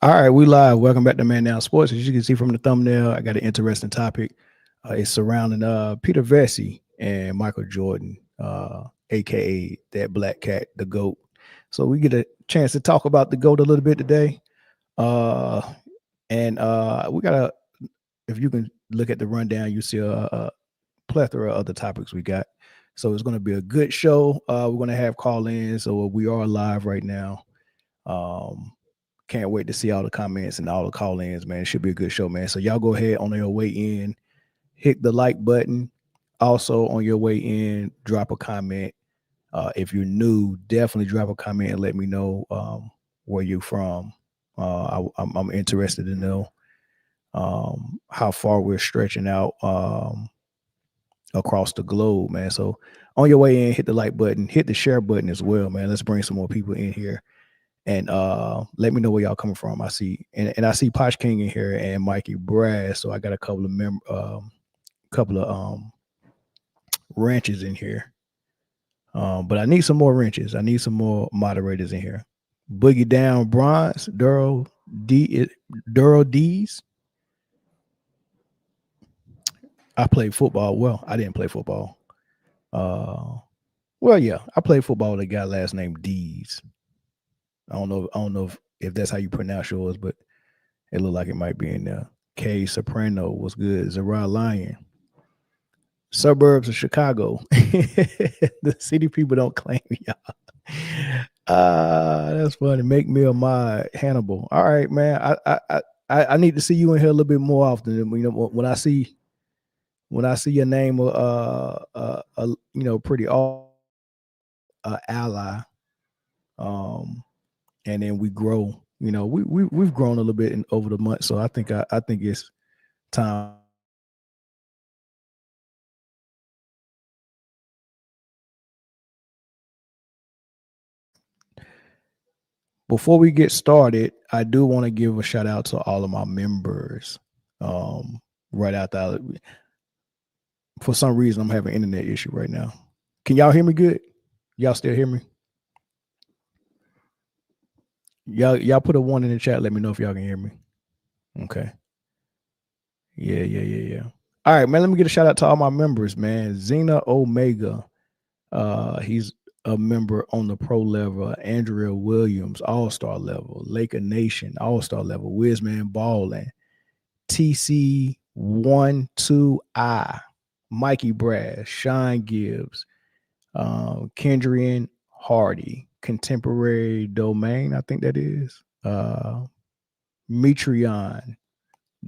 All right, we live. Welcome back to Man Down Sports. As you can see from the thumbnail, I got an interesting topic. It's surrounding Peter Vecsey and Michael Jordan, aka that black cat, the GOAT. So we get a chance to talk about the GOAT a little bit today. Uh, and we got a, if you can look at the rundown, you see a plethora of other topics we got. So it's going to be a good show. We're going to have call-ins. So we are live right now. Can't wait to see all the comments and all the call-ins, man. It should be a good show, man. So y'all go ahead on your way in, hit the like button. Also on your way in, drop a comment. If you're new, definitely drop a comment and let me know where you're from. I'm interested to know how far we're stretching out across the globe, man. So on your way in, hit the like button, hit the share button as well, man. Let's bring some more people in here. And let me know where y'all coming from. I see, and I see Posh King in here and Mikey Brass. So I got a couple of wrenches in here. But I need some more wrenches. I need some more moderators in here. Boogie Down Bronze, Duro D's. I played football. Well, I didn't play football. Well, yeah, I played football with a guy last name D's. I don't know if that's how you pronounce yours, but it looked like it might be in there. K Soprano was good. Zara Lion. Suburbs of Chicago. The city people don't claim y'all. That's funny. Make me a mod. Hannibal. All right, man. I need to see you in here a little bit more often. You know, when I see your name, pretty ally. And then we grow. You know, we've grown a little bit over the months, so I think it's time. Before we get started, I do want to give a shout out to all of my members. Right out there, for some reason, I'm having an internet issue right now. Can y'all hear me good? Y'all still hear me? Y'all put a 1 in the chat. Let me know if y'all can hear me. Okay. Yeah. All right, man. Let me get a shout out to all my members, man. Xena Omega. He's a member on the pro level. Andrea Williams, all-star level. Laker Nation, all-star level. Wizman Ballin. TC12I. Mikey Brass. Sean Gibbs. Kendrian Hardy. Contemporary Domain, I think that is. Metreon.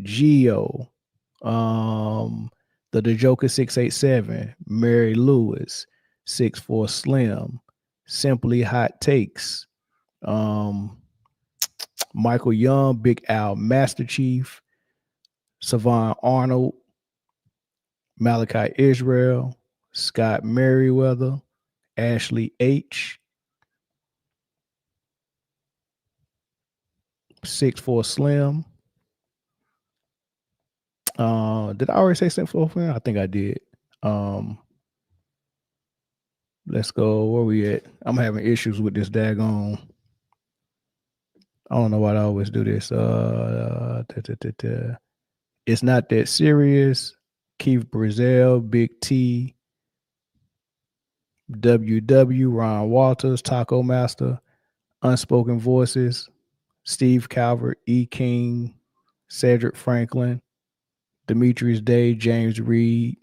Geo. The Joker 687. Mary Lewis. 6'4" Slim. Simply Hot Takes. Michael Young, Big Al Master Chief. Savon Arnold. Malachi Israel. Scott Merriweather. Ashley H. 6'4" Slim. Did I already say 6'4" Slim? I think I did. Let's go. Where we at? I'm having issues with this daggone. I don't know why I always do this. It's not that serious. Keith Brazell, Big T, WW, Ron Walters, Taco Master, Unspoken Voices, Steve Calvert, E. King, Cedric Franklin, Demetrius Day, James Reed,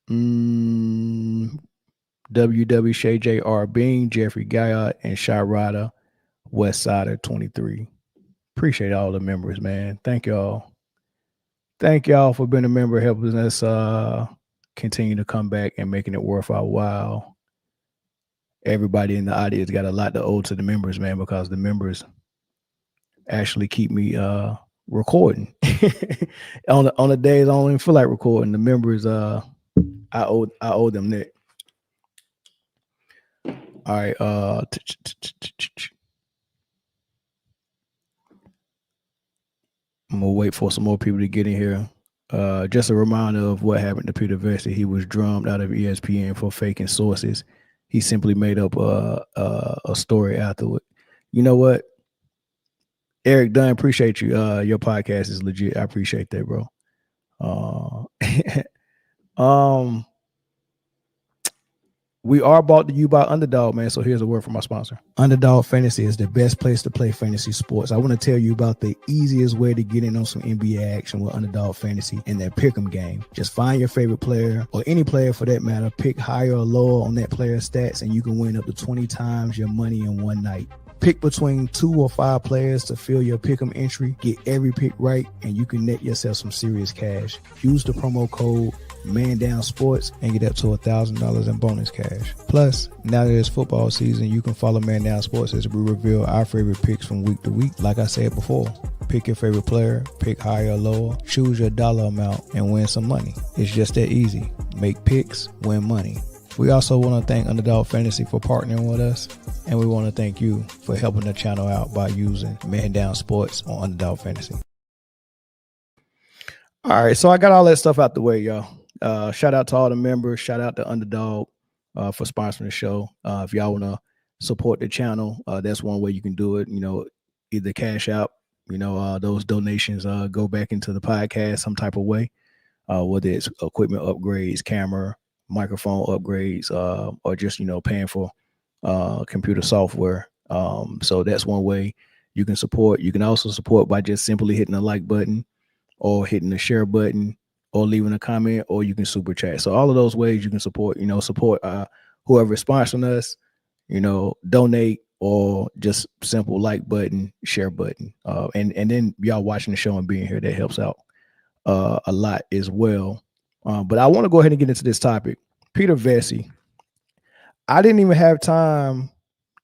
WW Shay J.R. Bean, Jeffrey Guyot, and Shyrada Westsider 23. Appreciate all the members, man. Thank y'all. Thank y'all for being a member, helping us continue to come back and making it worth our while. Everybody in the audience got a lot to owe to the members, man, because the members actually keep me recording. on the days I don't even feel like recording, the members I owe them that. All right. I'm gonna wait for some more people to get in here. Just a reminder of what happened to Peter Vecsey. He was drummed out of ESPN for faking sources he simply made up a story afterward. You know what? Eric Dunn, appreciate you. Your podcast is legit. I appreciate that, bro. Um, we are brought to you by Underdog, man. So here's a word from my sponsor. Underdog Fantasy is the best place to play fantasy sports. I want to tell you about the easiest way to get in on some NBA action with Underdog Fantasy and their pick'em game. Just find your favorite player, or any player for that matter, pick higher or lower on that player's stats, and you can win up to 20 times your money in one night. Pick between 2 or 5 players to fill your pick'em entry. Get every pick right, and you can net yourself some serious cash. Use the promo code Man Down Sports and get up to $1,000 in bonus cash. Plus, now that it's football season, you can follow Man Down Sports as we reveal our favorite picks from week to week. Like I said before, pick your favorite player, pick higher or lower, choose your dollar amount, and win some money. It's just that easy. Make picks, win money. We also want to thank Underdog Fantasy for partnering with us, and we want to thank you for helping the channel out by using Man Down Sports on Underdog Fantasy. All right, so I got all that stuff out the way, y'all. Shout out to all the members. Shout out to Underdog for sponsoring the show. If y'all want to support the channel, that's one way you can do it. You know, either cash out, you know, those donations go back into the podcast some type of way, whether it's equipment upgrades, camera, microphone upgrades, or just, you know, paying for computer software. So that's one way you can support. You can also support by just simply hitting the like button or hitting the share button, or leaving a comment, or you can super chat. So all of those ways you can support, you know, support whoever is sponsoring us, you know, donate, or just simple like button, share button. And then y'all watching the show and being here, that helps out a lot as well. But I want to go ahead and get into this topic. Peter Vecsey. I didn't even have time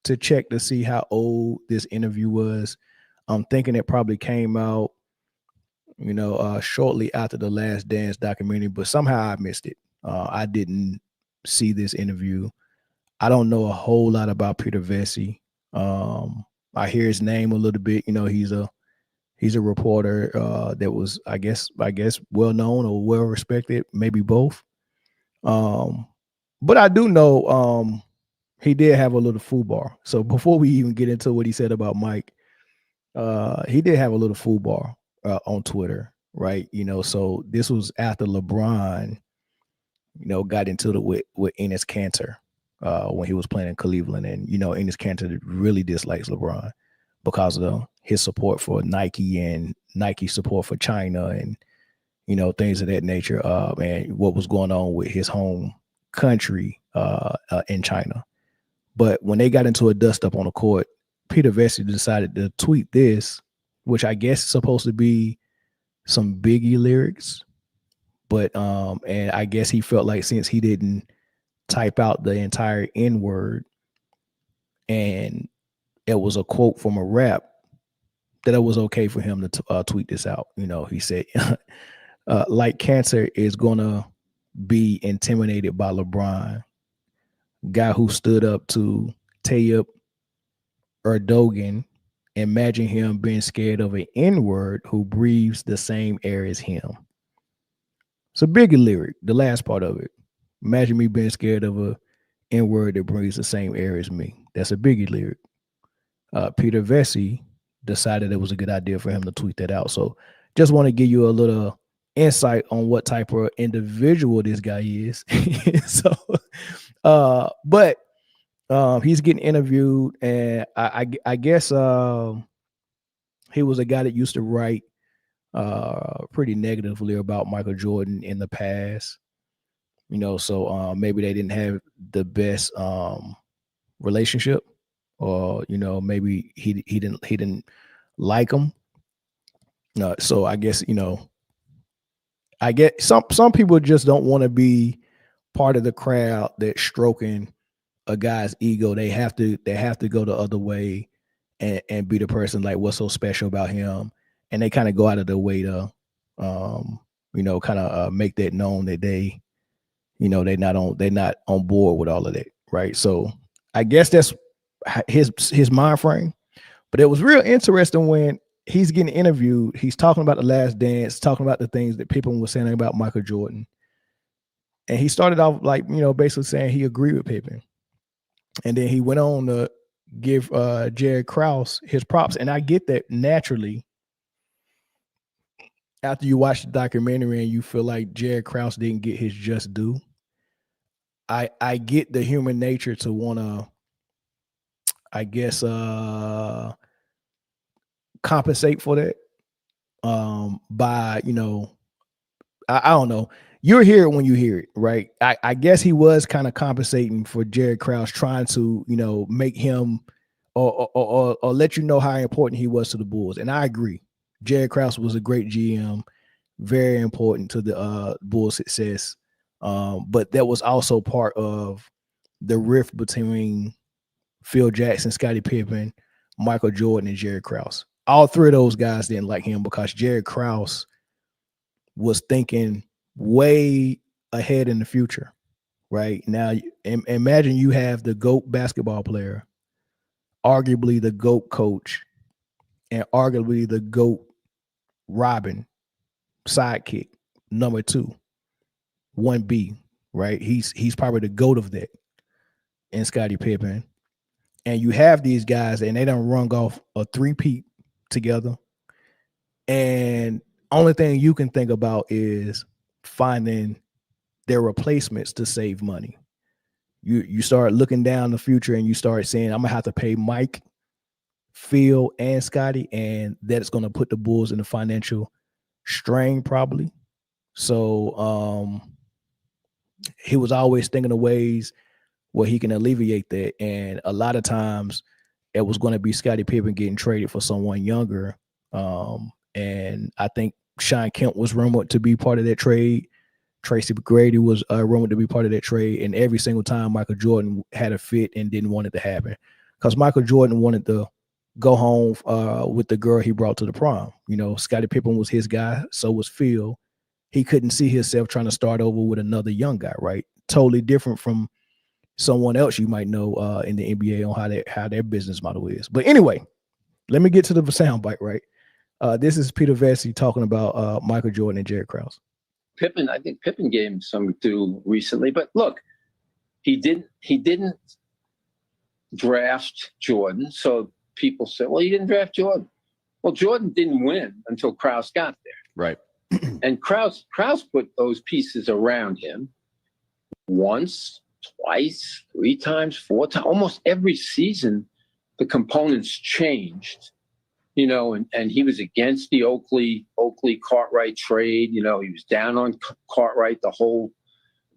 to check to see how old this interview was. I'm thinking it probably came out, you know, shortly after the Last Dance documentary, but somehow I missed it. I didn't see this interview. I don't know a whole lot about Peter Vecsey. I hear his name a little bit. You know, he's a reporter that was, I guess, well known or well respected, maybe both. But I do know he did have a little foobar. So before we even get into what he said about Mike, he did have a little foobar on Twitter, right? You know, so this was after LeBron, you know, got into it with Enes Kanter when he was playing in Cleveland. And, you know, Enes Kanter really dislikes LeBron because of his support for Nike and Nike support for China and, you know, things of that nature, and what was going on with his home country in China. But when they got into a dust up on the court, Peter Vecsey decided to tweet this, which I guess is supposed to be some Biggie lyrics. But and I guess he felt like since he didn't type out the entire N-word and it was a quote from a rap, that it was okay for him to tweet this out. You know, he said, like cancer is gonna be intimidated by LeBron, guy who stood up to Tayyip Erdogan. Imagine him being scared of an N-word who breathes the same air as him. It's a Biggie lyric, the last part of it. Imagine me being scared of a N-word that breathes the same air as me. That's a Biggie lyric. Peter Vecsey decided it was a good idea for him to tweet that out. So just want to give you a little insight on what type of individual this guy is. So, but he's getting interviewed, and I guess he was a guy that used to write pretty negatively about Michael Jordan in the past, you know, so maybe they didn't have the best relationship, or, you know, maybe he didn't like him. So I guess, you know, I get some people just don't want to be part of the crowd that's stroking a guy's ego. They have to go the other way and be the person like, what's so special about him? And they kind of go out of their way to, you know, kind of make that known that they, you know, they're not on board with all of that, right? So I guess that's his mind frame. But it was real interesting when he's getting interviewed. He's talking about the Last Dance, talking about the things that people were saying about Michael Jordan, and he started off like, you know, basically saying he agreed with Pippen. And then he went on to give Jared Krause his props. And I get that naturally. After you watch the documentary and you feel like Jared Krause didn't get his just due, I get the human nature to want to, I guess, compensate for that by, I don't know. You'll hear it when you hear it, right? I guess he was kind of compensating for Jared Krause, trying to, make him or let you know how important he was to the Bulls. And I agree. Jared Krause was a great GM, very important to the Bulls' success. But that was also part of the rift between Phil Jackson, Scottie Pippen, Michael Jordan, and Jared Krause. All three of those guys didn't like him because Jared Krause was thinking way ahead in the future. Right now, imagine you have the GOAT basketball player, arguably the GOAT coach, and arguably the GOAT Robin sidekick, number 2, 1B, right? He's probably the GOAT of that in Scottie Pippen. And you have these guys, and they done rung off a 3-peat together. And only thing you can think about is finding their replacements to save money. You start looking down the future and you start saying, I'm gonna have to pay Mike, Phil, and Scotty, and that's gonna put the Bulls in a financial strain probably. So he was always thinking of ways where he can alleviate that. And a lot of times it was going to be Scottie Pippen getting traded for someone younger. And I think Sean Kemp was rumored to be part of that trade. Tracy McGrady was rumored to be part of that trade. And every single time Michael Jordan had a fit and didn't want it to happen, because Michael Jordan wanted to go home with the girl he brought to the prom. Scottie Pippen was his guy. So was Phil. He couldn't see himself trying to start over with another young guy, right? Totally different from someone else you might know in the NBA on how their business model is. But anyway, let me get to the soundbite, right? This is Peter Vecsey talking about Michael Jordan and Jared Krause. Pippen, I think Pippen gave him some due recently, but look, he didn't draft Jordan. So people say, well, you didn't draft Jordan. Well, Jordan didn't win until Krause got there. Right. And Krause put those pieces around him once, twice, 3 times, 4 times, almost every season. The components changed, and he was against the Oakley Cartwright trade. He was down on Cartwright the whole,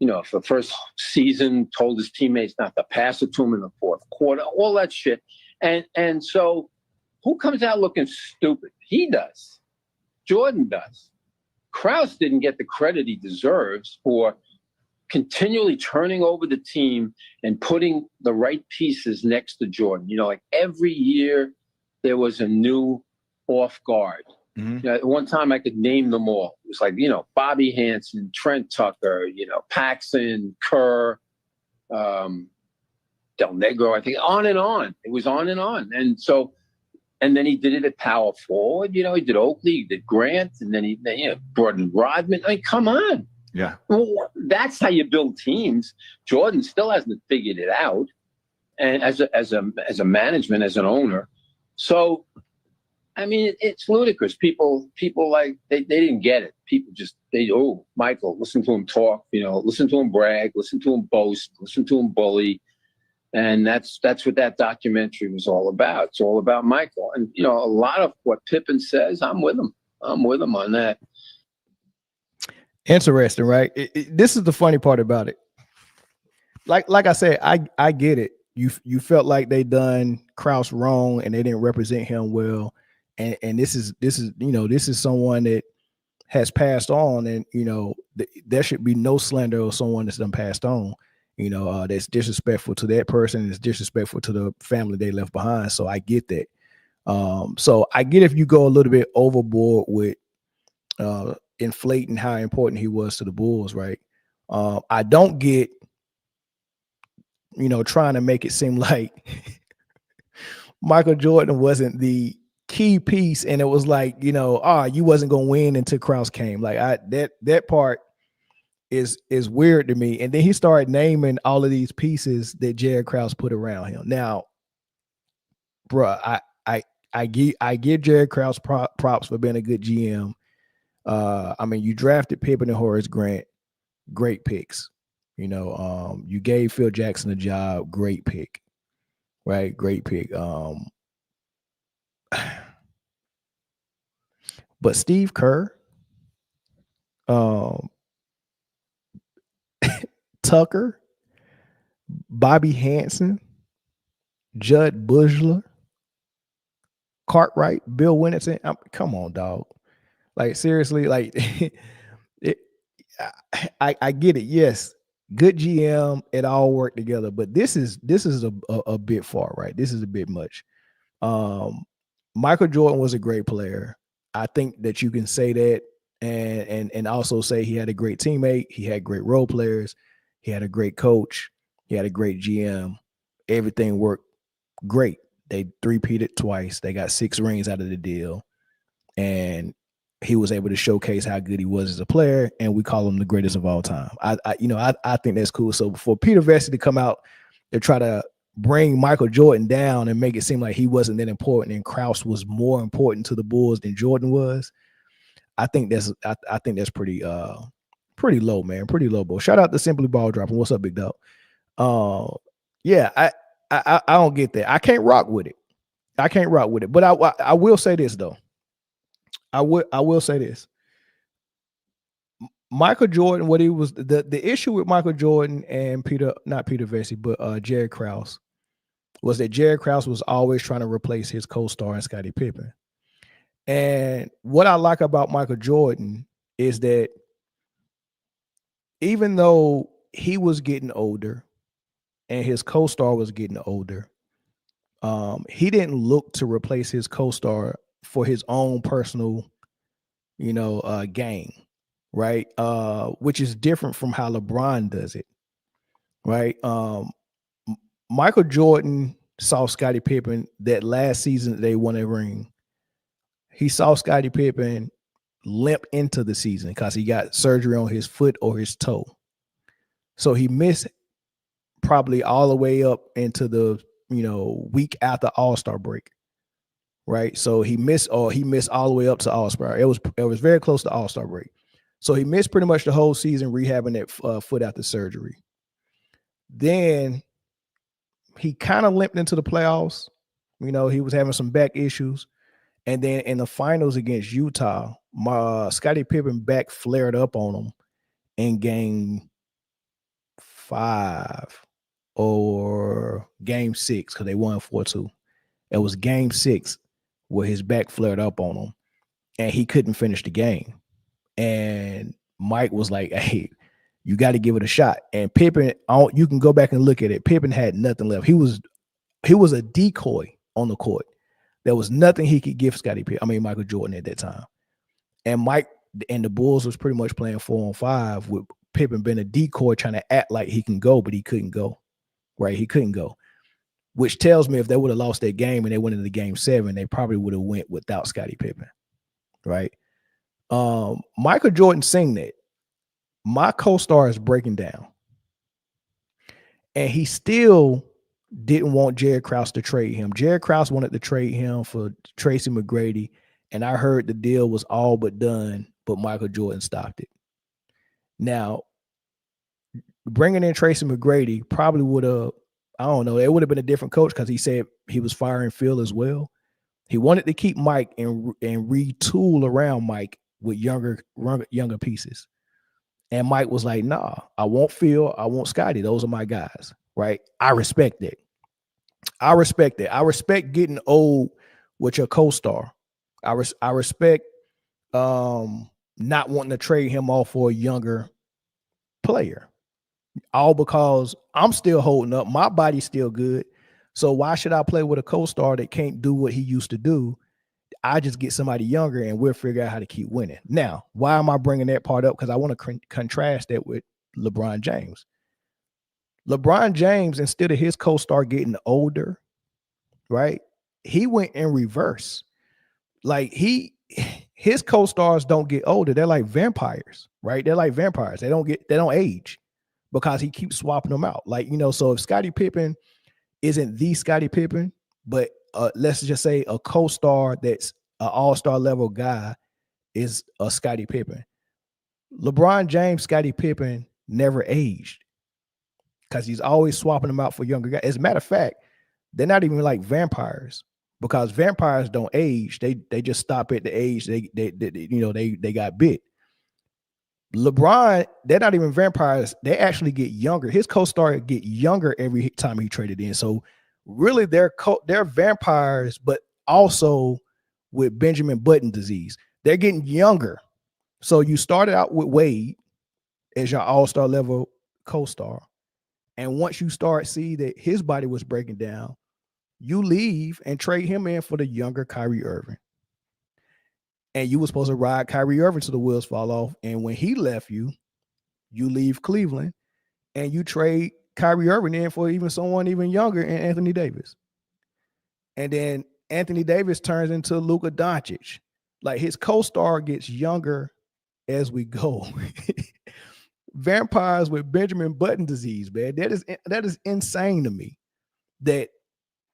for the first season, told his teammates not to pass it to him in the fourth quarter, all that shit. And so who comes out looking stupid? He does. Jordan does. Krause didn't get the credit he deserves for continually turning over the team and putting the right pieces next to Jordan. Like every year there was a new off guard. Mm-hmm. At one time I could name them all. It was like, Bobby Hansen, Trent Tucker, Paxson, Kerr, Del Negro, I think, on and on. It was on and on. And then he did it at power forward. He did Oakley, he did Grant, and then he brought in Rodman. I mean, come on. Yeah. Well, that's how you build teams. Jordan still hasn't figured it out, and as a management, as an owner. So, I mean, it's ludicrous. People like they didn't get it. People just Michael, listen to him talk. Listen to him brag. Listen to him boast. Listen to him bully. And that's what that documentary was all about. It's all about Michael. And, a lot of what Pippen says, I'm with him. I'm with him on that. Interesting, right? This is the funny part about it. Like I said, I get it. You felt like they done Krause wrong and they didn't represent him well. And this is someone that has passed on, and there should be no slander of someone that's done passed on. That's disrespectful to that person. It's disrespectful to the family they left behind. So I get that. So I get if you go a little bit overboard with inflating how important he was to the Bulls, right? I don't get, trying to make it seem like Michael Jordan wasn't the key piece, and it was like, you wasn't gonna win until Krause came. Like that part is weird to me. And then he started naming all of these pieces that Jared Krause put around him. Now, bruh, I give Jared Krause props for being a good GM. I mean, you drafted Pippen and Horace Grant, great picks. You know, you gave Phil Jackson a job, great pick, right? Great pick. But Steve Kerr, um, Tucker, Bobby Hansen, Judd Bushler, Cartwright, Bill Winnington. Come on, dog. Like seriously, like it, I get it. Yes, good GM, it all worked together. But this is a bit far, right? This is a bit much. Michael Jordan was a great player. I think that you can say that and also say he had a great teammate. He had great role players. He had a great coach. He had a great GM. Everything worked great. They three-peated twice. They got 6 rings out of the deal. And he was able to showcase how good he was as a player, and we call him the greatest of all time. I think that's cool. So for Peter Vecsey to come out and try to bring Michael Jordan down and make it seem like he wasn't that important and Krause was more important to the Bulls than Jordan was, I think that's pretty low, man. Pretty low, bro. Shout out to Simply Ball Dropping. What's up, big dog? Yeah, I don't get that. I can't rock with it. But I will say this though. I will say this. Michael Jordan, what he was the issue with Michael Jordan and not Peter Vecsey, but Jared Krause, was that Jared Krause was always trying to replace his co-star in Scottie Pippen. And what I like about Michael Jordan is that even though he was getting older and his co-star was getting older, he didn't look to replace his co-star for his own personal, gain, right? Which is different from how LeBron does it, right? Michael Jordan saw Scottie Pippen that last season that they won a ring. He saw Scottie Pippen limp into the season because he got surgery on his foot or his toe. So he missed probably all the way up into the, week after All-Star break. Right. So he missed all the way up to All-Star. It was very close to All-Star break. So he missed pretty much the whole season rehabbing that foot after surgery. Then he kind of limped into the playoffs. He was having some back issues. And then in the finals against Utah, Scottie Pippen back flared up on him in game 5 or game 6 because they won 4-2. It was game 6 where his back flared up on him and he couldn't finish the game. And Mike was like, hey, you got to give it a shot. And Pippen, you can go back and look at it. Pippen had nothing left. He was a decoy on the court. There was nothing he could give Michael Jordan at that time. And Mike and the Bulls was pretty much playing 4-on-5 with Pippen being a decoy trying to act like he can go, but he couldn't go. Right? He couldn't go. Which tells me if they would have lost that game and they went into game 7, they probably would have went without Scottie Pippen. Right? Michael Jordan saying that my co-star is breaking down. And he still didn't want Jared Krause to trade him. Jared Krause wanted to trade him for Tracy McGrady, and I heard the deal was all but done, but Michael Jordan stopped it. Now, bringing in Tracy McGrady probably would have, I don't know, it would have been a different coach because he said he was firing Phil as well. He wanted to keep Mike and retool around Mike with younger pieces. And Mike was like, nah, I want Phil, I want Scottie. Those are my guys, right? I respect it. I respect getting old with your co-star. I respect not wanting to trade him off for a younger player. All because I'm still holding up. My body's still good. So why should I play with a co-star that can't do what he used to do? I just get somebody younger and we'll figure out how to keep winning. Now, why am I bringing that part up? Because I want to contrast that with LeBron James. LeBron James, instead of his co-star getting older, right, he went in reverse. Like he his co-stars don't get older. They're like vampires, right? They're like vampires. They don't age because he keeps swapping them out. Like, so if Scottie Pippen isn't the Scottie Pippen, but let's just say a co-star that's an all-star level guy is a Scottie Pippen. LeBron James, Scottie Pippen never aged because he's always swapping them out for younger guys. As a matter of fact, they're not even like vampires because vampires don't age. They just stop at the age they got bit. LeBron, they're not even vampires. They actually get younger. His co-star get younger every time he traded in. So really, they're vampires, but also with Benjamin Button disease. They're getting younger. So you started out with Wade as your all-star level co-star. And once you start see that his body was breaking down, you leave and trade him in for the younger Kyrie Irving. And you were supposed to ride Kyrie Irving till the wheels fall off. And when he left you, you leave Cleveland and you trade Kyrie Irving in for someone even younger and Anthony Davis. And then Anthony Davis turns into Luka Doncic. Like his co-star gets younger as we go. Vampires with Benjamin Button disease, man. That is insane to me.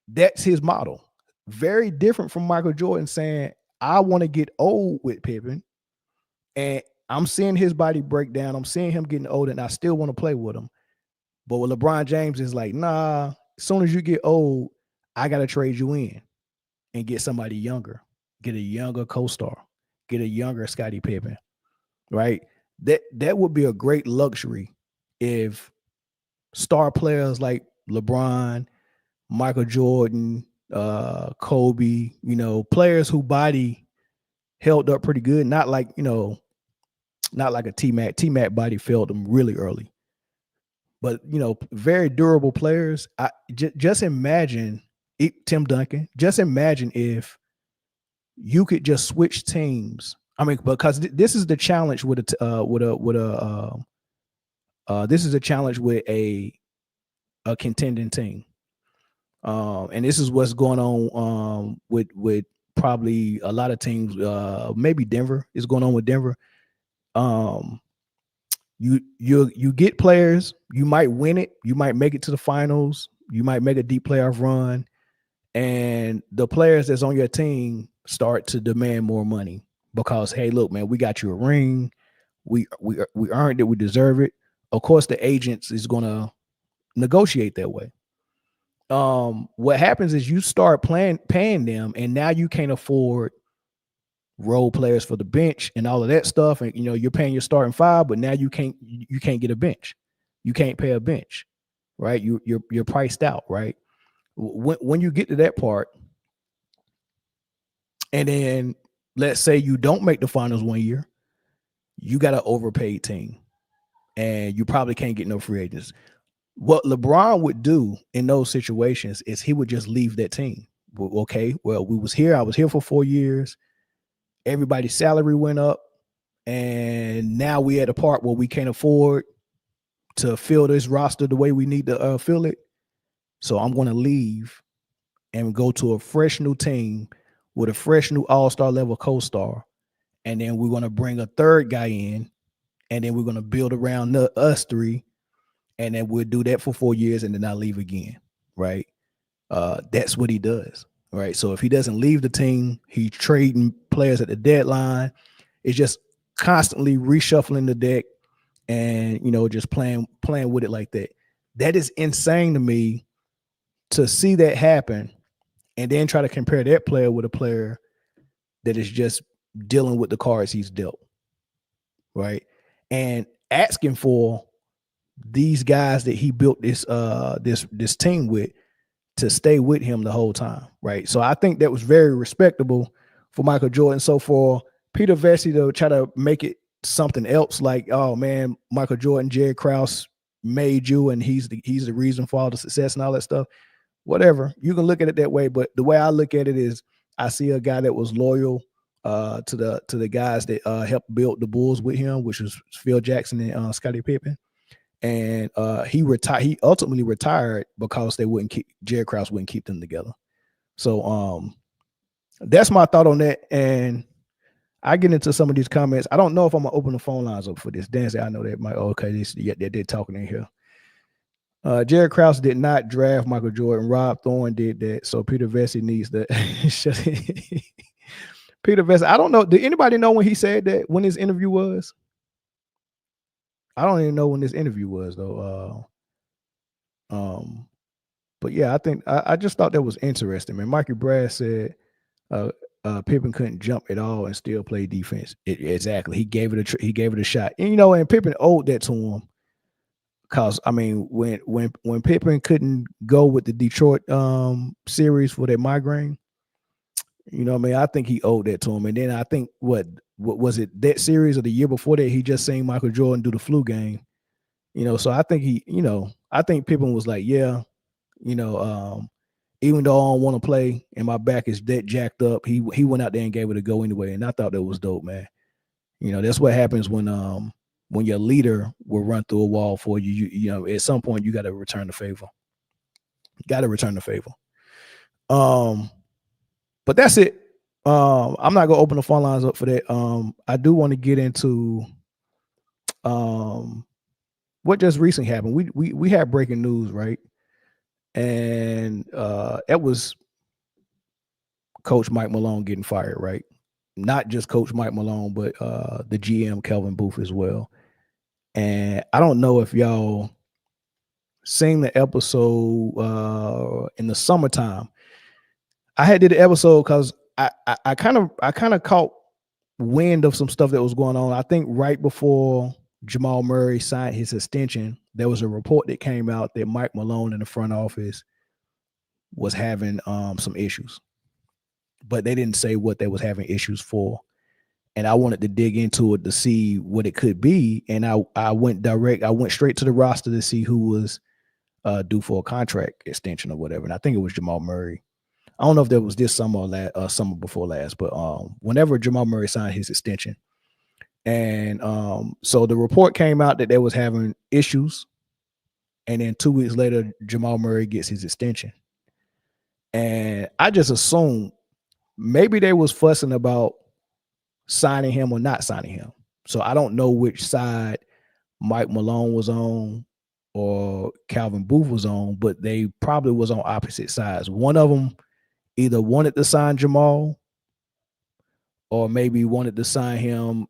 That's his model. Very different from Michael Jordan saying, I want to get old with Pippen, and I'm seeing his body break down. I'm seeing him getting older, and I still want to play with him. But with LeBron James is like, nah, as soon as you get old, I got to trade you in and get somebody younger, get a younger co-star, get a younger Scottie Pippen, right? That would be a great luxury if star players like LeBron, Michael Jordan, Kobe, players who body held up pretty good. Not like a T-Mac. T-Mac body failed them really early. But, very durable players. Just imagine, Tim Duncan, just imagine if you could just switch teams. I mean, because this is the challenge with a contending team. And this is what's going on with probably a lot of teams. Maybe Denver is going on with Denver. You get players, you might win it, you might make it to the finals, you might make a deep playoff run, and the players that's on your team start to demand more money because, hey, look, man, we got you a ring, we earned it, we deserve it. Of course, the agents is gonna negotiate that way. What happens is you start paying them, and now you can't afford role players for the bench and all of that stuff. And you're paying your starting five, but now you can't get a bench. You can't pay a bench, right? You're priced out, right? When you get to that part, and then let's say you don't make the finals one year, you got an overpaid team, and you probably can't get no free agents. What LeBron would do in those situations is he would just leave that team. Okay, well, I was here for 4 years. Everybody's salary went up, and now we at a part where we can't afford to fill this roster the way we need to fill it. So I'm going to leave and go to a fresh new team with a fresh new all-star level co-star. And then we're going to bring a third guy in, and then we're going to build around us three. And then we'll do that for 4 years, and then I leave again, right? That's what he does, right? So if he doesn't leave the team, he's trading players at the deadline. It's just constantly reshuffling the deck and, just playing with it like that. That is insane to me to see that happen and then try to compare that player with a player that is just dealing with the cards he's dealt, right? And asking for these guys that he built this team with to stay with him the whole time, right? So I think that was very respectable for Michael Jordan. So for Peter Vecsey to try to make it something else, like, oh man, Michael Jordan, Jerry Krause made you, and he's the reason for all the success and all that stuff. Whatever, you can look at it that way, but the way I look at it is, I see a guy that was loyal to the guys that helped build the Bulls with him, which was Phil Jackson and Scottie Pippen. And he ultimately retired because Jerry Krause wouldn't keep them together. So that's my thought on that. And I get into some of these comments. I don't know if I'm gonna open the phone lines up for this. Dan said, I know that might. Okay, they're talking in here. Jerry Krause did not draft Michael Jordan. Rob Thorne did that. So Peter Vecsey needs to shut it. Peter Vecsey. I don't know. Did anybody know when he said that? When his interview was? I don't even know when this interview was though. But yeah, I think I just thought that was interesting, man. Mikey Brad said Pippen couldn't jump at all and still play defense. Exactly. He gave it a shot. And and Pippen owed that to him. Cause I mean, when Pippen couldn't go with the Detroit series for that migraine, I mean, I think he owed that to him. And then I think what was it, that series or the year before that, he just seen Michael Jordan do the flu game. So I think I think Pippen was like, yeah, even though I don't want to play and my back is that jacked up, he went out there and gave it a go anyway. And I thought that was dope, man. That's what happens when your leader will run through a wall for you. At some point you got to return the favor. But that's it. I'm not gonna open the phone lines up for that. I do want to get into what just recently happened. We had breaking news, right? And it was Coach Mike Malone getting fired, right? Not just Coach Mike Malone, but the GM Kelvin Booth as well. And I don't know if y'all seen the episode in the summertime. I had did the episode because I kind of caught wind of some stuff that was going on. I think right before Jamal Murray signed his extension, there was a report that came out that Mike Malone in the front office was having some issues, but they didn't say what they was having issues for. And I wanted to dig into it to see what it could be. And I went straight to the roster to see who was due for a contract extension or whatever. And I think it was Jamal Murray. I don't know if that was this summer or summer before last, but whenever Jamal Murray signed his extension. And so the report came out that they was having issues. And then 2 weeks later, Jamal Murray gets his extension. And I just assumed maybe they was fussing about signing him or not signing him. So I don't know which side Mike Malone was on or Calvin Booth was on, but they probably was on opposite sides. One of them either wanted to sign Jamal or maybe wanted to sign him,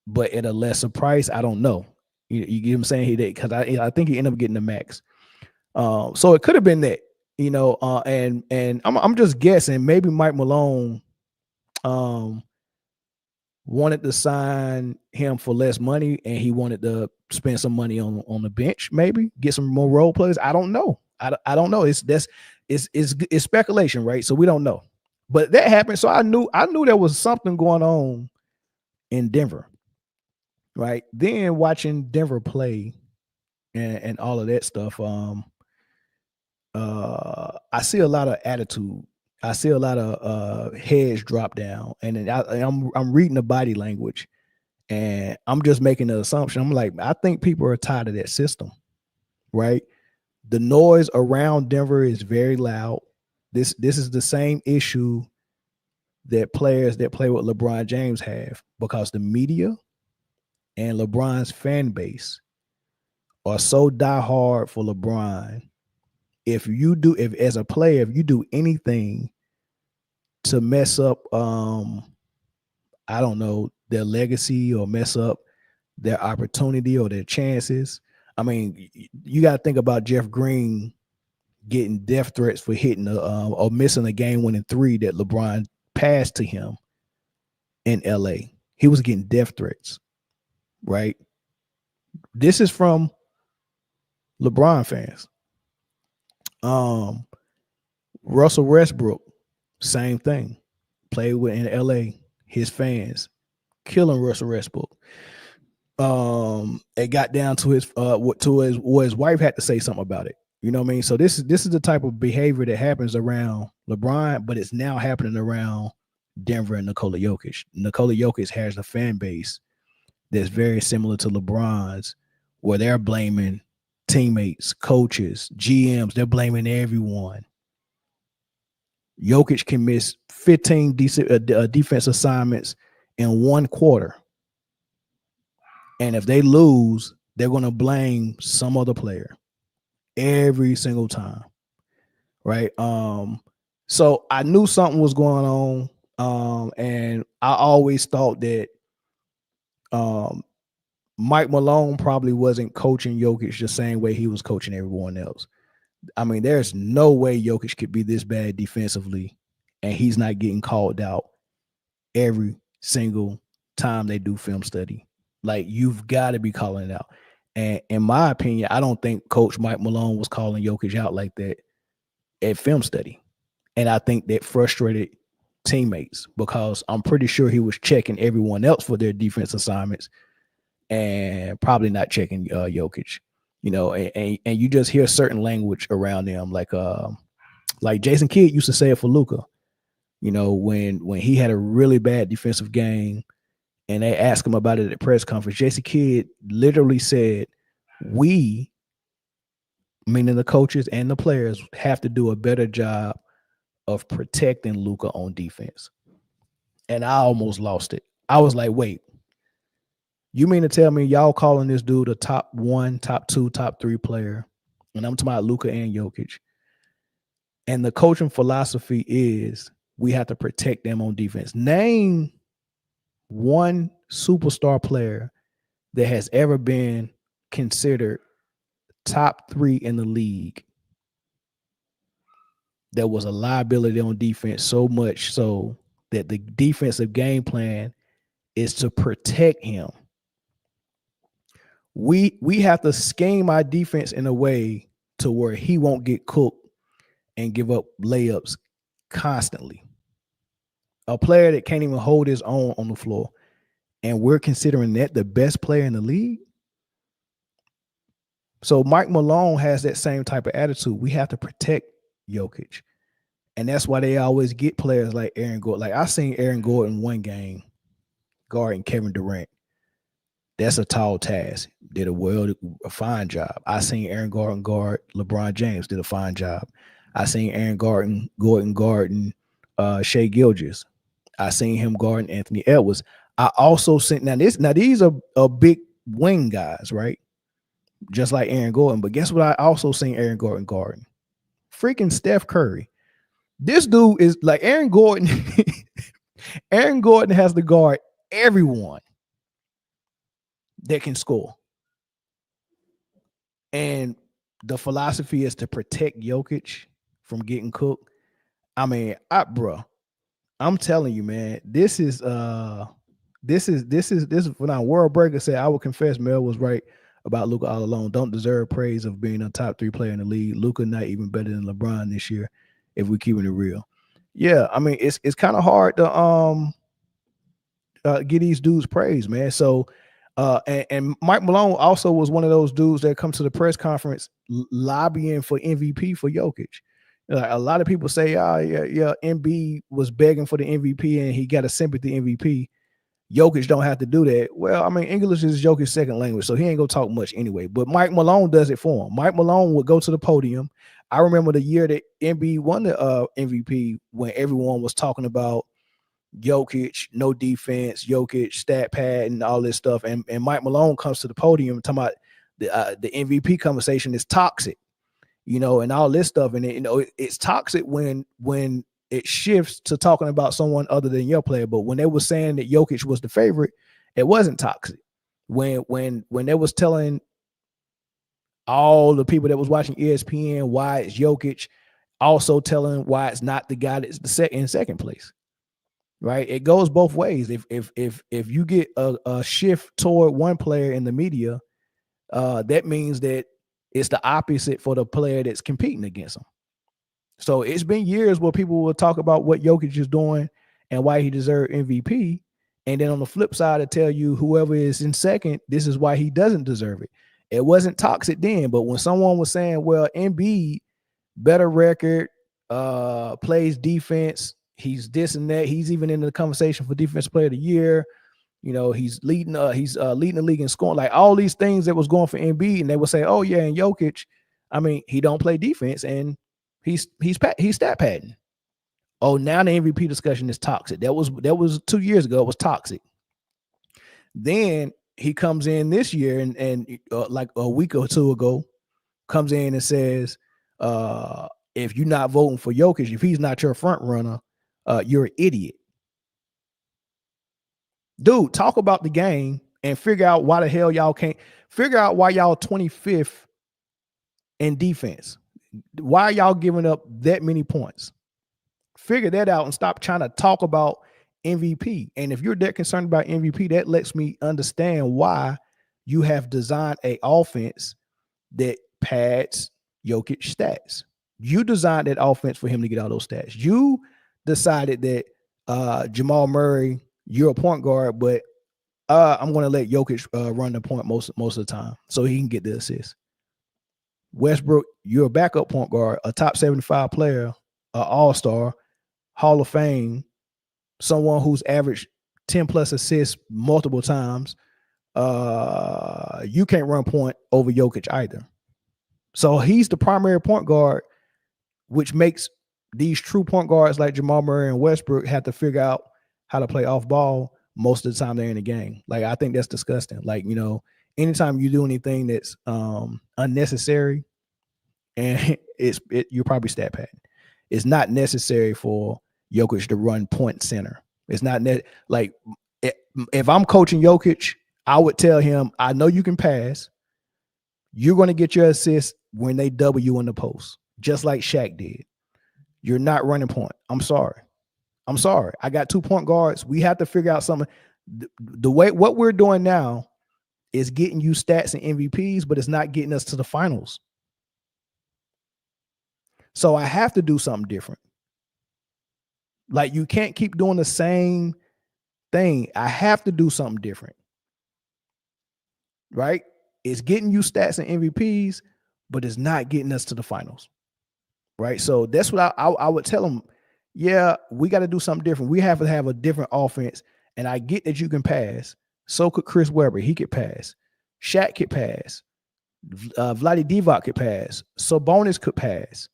but at a lesser price. I don't know. You get what I'm saying? He did, because I think he ended up getting the max. So it could have been that, and I'm just guessing maybe Mike Malone wanted to sign him for less money and he wanted to spend some money on the bench, maybe get some more role players. I don't know. I don't know. It's speculation, right? So we don't know. But that happened. So I knew there was something going on in Denver, right? Then watching Denver play and all of that stuff, I see a lot of attitude. I see a lot of heads drop down, and then I'm reading the body language, and I'm just making an assumption. I'm like, I think people are tired of that system, right? The noise around Denver is very loud. This is the same issue that players that play with LeBron James have, because the media and LeBron's fan base are so diehard for LeBron. If as a player, if you do anything to mess up, I don't know, their legacy or mess up their opportunity or their chances. I mean, you got to think about Jeff Green getting death threats for hitting or missing a game-winning 3 that LeBron passed to him in LA. He was getting death threats, right? This is from LeBron fans. Russell Westbrook, same thing. Played with in LA, his fans killing Russell Westbrook. It got down to his wife had to say something about it. You know what I mean? So this is the type of behavior that happens around LeBron, but it's now happening around Denver and Nikola Jokic. Nikola Jokic has a fan base that's very similar to LeBron's, where they're blaming teammates, coaches, GMs. They're blaming everyone. Jokic can miss 15 defense assignments in one quarter. And if they lose, they're going to blame some other player every single time. Right. So I knew something was going on. And I always thought that Mike Malone probably wasn't coaching Jokic the same way he was coaching everyone else. I mean, there's no way Jokic could be this bad defensively and he's not getting called out every single time they do film study. Like, you've got to be calling it out. And in my opinion, I don't think Coach Mike Malone was calling Jokic out like that at film study. And I think that frustrated teammates because I'm pretty sure he was checking everyone else for their defense assignments and probably not checking Jokic, and you just hear certain language around them, like Jason Kidd used to say it for Luka, when he had a really bad defensive game and they asked him about it at the press conference. Jason Kidd literally said, we, meaning the coaches and the players, have to do a better job of protecting Luka on defense. And I almost lost it. I was like, wait, you mean to tell me y'all calling this dude a top 1, top 2, top 3 player? And I'm talking about Luka and Jokic. And the coaching philosophy is we have to protect them on defense. Name one superstar player that has ever been considered top 3 in the league that was a liability on defense, so much so that the defensive game plan is to protect him. We have to scheme our defense in a way to where he won't get cooked and give up layups constantly. A player that can't even hold his own on the floor, and we're considering that the best player in the league. So Mike Malone has that same type of attitude. We have to protect Jokic. And that's why they always get players like Aaron Gordon. Like, I seen Aaron Gordon one game guarding Kevin Durant. That's a tall task. Did a fine job. I seen Aaron Gordon guard LeBron James. Did a fine job. I seen Aaron Gordon guarding Shai Gilgeous. I seen him guarding Anthony Edwards. I also seen these are big wing guys, right? Just like Aaron Gordon. But guess what? I also seen Aaron Gordon guarding freaking Steph Curry. This dude is like Aaron Gordon. Aaron Gordon has to guard everyone that can score. And the philosophy is to protect Jokic from getting cooked. I mean, I'm telling you, man, this is when our World Breaker said, I will confess Mel was right about Luka all alone. Don't deserve praise of being a top 3 player in the league. Luka not even better than LeBron this year, if we're keeping it real. Yeah, I mean, it's kind of hard to get these dudes praise, man. So and Mike Malone also was one of those dudes that come to the press conference lobbying for MVP for Jokic. Like, a lot of people say, Embiid was begging for the MVP and he got a sympathy MVP. Jokic don't have to do that. Well, I mean, English is Jokic's second language, so he ain't gonna talk much anyway. But Mike Malone does it for him. Mike Malone would go to the podium. I remember the year that Embiid won the MVP when everyone was talking about Jokic, no defense, Jokic, stat pad, and all this stuff. And Mike Malone comes to the podium talking about the MVP conversation is toxic, and all this stuff. And it's toxic when it shifts to talking about someone other than your player. But when they were saying that Jokic was the favorite, it wasn't toxic. When they was telling all the people that was watching ESPN why it's Jokic, also telling why it's not the guy that's in second place. Right? It goes both ways. If you get a shift toward one player in the media, that means that it's the opposite for the player that's competing against him. So it's been years where people will talk about what Jokic is doing and why he deserved MVP. And then on the flip side, to tell you whoever is in second, this is why he doesn't deserve it. It wasn't toxic then, but when someone was saying, well, Embiid, better record, plays defense, he's this and that, he's even in the conversation for defensive player of the year. He's leading the league in scoring, like all these things that was going for Embiid, and they would say, oh yeah, and Jokic, I mean, he don't play defense and he's stat padding. Oh, now the MVP discussion is toxic. That was 2 years ago. It was toxic. Then he comes in this year and like a week or two ago, comes in and says, if you're not voting for Jokic, if he's not your front runner, you're an idiot. Dude, talk about the game and figure out why the hell y'all can't figure out why y'all 25th in defense. Why are y'all giving up that many points? Figure that out and stop trying to talk about MVP. And if you're that concerned about MVP, that lets me understand why you have designed a offense that pads Jokic stats. You designed that offense for him to get all those stats. You decided that Jamal Murray, you're a point guard, but I'm going to let Jokic run the point most of the time so he can get the assist. Westbrook, you're a backup point guard, a top 75 player, an all-star, Hall of Fame, someone who's averaged 10 plus assists multiple times. You can't run point over Jokic either. So he's the primary point guard, which makes these true point guards like Jamal Murray and Westbrook have to figure out how to play off ball most of the time they're in the game. Like, I think that's disgusting. Like, anytime you do anything that's unnecessary, and you're probably stat padding. It's not necessary for Jokic to run point center. It's not if I'm coaching Jokic, I would tell him, I know you can pass. You're going to get your assist when they double you in the post, just like Shaq did. You're not running point. I'm sorry. I got 2 point guards. We have to figure out something. The way what we're doing now is getting you stats and MVPs, but it's not getting us to the finals. So I have to do something different. Like, you can't keep doing the same thing. I have to do something different. Right? It's getting you stats and MVPs, but it's not getting us to the finals. Right? So that's what I would tell them. Yeah, we got to do something different. We have to have a different offense. And I get that you can pass. So could Chris Webber. He could pass. Shaq could pass. Vlade Divac could pass. Sabonis could pass.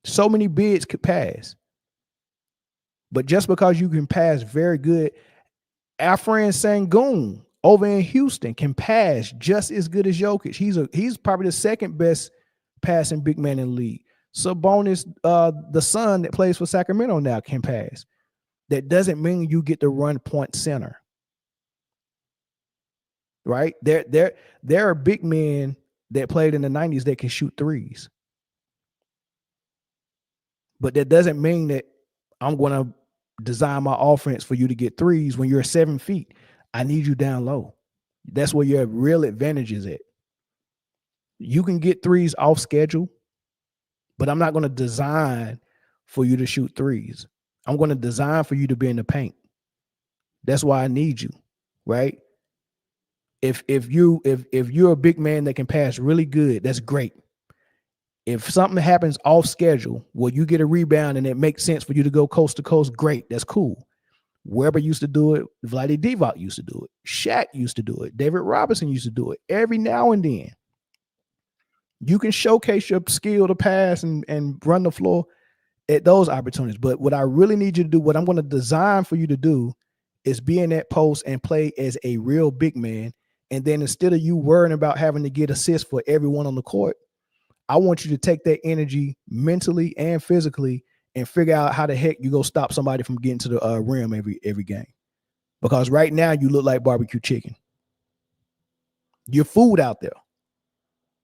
So many bigs could pass. But just because you can pass very good, our friend Sengun over in Houston can pass just as good as Jokic. He's probably the second best passing big man in the league. Sabonis, the son that plays for Sacramento now, can pass. That doesn't mean you get to run point center. Right? There are big men that played in the 90s that can shoot threes. But that doesn't mean that I'm going to design my offense for you to get threes when you're 7 feet. I need you down low. That's where your real advantage is at. You can get threes off schedule, but I'm not going to design for you to shoot threes. I'm going to design for you to be in the paint. That's why I need you, right? If you're a big man that can pass really good, that's great. If something happens off schedule where you get a rebound and it makes sense for you to go coast to coast, great. That's cool. Weber used to do it. Vlade Divac used to do it. Shaq used to do it. David Robinson used to do it. Every now and then, you can showcase your skill to pass and run the floor at those opportunities. But what I really need you to do, what I'm going to design for you to do, is be in that post and play as a real big man. And then instead of you worrying about having to get assists for everyone on the court, I want you to take that energy mentally and physically and figure out how the heck you go stop somebody from getting to the rim every game. Because right now you look like barbecue chicken. You're food out there.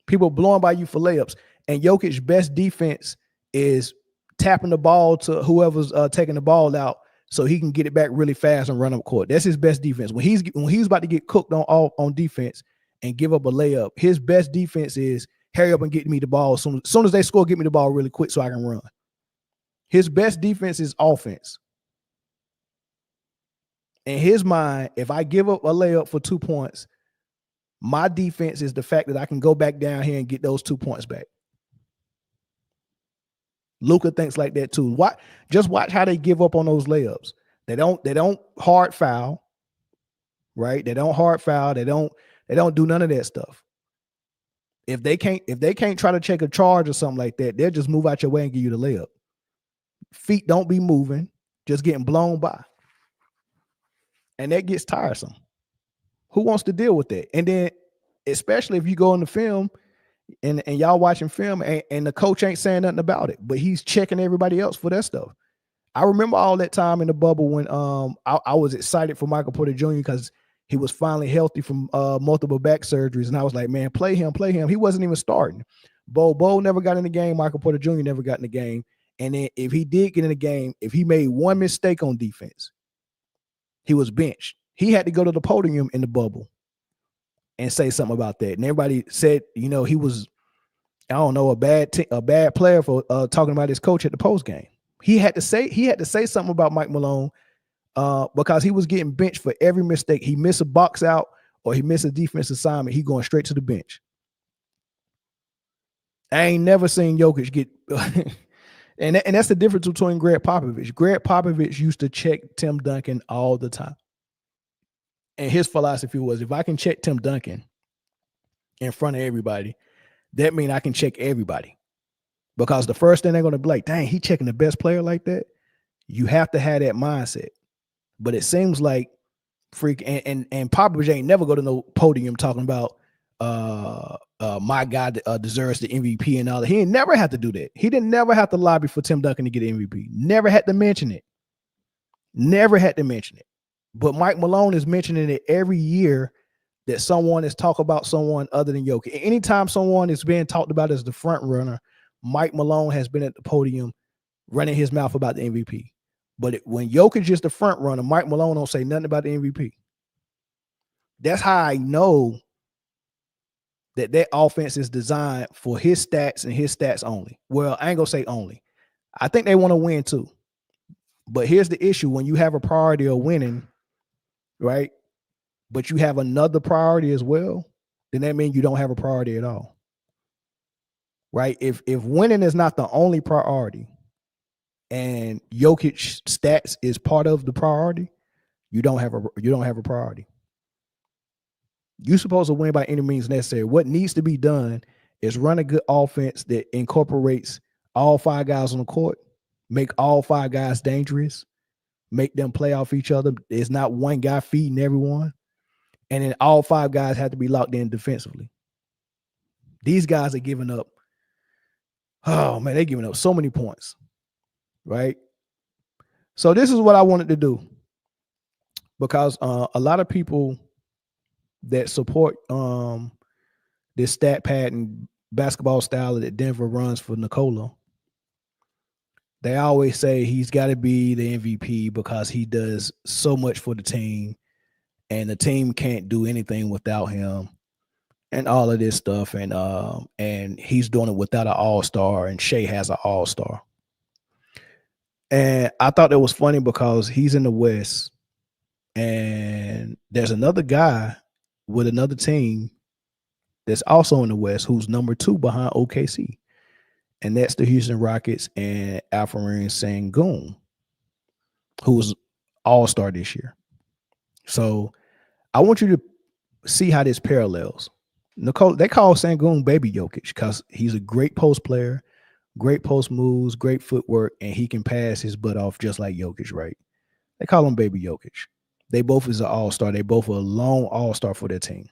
People blowing by you for layups. And Jokic's best defense is tapping the ball to whoever's taking the ball out so he can get it back really fast and run up court. That's his best defense. When he's about to get cooked on defense and give up a layup, his best defense is hurry up and get me the ball. As soon as they score, get me the ball really quick so I can run. His best defense is offense. In his mind, if I give up a layup for 2 points, my defense is the fact that I can go back down here and get those 2 points back. Luka thinks like that too. Just watch how they give up on those layups. They don't hard foul, right? They don't hard foul. They don't do none of that stuff. If they can't try to take a charge or something like that, they'll just move out your way and give you the layup. Feet don't be moving, just getting blown by. And that gets tiresome. Who wants to deal with that? And then, especially if you go in the film and y'all watching film and the coach ain't saying nothing about it, but he's checking everybody else for that stuff. I remember all that time in the bubble when I was excited for Michael Porter Jr. because he was finally healthy from multiple back surgeries. And I was like, man, play him. He wasn't even starting. Bo never got in the game. Michael Porter Jr. never got in the game. And then if he did get in the game, if he made one mistake on defense, he was benched. He had to go to the podium in the bubble and say something about that. And everybody said, he was, I don't know, a bad player for talking about his coach at the post game. He had to say something about Mike Malone because he was getting benched for every mistake. He missed a box out or he missed a defense assignment. He going straight to the bench. I ain't never seen Jokic get and that's the difference between Greg Popovich. Greg Popovich used to check Tim Duncan all the time. And his philosophy was, if I can check Tim Duncan in front of everybody, that means I can check everybody. Because the first thing they're going to be like, dang, he checking the best player like that. You have to have that mindset. But it seems like and Popovich ain't never go to no podium talking about my guy deserves the MVP and all that. He ain't never had to do that. He didn't never have to lobby for Tim Duncan to get an MVP. Never had to mention it. But Mike Malone is mentioning it every year that someone is talking about someone other than Jokic. Anytime someone is being talked about as the front runner, Mike Malone has been at the podium running his mouth about the MVP. But when Jokic is the front runner, Mike Malone don't say nothing about the MVP. That's how I know that offense is designed for his stats and his stats only. Well, I ain't going to say only. I think they want to win too. But here's the issue. When you have a priority of winning, right, but you have another priority as well, then that means you don't have a priority at all. Right? If winning is not the only priority and Jokic stats is part of the priority, you don't have a priority. You're supposed to win by any means necessary. What needs to be done is run a good offense that incorporates all five guys on the court, make all five guys dangerous, make them play off each other. It's not one guy feeding everyone. And then all five guys have to be locked in defensively. These guys are giving up. Oh, man, they're giving up so many points, right? So this is what I wanted to do because a lot of people that support this stat pad and basketball style that Denver runs for Nikola, they always say he's got to be the MVP because he does so much for the team and the team can't do anything without him. And all of this stuff, and he's doing it without an all-star, and Shea has an all-star. And I thought that was funny because he's in the West, and there's another guy with another team that's also in the West who's number 2 behind OKC, and that's the Houston Rockets and Alperen Sengun, who was all-star this year. So I want you to see how this parallels. Nicole, they call Sengun Baby Jokic because he's a great post player, great post moves, great footwork, and he can pass his butt off just like Jokic, right? They call him Baby Jokic. They both is an all-star. They both are a lone all-star for their team,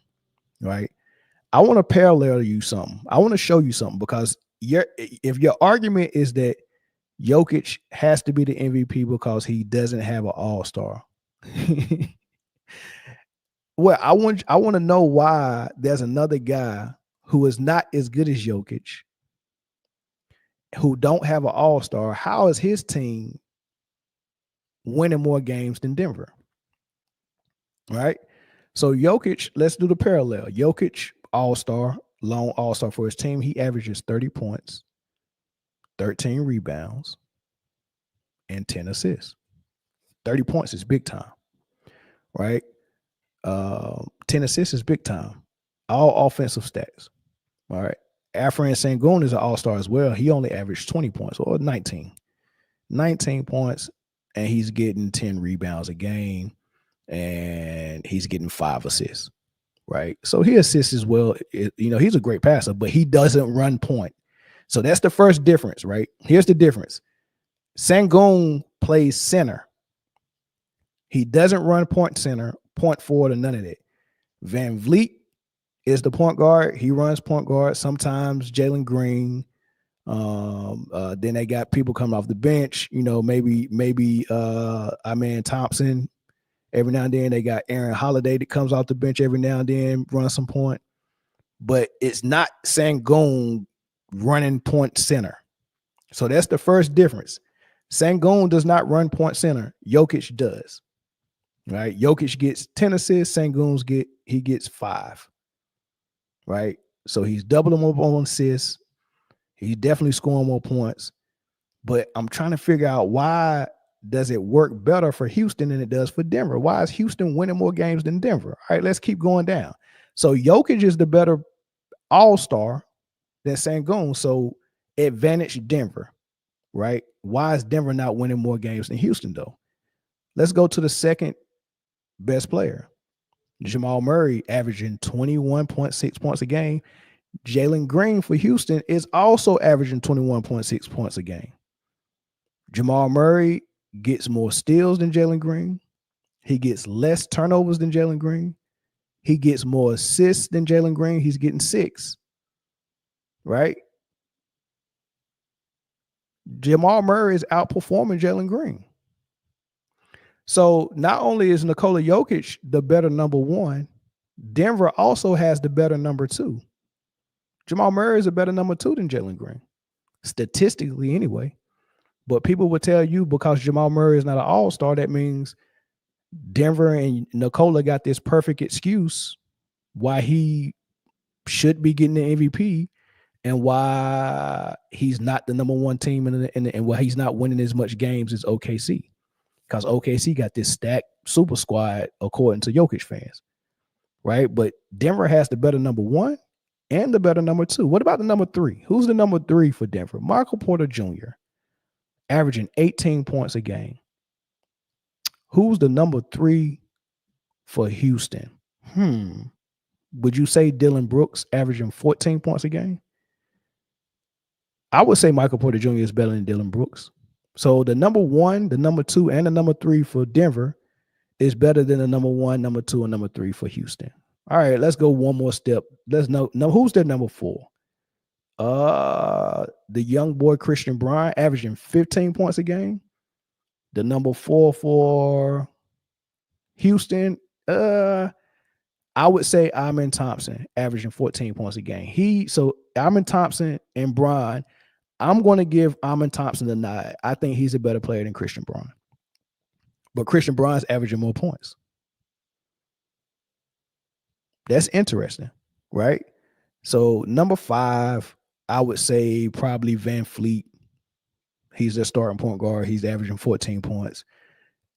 right? I want to parallel you something. I want to show you something because if your argument is that Jokic has to be the MVP because he doesn't have an all-star, well, I want to know why there's another guy who is not as good as Jokic, who don't have an all-star. How is his team winning more games than Denver? Right? So Jokic, let's do the parallel. Jokic, all-star, lone all-star for his team. He averages 30 points, 13 rebounds, and 10 assists. 30 points is big time, right? 10 assists is big time. All offensive stats. All right. Alperen Sengun is an all-star as well. He only averaged 20 points or 19 points, and he's getting 10 rebounds a game, and he's getting 5 assists, right? So he assists as well. He's a great passer, but he doesn't run point. So that's the first difference, right? Here's the difference. Sengun plays center. He doesn't run point center, point forward, or none of that. Van Vliet is the point guard. He runs point guard. Sometimes Jalen Green. Then they got people coming off the bench. Maybe our man Thompson. Every now and then they got Aaron Holiday that comes off the bench every now and then, runs some point. But it's not Sengun running point center. So that's the first difference. Sengun does not run point center. Jokic does. Right? Jokic gets 10 assists. Sengun's gets 5. Right? So he's doubling up on assists. He's definitely scoring more points. But I'm trying to figure out, why does it work better for Houston than it does for Denver? Why is Houston winning more games than Denver? All right, let's keep going down. So Jokic is the better all-star than Sengun. So advantage Denver, right? Why is Denver not winning more games than Houston, though? Let's go to the second best player. Jamal Murray averaging 21.6 points a game. Jalen Green for Houston is also averaging 21.6 points a game. Jamal Murray gets more steals than Jalen Green. He gets less turnovers than Jalen Green. He gets more assists than Jalen Green. He's getting 6. Right? Jamal Murray is outperforming Jalen Green. So not only is Nikola Jokic the better number 1, Denver also has the better number 2. Jamal Murray is a better number 2 than Jalen Green, statistically anyway. But people would tell you, because Jamal Murray is not an all-star, that means Denver and Nikola got this perfect excuse why he should be getting the MVP and why he's not the number 1 team and why he's not winning as much games as OKC. Because OKC got this stacked super squad, according to Jokic fans, right? But Denver has the better number 1 and the better number 2. What about the number 3? Who's the number 3 for Denver? Michael Porter Jr., averaging 18 points a game. Who's the number 3 for Houston? Would you say Dylan Brooks, averaging 14 points a game? I would say Michael Porter Jr. is better than Dylan Brooks. So the number 1, the number 2, and the number 3 for Denver is better than the number 1, number 2, and number 3 for Houston. All right, let's go one more step. Let's know who's their number 4. The young boy Christian Bryant, averaging 15 points a game. The number 4 for Houston, I would say Amen Thompson, averaging 14 points a game. So Amen Thompson and Bryant, I'm going to give Amen Thompson the nod. I think he's a better player than Christian Bryant. But Christian Bryant's averaging more points. That's interesting, right? So number 5, I would say probably Van Fleet. He's their starting point guard. He's averaging 14 points.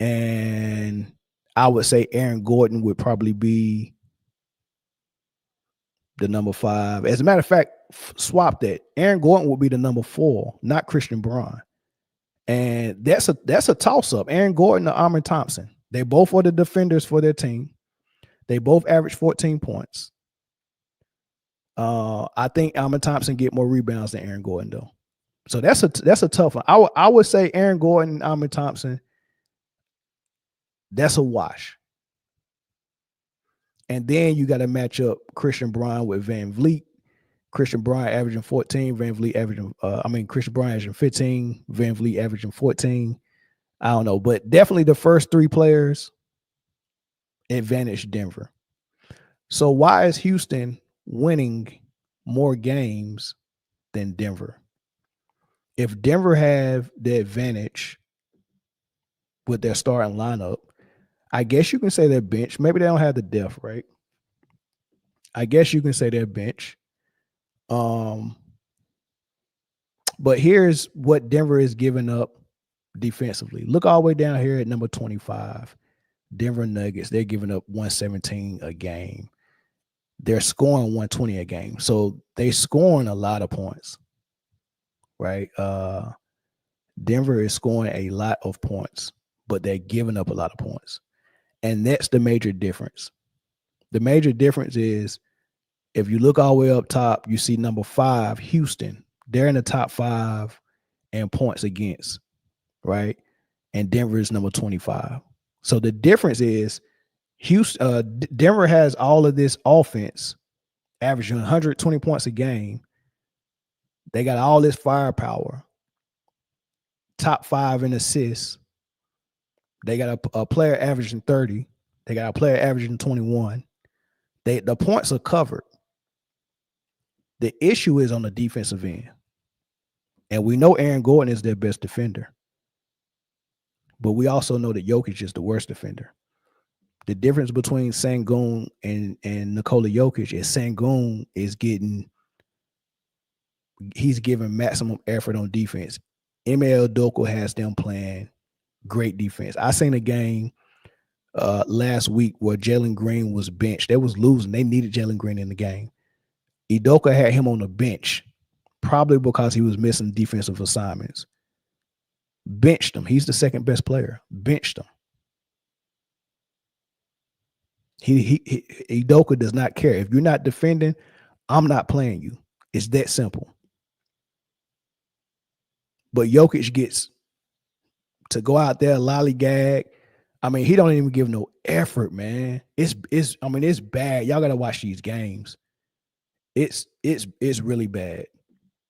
And I would say Aaron Gordon would probably be the number 5. As a matter of fact, swap that. Aaron Gordon would be the number 4, not Christian Bryant. And that's a toss-up. Aaron Gordon or Amen Thompson. They both are the defenders for their team. They both average 14 points. I think Amen Thompson get more rebounds than Aaron Gordon, though. So that's a tough one. I would say Aaron Gordon and Amen Thompson, that's a wash. And then you got to match up Christian Bryant with Van Vliet. Christian Bryant averaging 14, Van Vliet averaging, Christian Bryant averaging 15, Van Vliet averaging 14. I don't know, but definitely the first 3 players advantage Denver. So why is Houston winning more games than Denver? If Denver have the advantage with their starting lineup, I guess you can say their bench. Maybe they don't have the depth, right? I guess you can say their bench. But here's what Denver is giving up defensively. Look all the way down here at number 25. Denver Nuggets, they're giving up 117 a game. They're scoring 120 a game. So they're scoring a lot of points, right? Denver is scoring a lot of points, but they're giving up a lot of points. And that's the major difference. The major difference is if you look all the way up top, you see number 5, Houston. They're in the top 5 in points against, right? And Denver is number 25. So the difference is Denver has all of this offense, averaging 120 points a game. They got all this firepower, top 5 in assists. They got a player averaging 30. They got a player averaging 21. The points are covered. The issue is on the defensive end. And we know Aaron Gordon is their best defender. But we also know that Jokic is the worst defender. The difference between Sengun and Nikola Jokic is Sengun is he's giving maximum effort on defense. ML Doko has them playing great defense. I seen a game last week where Jalen Green was benched. They was losing. They needed Jalen Green in the game. Udoka had him on the bench, probably because he was missing defensive assignments. Benched him. He's the second best player. Benched him. Udoka does not care. If you're not defending, I'm not playing you. It's that simple. But Jokic gets to go out there, lollygag. I mean, he don't even give no effort, man. It's bad. Y'all gotta watch these games. It's really bad,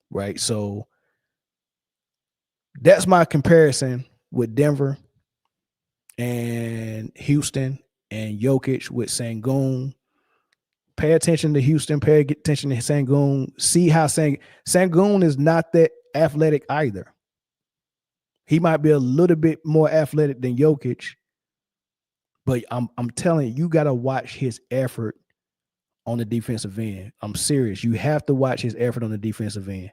right? So that's my comparison with Denver and Houston and Jokic with Sengun. Pay attention to Houston. Pay attention to Sengun. See how Sengun is not that athletic either. He might be a little bit more athletic than Jokic, but I'm telling you got to watch his effort on the defensive end. I'm serious. You have to watch his effort on the defensive end.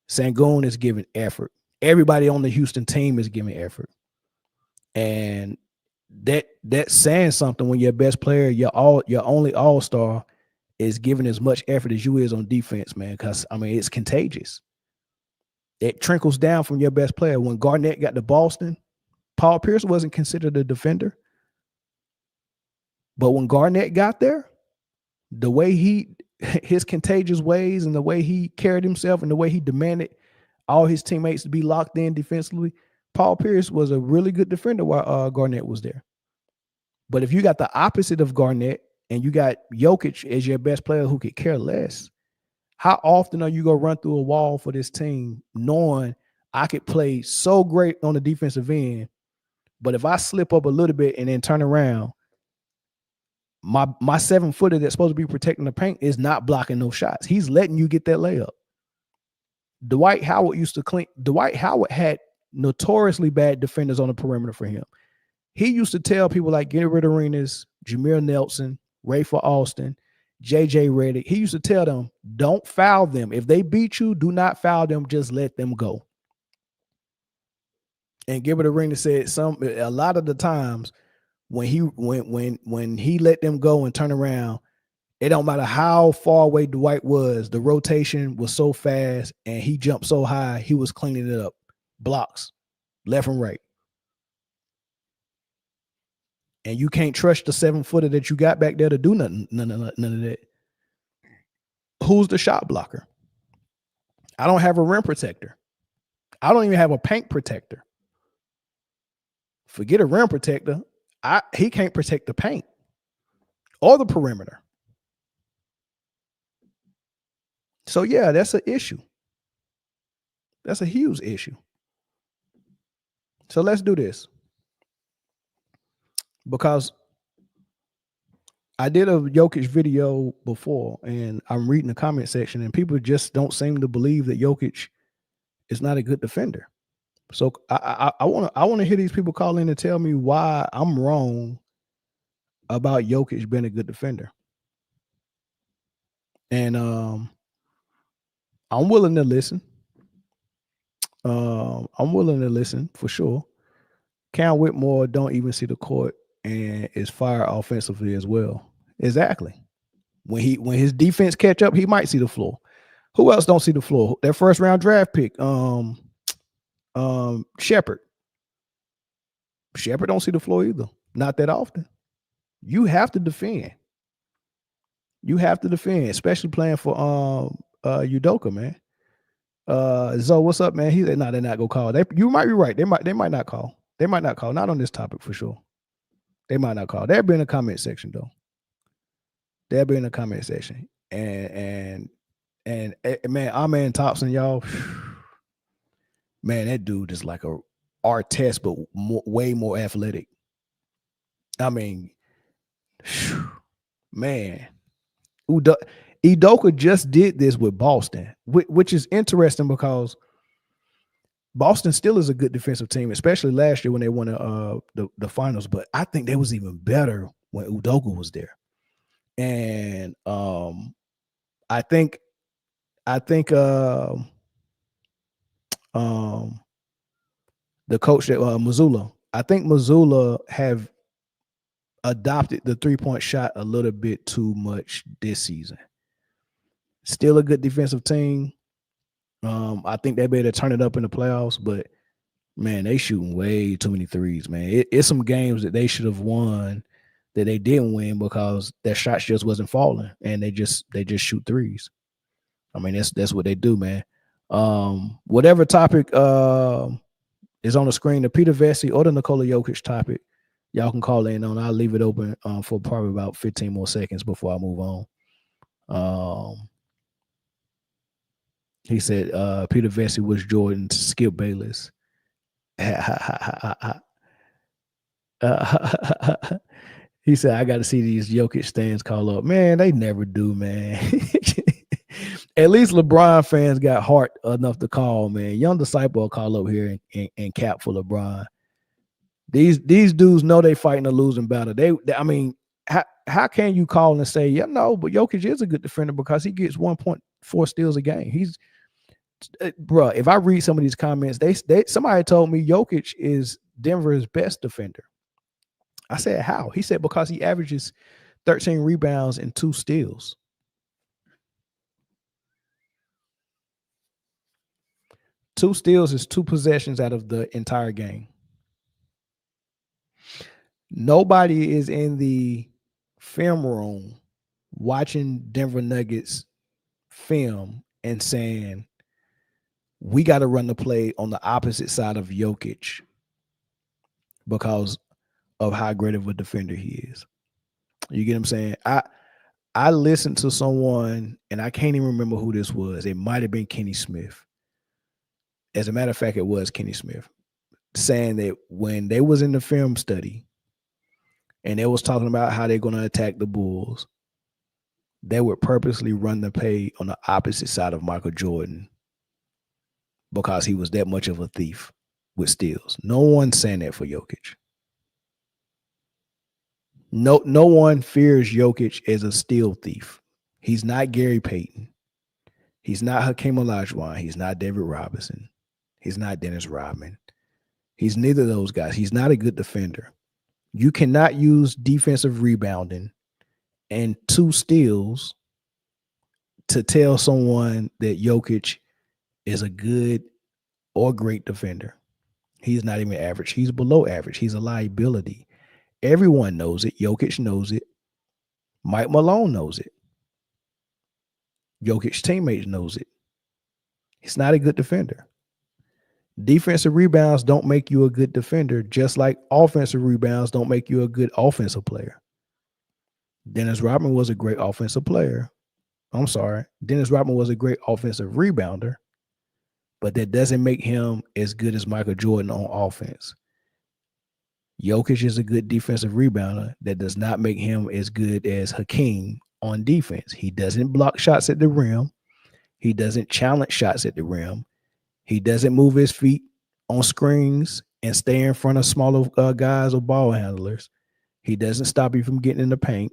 Sengun is giving effort. Everybody on the Houston team is giving effort. And that's saying something when your best player, your only all-star is giving as much effort as you is on defense, man, because, I mean, it's contagious. It trickles down from your best player. When Garnett got to Boston, Paul Pierce wasn't considered a defender. But when Garnett got there, the way his contagious ways and the way he carried himself and the way he demanded all his teammates to be locked in defensively, Paul Pierce was a really good defender while Garnett was there. But if you got the opposite of Garnett and you got Jokic as your best player who could care less, how often are you going to run through a wall for this team knowing I could play so great on the defensive end, but if I slip up a little bit and then turn around, my 7-footer that's supposed to be protecting the paint is not blocking those shots. He's letting you get that layup. Dwight Howard had notoriously bad defenders on the perimeter for him. He used to tell people like Gary Arenas, Jameer Nelson, Rafer Alston, JJ Redick, he used to tell them, don't foul them. If they beat you, do not foul them. Just let them go. And Gilbert Arenas said a lot of the times when he let them go and turn around, it don't matter how far away Dwight was, the rotation was so fast and he jumped so high, he was cleaning it up. Blocks, left and right. And you can't trust the 7-footer that you got back there to do none of that. Who's the shot blocker? I don't have a rim protector. I don't even have a paint protector. Forget a rim protector. He can't protect the paint or the perimeter. So, yeah, that's an issue. That's a huge issue. So let's do this. Because I did a Jokic video before, and I'm reading the comment section, and people just don't seem to believe that Jokic is not a good defender. So I want to hear these people call in and tell me why I'm wrong about Jokic being a good defender. And I'm willing to listen. I'm willing to listen for sure. Cam Whitmore don't even see the court and is fire offensively as well. Exactly. When his defense catch up, he might see the floor. Who else don't see the floor? Their first round draft pick, Shepard. Shepard don't see the floor either. Not that often. You have to defend. You have to defend, especially playing for Udoka, man. Zoe, what's up, man? He said, no, they're not gonna call. You might be right. They might not call. They might not call. Not on this topic for sure. They might not call. They'll be in the comment section though. They'll be in the comment section. And man, our man Thompson, y'all. Man, that dude is like a Artest, but way more athletic. I mean, man, Udoka just did this with Boston, which is interesting because Boston still is a good defensive team, especially last year when they won the finals. But I think they was even better when Udoka was there. And I think the coach that Missoula, I think Missoula have adopted the 3-point shot a little bit too much this season. Still a good defensive team. I think they better turn it up in the playoffs, but man, they shooting way too many threes, man. It's some games that they should have won that they didn't win because their shots just wasn't falling, and they just shoot threes. I mean, that's what they do, man. Whatever topic is on the screen, the Peter Vecsey or the Nikola Jokic topic, y'all can call in on. I'll leave it open for probably about 15 more seconds before I move on. He said Peter Vecsey was Jordan to Skip Bayless. He said, I got to see these Jokic stands call up. Man, they never do, man. At least LeBron fans got heart enough to call, man. Young Disciple will call up here and cap for LeBron. These dudes know they fighting a losing battle. They I mean, how can you call and say, yeah, no, but Jokic is a good defender because he gets 1.4 steals a game. He's bro, if I read some of these comments, they somebody told me Jokic is Denver's best defender. I said, how? He said, because he averages 13 rebounds and 2 steals. Two steals is 2 possessions out of the entire game. Nobody is in the film room watching Denver Nuggets film and saying, we got to run the play on the opposite side of Jokic because of how great of a defender he is. You get what I'm saying? I listened to someone, and I can't even remember who this was. It might have been Kenny Smith. As a matter of fact, it was Kenny Smith, saying that when they was in the film study and they was talking about how they're going to attack the Bulls, they would purposely run the play on the opposite side of Michael Jordan because he was that much of a thief with steals. No one's saying that for Jokic. No one fears Jokic as a steal thief. He's not Gary Payton. He's not Hakeem Olajuwon. He's not David Robinson. He's not Dennis Rodman. He's neither of those guys. He's not a good defender. You cannot use defensive rebounding and 2 steals to tell someone that Jokic is a good or great defender. He's not even average. He's below average. He's a liability. Everyone knows it. Jokic knows it. Mike Malone knows it. Jokic's teammates knows it. He's not a good defender. Defensive rebounds don't make you a good defender, just like offensive rebounds don't make you a good offensive player. Dennis Rodman was a great offensive player. I'm sorry. Dennis Rodman was a great offensive rebounder, but that doesn't make him as good as Michael Jordan on offense. Jokic is a good defensive rebounder. That does not make him as good as Hakeem on defense. He doesn't block shots at the rim. He doesn't challenge shots at the rim. He doesn't move his feet on screens and stay in front of smaller guys or ball handlers. He doesn't stop you from getting in the paint.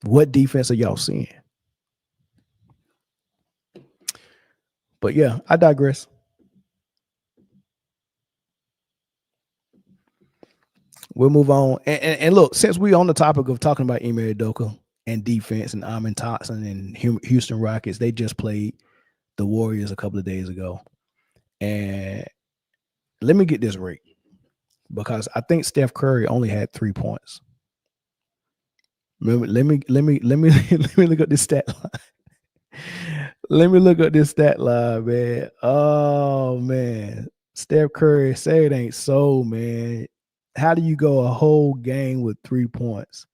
What defense are y'all seeing? But yeah, I digress. We'll move on. And look, since we're on the topic of talking about Ime Udoka and defense and Amin Thompson and Houston Rockets, they just played the Warriors a couple of days ago. And let me get this right, because I think Steph Curry only had 3 points. Let me look at this stat line. Let me look at this stat line, man. Oh man, Steph Curry, say it ain't so, man. How do you go a whole game with 3 points?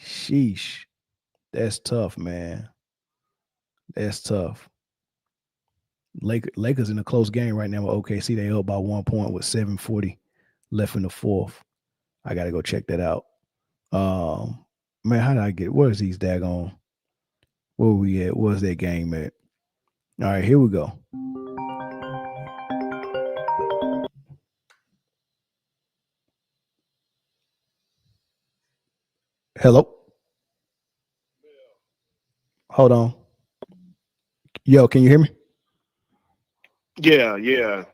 Sheesh. That's tough, man. That's tough. Lakers in a close game right now with OKC. They up by 1 point with 7:40 left in the fourth. I gotta go check that out. Man, how did I get? Where's these daggone? Where we at? Where's that game at? All right, here we go. Hello. Hold on. Yo, can you hear me? Yeah.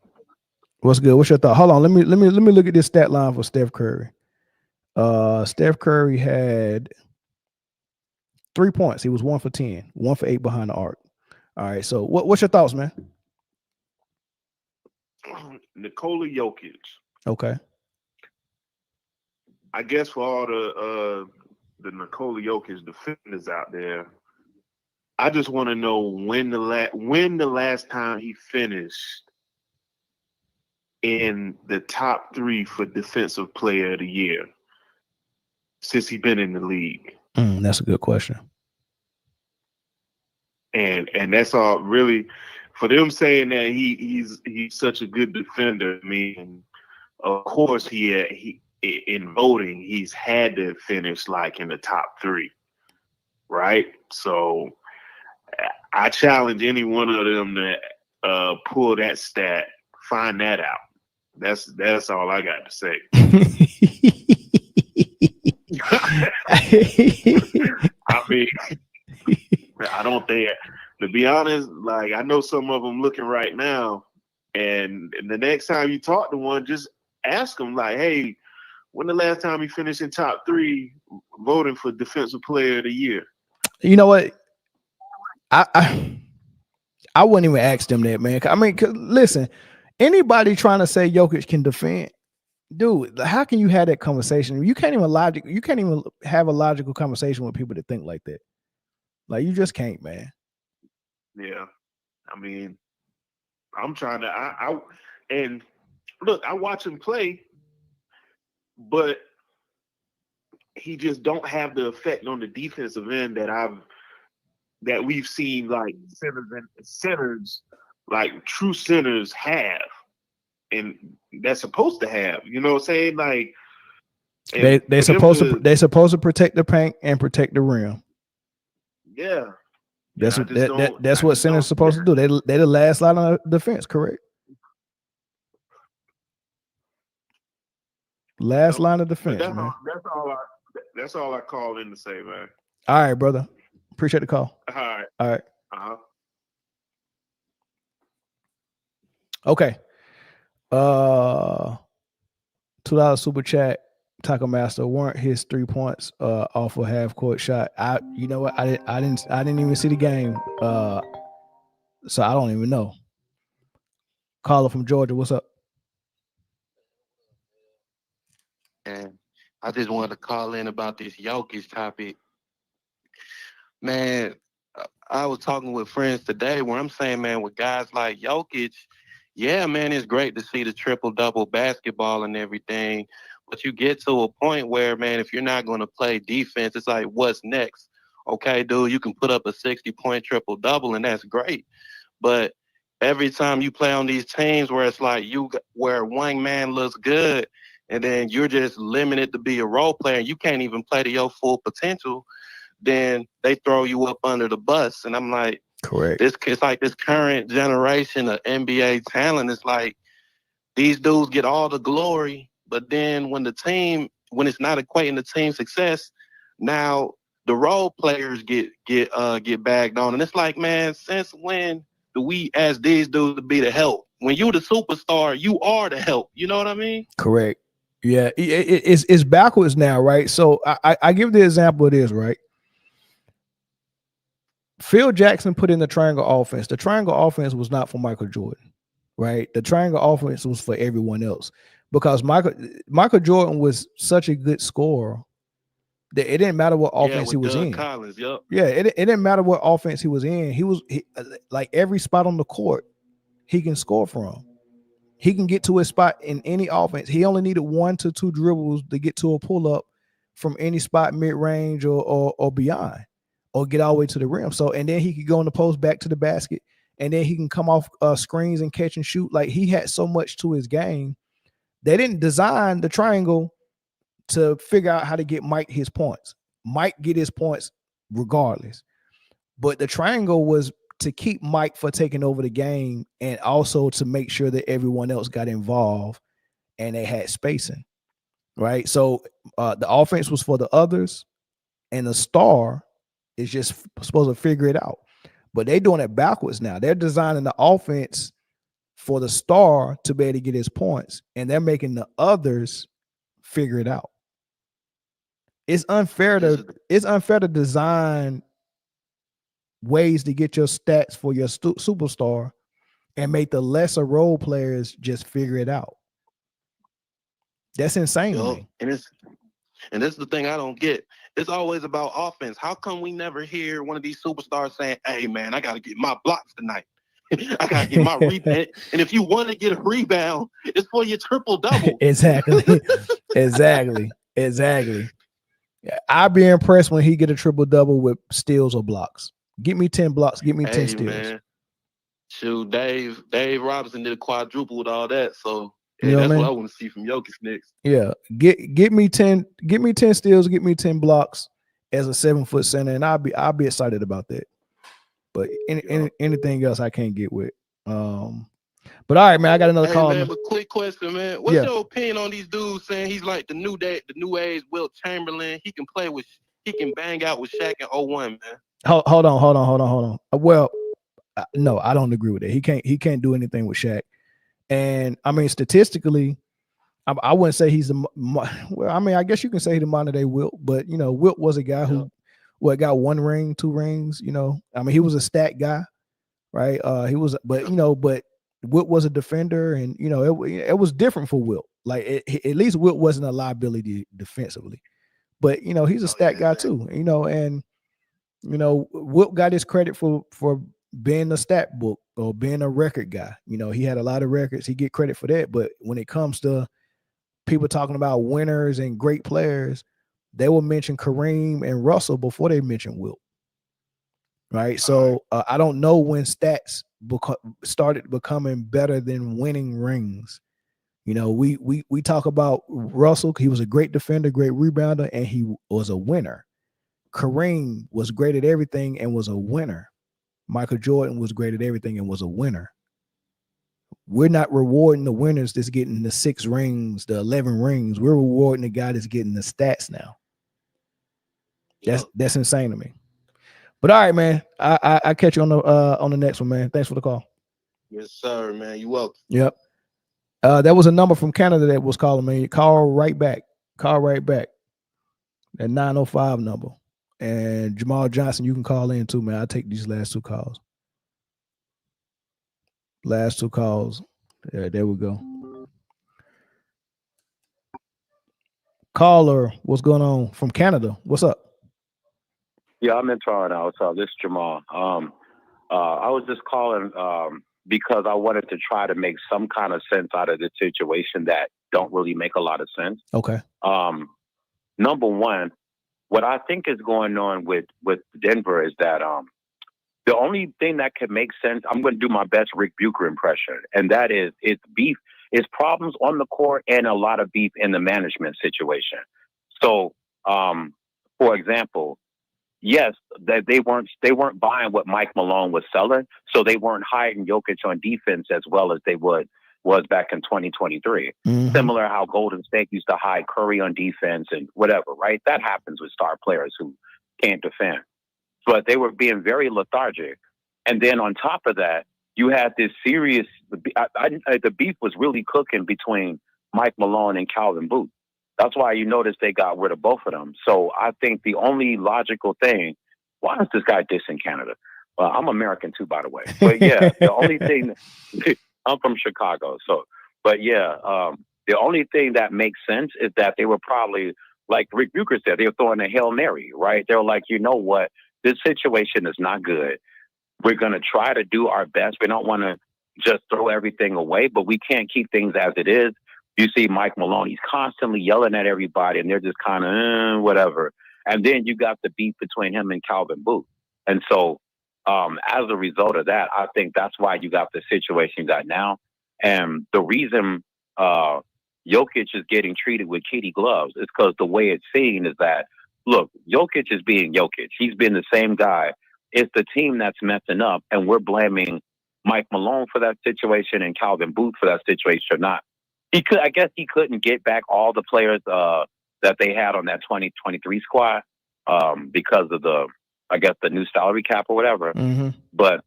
What's good? What's your thought? Hold on. Let me look at this stat line for Steph Curry. Steph Curry had 3 points. He was 1 for 10, 1 for 8 behind the arc. All right. So what's your thoughts, man? Nikola Jokic. Okay. I guess for all the Nikola Jokic defenders out there, I just want to know when the last time he finished in the top 3 for Defensive Player of the Year since he's been in the league. That's a good question. And that's all really for them saying that he's such a good defender. I mean, of course he in voting he's had to finish like in the top 3, right? So I challenge any one of them to pull that stat, find that out. That's all I got to say. I mean, I don't think, to be honest, like I know some of them looking right now, and the next time you talk to one, just ask them like, hey, when the last time you finished in top 3 voting for Defensive Player of the Year? You know what? I wouldn't even ask them that, man. I mean, listen, anybody trying to say Jokic can defend, dude, how can you have that conversation? You can't even have a logical conversation with people that think like that. Like you just can't, man. Yeah. I mean, I'm trying to and look, I watch him play, but he just don't have the effect on the defensive end that we've seen like centers like true centers have, and that's supposed to have. You know what I'm saying? Like they're supposed to protect the paint and protect the rim. Yeah, that's what centers supposed to do. They're the last line of defense, correct? Last line of defense, man. That's all I call in to say, man. All right, brother. Appreciate the call. All right. All right. Uh-huh. Okay. $2 super chat. Taco Master weren't his 3 points off a half court shot. You know what? I didn't even see the game. So I don't even know. Caller from Georgia, what's up? And I just wanted to call in about this Jokic topic. Man, I was talking with friends today where I'm saying, man, with guys like Jokic, yeah, man, it's great to see the triple-double basketball and everything. But you get to a point where, man, if you're not going to play defense, it's like, what's next? Okay, dude, you can put up a 60-point triple-double, and that's great. But every time you play on these teams where it's like where one man looks good, and then you're just limited to be a role player, and you can't even play to your full potential, then they throw you up under the bus. And I'm like, correct. It's like this current generation of NBA talent. It's like these dudes get all the glory, but then when it's not equating to team success, now the role players get bagged on. And it's like, man, since when do we ask these dudes to be the help? When you the superstar, you are the help. You know what I mean? Correct. Yeah, it's backwards now, right? So I give the example of this, right? Phil Jackson put in the triangle offense. The triangle offense was not for Michael Jordan, right? The triangle offense was for everyone else because Michael Jordan was such a good scorer that it didn't matter what offense he was in. Collins, yep. Yeah, it didn't matter what offense he was in. He like every spot on the court he can score from. he can get to his spot in any offense. He only needed 1 to 2 dribbles to get to a pull up from any spot mid range or beyond, or get all the way to the rim. So, and then he could go in the post back to the basket, and then he can come off screens and catch and shoot. Like, he had so much to his game. They didn't design the triangle to figure out how to get Mike his points. Mike get his points regardless, but the triangle was to keep Mike for taking over the game, and also to make sure that everyone else got involved and they had spacing, right? So the offense was for the others, and the star is just supposed to figure it out. But they're doing it backwards now. They're designing the offense for the star to be able to get his points, and they're making the others figure it out. It's unfair to design ways to get your stats for your superstar and make the lesser role players just figure it out. That's insane to me. And this is the thing I don't get. It's always about offense. How come we never hear one of these superstars saying, "Hey man, I got to get my blocks tonight. I got to get my rebound." And if you want to get a rebound, it's for your triple double. Exactly. I'd be impressed when he get a triple double with steals or blocks. Get me 10 blocks. Get me 10 steals. Man. Shoot, Dave Robinson did a quadruple with all that. So you know that's what I want to see from Jokic next. Yeah. Get me 10 steals, get me 10 blocks as a 7-foot center, and I'll be excited about that. But anything else I can't get with. But all right, man, I got another call. Man, but quick question, man. What's your opinion on these dudes saying he's like the new age Wilt Chamberlain? He can bang out with Shaq in 01, man. Hold on. Well, no, I don't agree with that. He can't do anything with Shaq. And I mean, statistically, I wouldn't say he's well, I mean, I guess you can say the modern day Wilt, but you know, Wilt was a guy who got 1 ring, 2 rings, you know. I mean, he was a stat guy, right? He was, but you know, but Wilt was a defender, and you know, it was different for Wilt. Like at least Wilt wasn't a liability defensively, but you know, he's a stat guy too, you know. And you know, Wilt got his credit for being a stat book or being a record guy. You know, he had a lot of records. He get credit for that. But when it comes to people talking about winners and great players, they will mention Kareem and Russell before they mention Wilt. Right. So I don't know when stats started becoming better than winning rings. You know, we talk about Russell. He was a great defender, great rebounder, and he was a winner. Kareem was great at everything and was a winner. Michael Jordan was great at everything and was a winner. We're not rewarding the winners that's getting the 6 rings, the 11 rings. We're rewarding the guy that's getting the stats now. That's insane to me. But all right, man. I catch you on the next one, man. Thanks for the call. Yes, sir, man. You welcome. Yep. That was a number from Canada that was calling me. Call right back. That 905 number. And Jamal Johnson, you can call in too, man. I'll take these last 2 calls. Yeah, there we go. Caller, what's going on from Canada? What's up? Yeah, I'm in Toronto. So this is Jamal. I was just calling because I wanted to try to make some kind of sense out of the situation that don't really make a lot of sense. Okay. Number one, what I think is going on with Denver is that the only thing that can make sense, I'm going to do my best Rick Bucher impression, and that is it's beef, it's problems on the court and a lot of beef in the management situation. So, for example, yes, that they weren't buying what Mike Malone was selling, so they weren't hiring Jokic on defense as well as they was back in 2023. Mm-hmm. Similar how Golden State used to hire Curry on defense and whatever, right? That happens with star players who can't defend. But they were being very lethargic. And then on top of that, you had this serious, the beef was really cooking between Mike Malone and Calvin Booth. That's why you notice they got rid of both of them. So I think the only logical thing, why is this guy dissing Canada? Well, I'm American too, by the way. But yeah, the only thing, I'm from Chicago. So, but yeah, the only thing that makes sense is that they were probably, like Rick Bucher said, they were throwing a Hail Mary, right? They were like, you know what? This situation is not good. We're going to try to do our best. We don't want to just throw everything away, but we can't keep things as it is. You see Mike Malone, he's constantly yelling at everybody, and they're just kind of whatever. And then you got the beef between him and Calvin Booth. And so as a result of that, I think that's why you got the situation you got now. And the reason Jokic is getting treated with kitty gloves is because the way it's seen is that, look, Jokic is being Jokic. He's been the same guy. It's the team that's messing up, and we're blaming Mike Malone for that situation and Calvin Booth for that situation or not. I guess he couldn't get back all the players that they had on that 2023 squad because of the new salary cap or whatever. Mm-hmm. But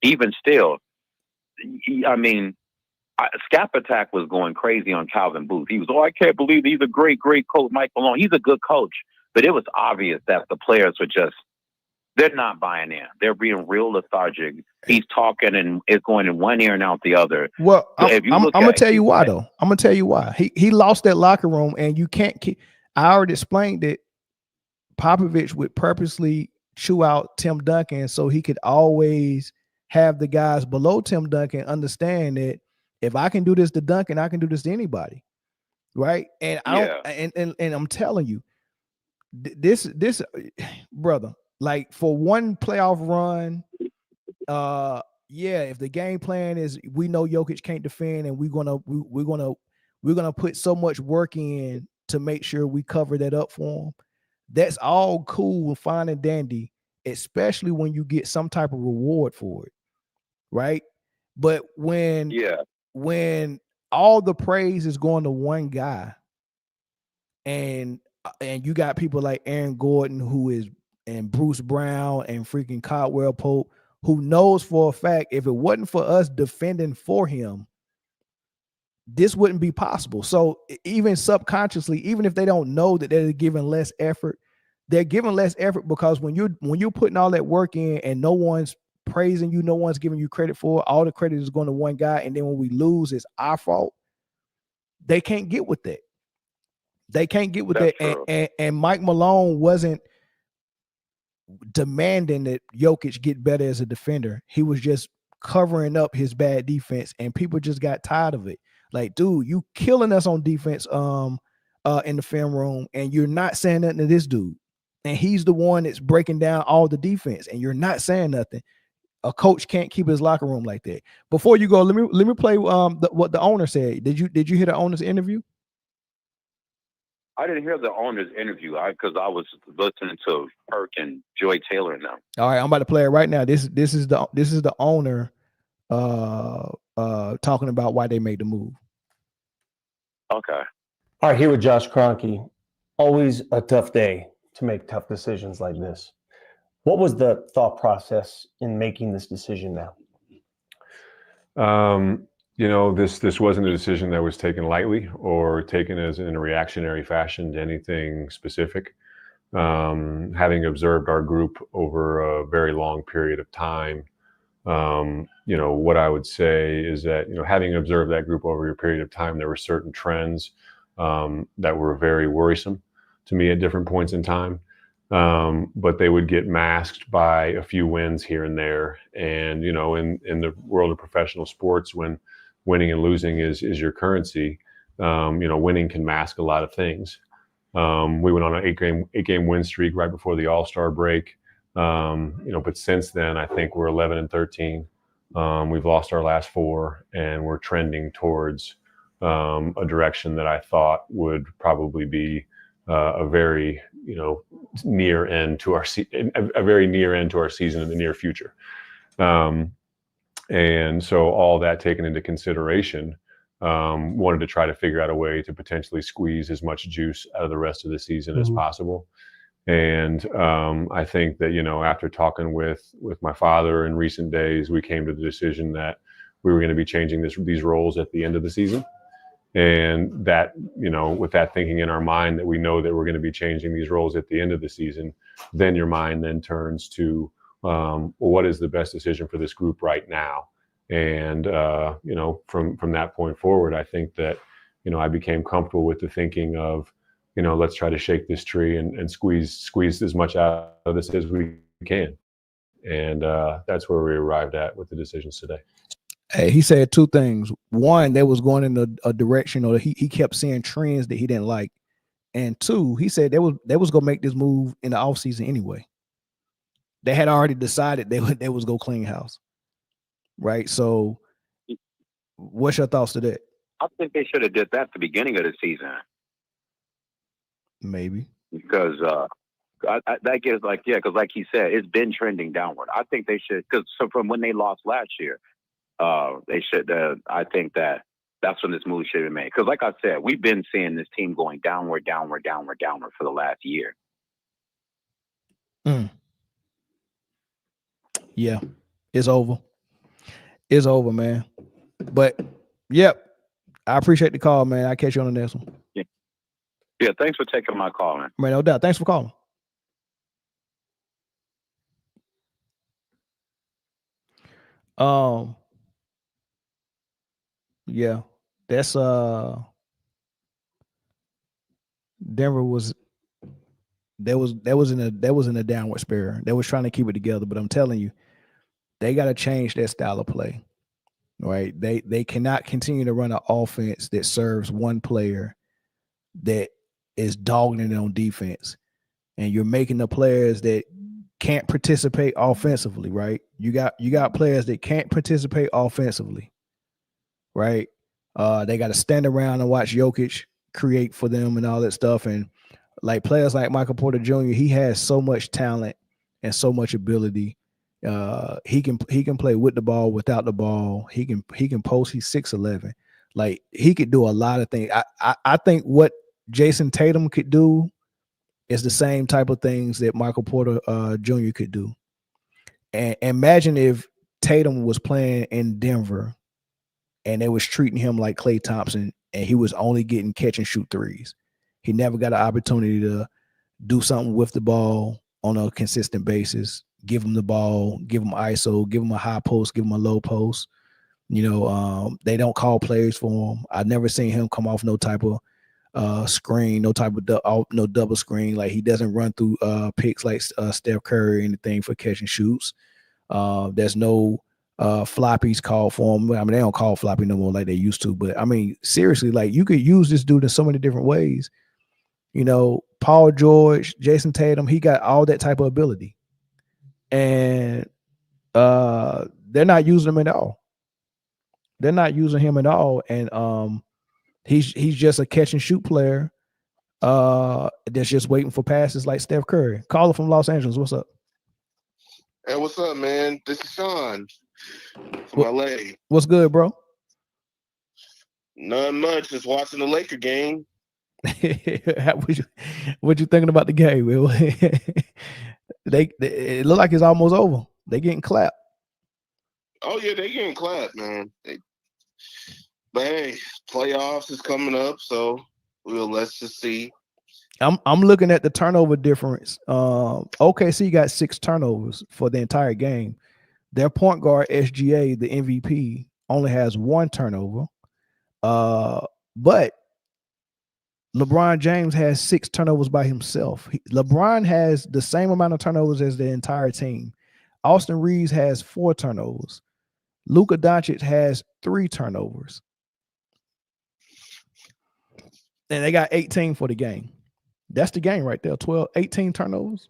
even still, I mean, Scap Attack was going crazy on Calvin Booth. He was, I can't believe he's a great, great coach, Mike Malone. He's a good coach. But it was obvious that the players were they're not buying in. They're being real lethargic. He's talking and it's going in one ear and out the other. Well, I'm gonna tell you why though. I'm gonna tell you why. He lost that locker room, and you can't keep. I already explained that Popovich would purposely chew out Tim Duncan so he could always have the guys below Tim Duncan understand that if I can do this to Duncan, I can do this to anybody, right? And and I'm telling you, this brother. Like for one playoff run, if the game plan is we know Jokic can't defend, and we're gonna put so much work in to make sure we cover that up for him. That's all cool and fine and dandy, especially when you get some type of reward for it, right? But when all the praise is going to one guy, and you got people like Aaron Gordon and Bruce Brown and freaking Caldwell Pope, who knows for a fact if it wasn't for us defending for him, this wouldn't be possible. So even subconsciously, even if they don't know that they're giving less effort, they're giving less effort because when you're putting all that work in and no one's praising you, no one's giving you credit for it, all the credit is going to one guy, and then when we lose, it's our fault. They can't get with that. They can't get with that. And Mike Malone wasn't demanding that Jokic get better as a defender. He was just covering up his bad defense, and people just got tired of it. Like, dude, you killing us on defense in the film room, and you're not saying nothing to this dude. And he's the one that's breaking down all the defense, and you're not saying nothing. A coach can't keep his locker room like that. Before you go, let me play what the owner said. Did you hear the owner's interview? I didn't hear the owner's interview because I was listening to Perk and Joy Taylor now. All right, I'm about to play it right now. This is the owner talking about why they made the move. Okay. All right, here with Josh Kroenke. Always a tough day to make tough decisions like this. What was the thought process in making this decision now? This wasn't a decision that was taken lightly or taken as in a reactionary fashion to anything specific. Having observed our group over a very long period of time, what I would say is that, having observed that group over a period of time, there were certain trends that were very worrisome to me at different points in time. But they would get masked by a few wins here and there. And, in the world of professional sports, when winning and losing is your currency, winning can mask a lot of things. We went on an eight game win streak right before the All-Star break. But since then, I think we're 11-13. We've lost our last 4, and we're trending towards a direction that I thought would probably be a very near end to our a very near end to our season in the near future. And so all that taken into consideration, wanted to try to figure out a way to potentially squeeze as much juice out of the rest of the season as possible. And I think that, after talking with my father in recent days, we came to the decision that we were going to be changing these roles at the end of the season. And that, with that thinking in our mind that we know that we're going to be changing these roles at the end of the season, then your mind then turns to, what is the best decision for this group right now? And, from that point forward, I think that, I became comfortable with the thinking of, let's try to shake this tree and squeeze as much out of this as we can. And that's where we arrived at with the decisions today. He said two things. One, they was going in a direction, or he kept seeing trends that he didn't like. And two, he said they was gonna make this move in the offseason anyway. They had already decided they was go clean house. Right. So what's your thoughts to that? I think they should have did that at the beginning of the season. Maybe. Because that gives because like he said, it's been trending downward. I think they should, because from when they lost last year, they should. I think that's when this move should be made. Because like I said, we've been seeing this team going downward for the last year. Yeah, it's over. It's over, man. But yep, I appreciate the call, man. I'll catch you on the next one. Yeah, thanks for taking my call, man. Man, no doubt. Thanks for calling. Yeah, that's Denver was in a downward spiral. They was trying to keep it together, but I'm telling you, they got to change their style of play. Right? They cannot continue to run an offense that serves one player that is dogging it on defense, and you're making the players that can't participate offensively. Right? You got players that can't participate offensively. Right? They got to stand around and watch Jokic create for them and all that stuff. And like players like Michael Porter Jr., he has so much talent and so much ability. He can play with the ball, without the ball. He can post. He's 6'11". Like he could do a lot of things. I think what Jason Tatum could do is the same type of things that Michael Porter Jr. could do. And imagine if Tatum was playing in Denver and they was treating him like Klay Thompson, and he was only getting catch and shoot threes. He never got an opportunity to do something with the ball on a consistent basis. Give him the ball, give him ISO, give him a high post, give him a low post. They don't call plays for him. I've never seen him come off no type of screen, no type of no double screen. Like he doesn't run through picks like Steph Curry or anything for catch and shoots. There's no floppies called for him. I mean, they don't call floppy no more like they used to. But I mean, seriously, like you could use this dude in so many different ways. Paul George, Jason Tatum, he got all that type of ability. And they're not using him at all. They're not using him at all. And he's just a catch and shoot player that's just waiting for passes like Steph Curry. Caller from Los Angeles, what's up? Hey, what's up, man? This is Sean from LA. What's good, bro? Nothing much. Just watching the Laker game. What you thinking about the game, Will? It look like it's almost over. They getting clapped. Oh yeah, they getting clapped, man. But hey, playoffs is coming up, so let's just see. I'm looking at the turnover difference. OKC got 6 turnovers for the entire game. Their point guard SGA, the MVP, only has 1 turnover. But LeBron James has 6 turnovers by himself. LeBron has the same amount of turnovers as the entire team. Austin Reeves has 4 turnovers. Luka Doncic has 3 turnovers. And they got 18 for the game. That's the game right there. 18 turnovers.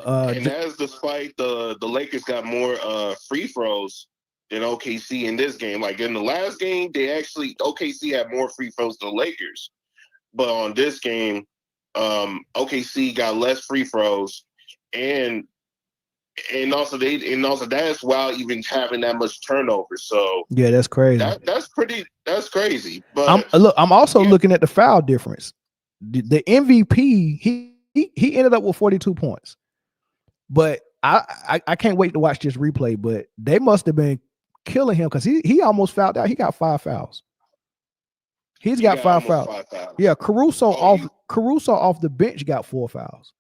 And that's despite the Lakers got more free throws than OKC in this game. Like in the last game, OKC had more free throws than the Lakers. But on this game, OKC got less free throws, and also that's while even having that much turnover. So yeah, that's crazy. That's crazy. But I'm also looking at the foul difference. The MVP he ended up with 42 points, but I can't wait to watch this replay. But they must have been killing him because he almost fouled out. He got 5 fouls. He's got 5 fouls. Yeah, Caruso off the bench got 4 fouls.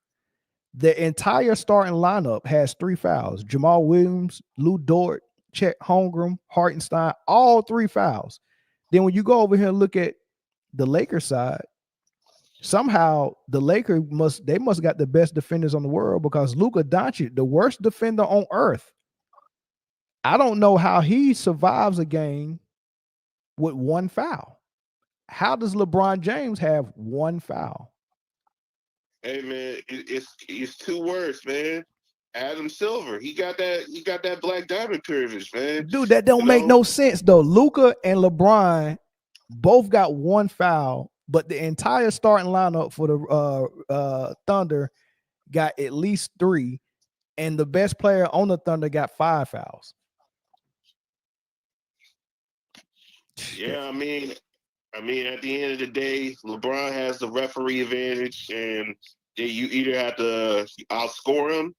The entire starting lineup has 3 fouls. Jamal Williams, Lou Dort, Chet Holmgren, Hartenstein, all 3 fouls. Then when you go over here and look at the Lakers side, somehow the Lakers must got the best defenders on the world because Luka Doncic, the worst defender on earth, I don't know how he survives a game with one foul. How does LeBron James have one foul? Hey man, it's 2 words, man. Adam Silver. He got that black diamond privilege, man. Dude, that don't make no sense though. Luka and LeBron both got one foul, but the entire starting lineup for the Thunder got at least 3, and the best player on the Thunder got 5 fouls. Yeah, I mean, at the end of the day, LeBron has the referee advantage, and you either have to outscore him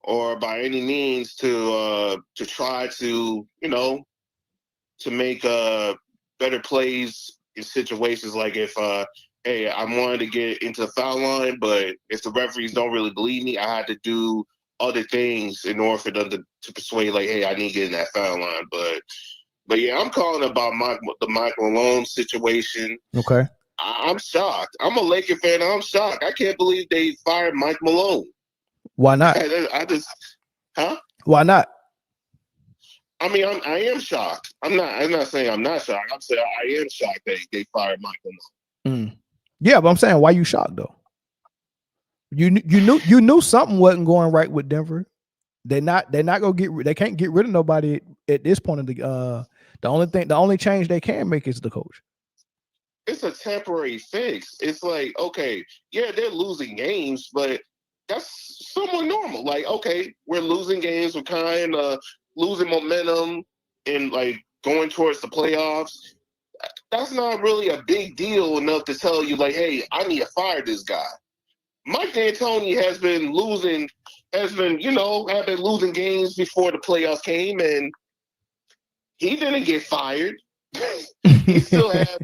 or by any means to try to to make better plays in situations like if hey, I wanted to get into the foul line, but if the referees don't really believe me, I had to do other things in order for them to persuade, like, hey, I need to get in that foul line. But yeah, I'm calling about the Mike Malone situation. Okay. I'm shocked. I'm a Laker fan. I'm shocked. I can't believe they fired Mike Malone. Why not? I just, huh? Why not? I mean, I am shocked. I'm not saying I'm not shocked. I'm saying I am shocked they fired Mike Malone. Yeah, but I'm saying, why you shocked though? You knew something wasn't going right with Denver. They're not gonna they can't get rid of nobody at this point of the only change they can make is the coach. It's a temporary fix. It's like, okay, yeah, they're losing games, but that's somewhat normal. Like, okay, we're losing games, we're kind of losing momentum and like going towards the playoffs. That's not really a big deal enough to tell you, like, hey, I need to fire this guy. Mike D'Antoni have been losing games before the playoffs came, and he didn't get fired. He still have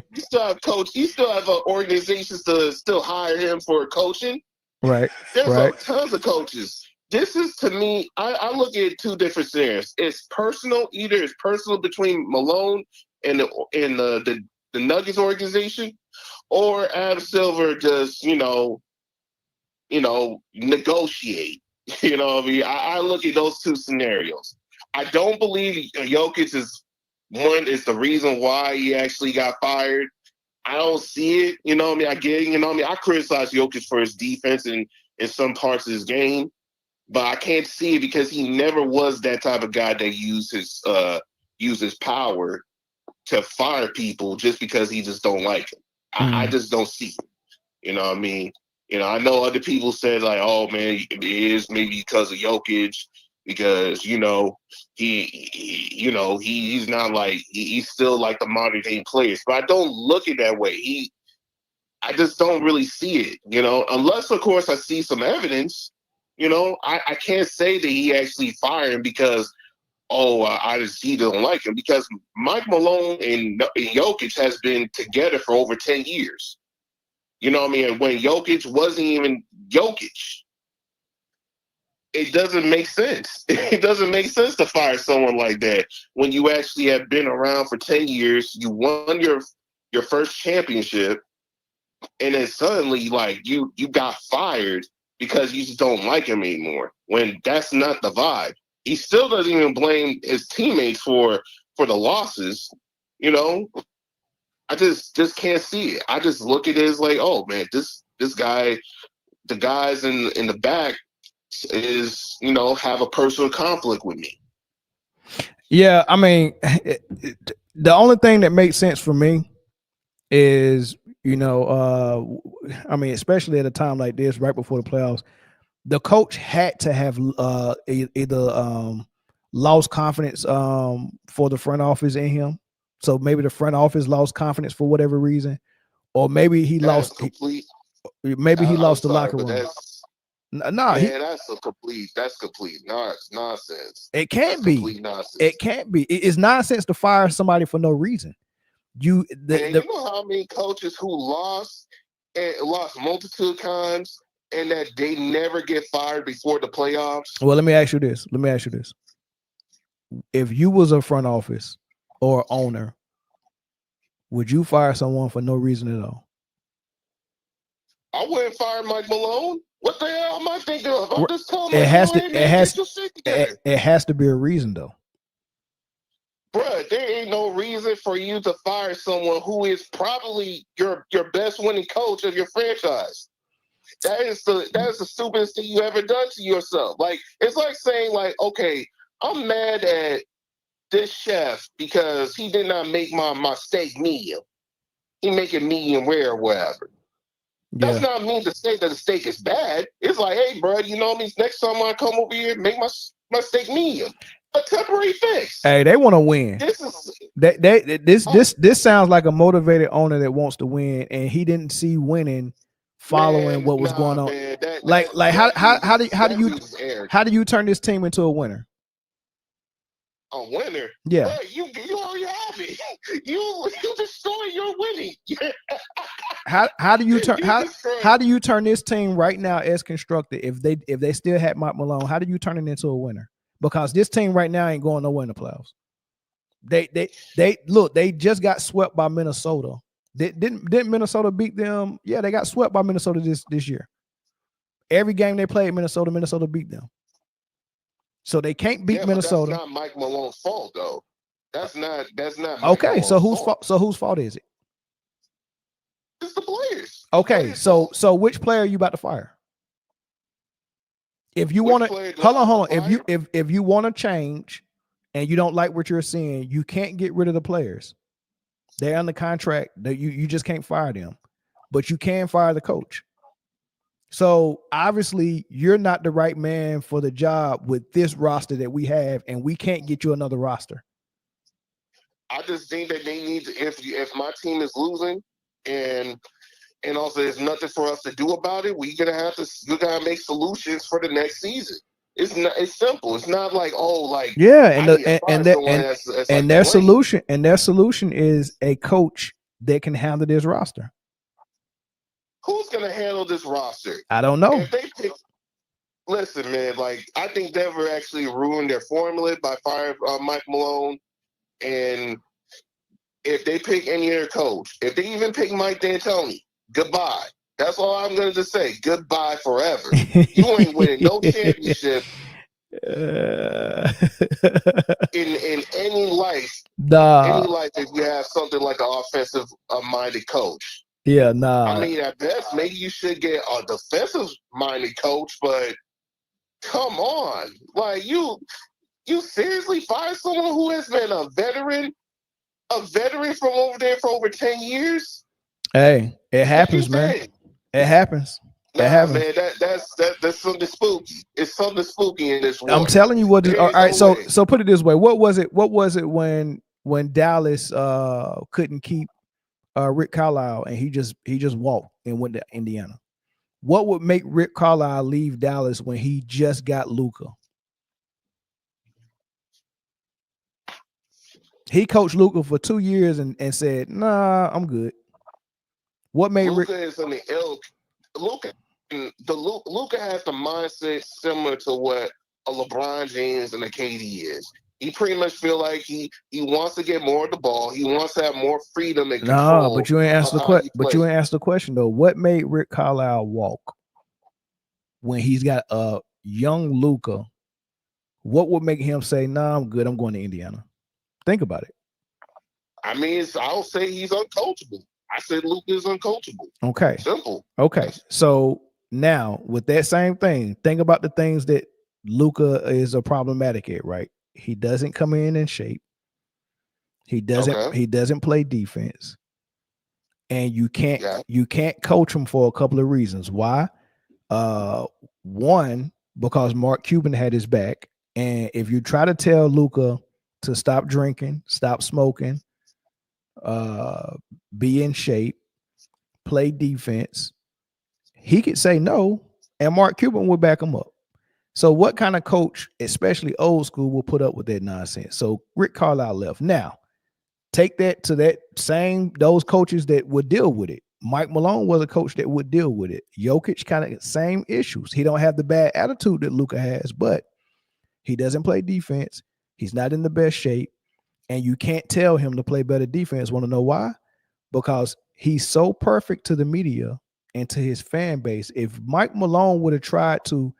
organizations to still hire him for coaching. Right. There's tons of coaches. This is, to me, I look at 2 different scenarios. It's personal. Either it's personal between Malone and the Nuggets organization, or Adam Silver just negotiate. You know what I mean? I look at those 2 scenarios. I don't believe Jokic is the reason why he actually got fired. I don't see it. You know what I mean? I get it. You know what I mean? I criticize Jokic for his defense in some parts of his game, but I can't see it because he never was that type of guy that used his power to fire people just because he just don't like him. I just don't see it. You know what I mean? I know other people said like, oh man, it is maybe because of Jokic, because he's not like he's still like the modern day players, but I don't look at it that way. I just don't really see it, unless of course I see some evidence. I can't say that he actually fired him because he don't like him, because Mike Malone and Jokic has been together for over 10 years. You know what I mean? When Jokic wasn't even Jokic. It doesn't make sense. It doesn't make sense to fire someone like that when you actually have been around for 10 years, you won your first championship, and then suddenly like you got fired because you just don't like him anymore, when that's not the vibe. He still doesn't even blame his teammates for the losses. I just can't see it. I just look at it as like, oh man, this guy, the guys in the back is, have a personal conflict with me. Yeah, I mean, the only thing that makes sense for me is, especially at a time like this, right before the playoffs, the coach had to have either lost confidence for the front office in him. So maybe the front office lost confidence for whatever reason, or maybe he lost the locker room. That's complete nonsense. It can't be. It can't be. It's nonsense to fire somebody for no reason. You know how many coaches who lost multitude times and that they never get fired before the playoffs? Well, let me ask you this. If you was a front office or owner, would you fire someone for no reason at all? I wouldn't fire Mike Malone. What the hell am I thinking of? I'm just telling it has to be a reason though. ain't no reason for you to fire someone who is probably your best winning coach of your franchise. That is the stupidest thing you ever done to yourself. Like, it's like saying, like, okay, I'm mad at this chef because he did not make my steak medium. He make it medium rare or whatever. Yeah. That's not mean to say that the steak is bad. It's like, hey, bro, you know me. Next time I come over here, make my steak medium. A temporary fix. Hey, they want to win. This is This sounds like a motivated owner that wants to win, and he didn't see winning following what was going on. Man, How do you turn this team into a winner? A winner? Yeah. Bro, you already have it. You destroy your winning. How do you turn how do you turn this team right now as constructed if they still had Mike Malone? How do you turn it into a winner? Because this team right now ain't going nowhere in the playoffs. They just got swept by Minnesota. Didn't Minnesota beat them? Yeah, they got swept by Minnesota this year. Every game they played Minnesota beat them. So they can't beat Minnesota. That's not Mike Malone's fault, though. That's not. Mike Okay, Malone's so whose fault? whose fault is it? It's the players. Okay, so which player are you about to fire? If you want to hold on. If you want to change and you don't like what you're seeing, you can't get rid of the players. They're under contract. That you just can't fire them, but you can fire the coach. So obviously you're not the right man for the job with this roster that we have, and we can't get you another roster. I just think that they need to. If my team is losing, and also there's nothing for us to do about it, we gotta make solutions for the next season. It's simple. It's not like their solution is a coach that can handle this roster. Who's gonna handle this roster? I don't know. Listen, man. Like, I think Denver actually ruined their formula by firing Mike Malone. And if they pick any other coach, if they even pick Mike D'Antoni, goodbye. That's all I'm going to say. Goodbye forever. You ain't winning no championship in any life. Any life if you have something like an offensive-minded coach. Yeah, nah. I mean, at best, maybe you should get a defensive-minded coach, but come on. Like, you seriously fire someone who has been a veteran from over there for over 10 years? Hey, it happens, man. It happens. Nah, it happens. Man, that's something spooky. It's something spooky in this world. I'm telling you what. All right, so put it this way. What was it when Dallas couldn't keep Rick Carlisle and he just walked and went to Indiana? What would make Rick Carlisle leave Dallas when he just got Luka? He coached Luka for 2 years and said, "Nah, I'm good." What made Luka is in the ilk? Luka has the mindset similar to what a LeBron James and a KD is. He pretty much feel like he wants to get more of the ball. He wants to have more freedom and control. No, but you ain't asked the question. But you ain't asked the question though. What made Rick Carlisle walk when he's got a young Luka? What would make him say, "Nah, I'm good. I'm going to Indiana"? Think about it. I mean, I'll say he's uncoachable. I said Luka is uncoachable. Okay. Simple. Okay. So now with that same thing, think about the things that Luka is a problematic at, right? He doesn't come in shape. He doesn't play defense. And you can't coach him for a couple of reasons. Why? One, because Mark Cuban had his back. And if you try to tell Luka to stop drinking, stop smoking, be in shape, play defense, he could say no, and Mark Cuban would back him up. So what kind of coach, especially old school, will put up with that nonsense? So Rick Carlisle left. Now, take that to those coaches that would deal with it. Mike Malone was a coach that would deal with it. Jokic, kind of same issues. He don't have the bad attitude that Luka has, but he doesn't play defense. He's not in the best shape. And you can't tell him to play better defense. Want to know why? Because he's so perfect to the media and to his fan base. If Mike Malone would have tried to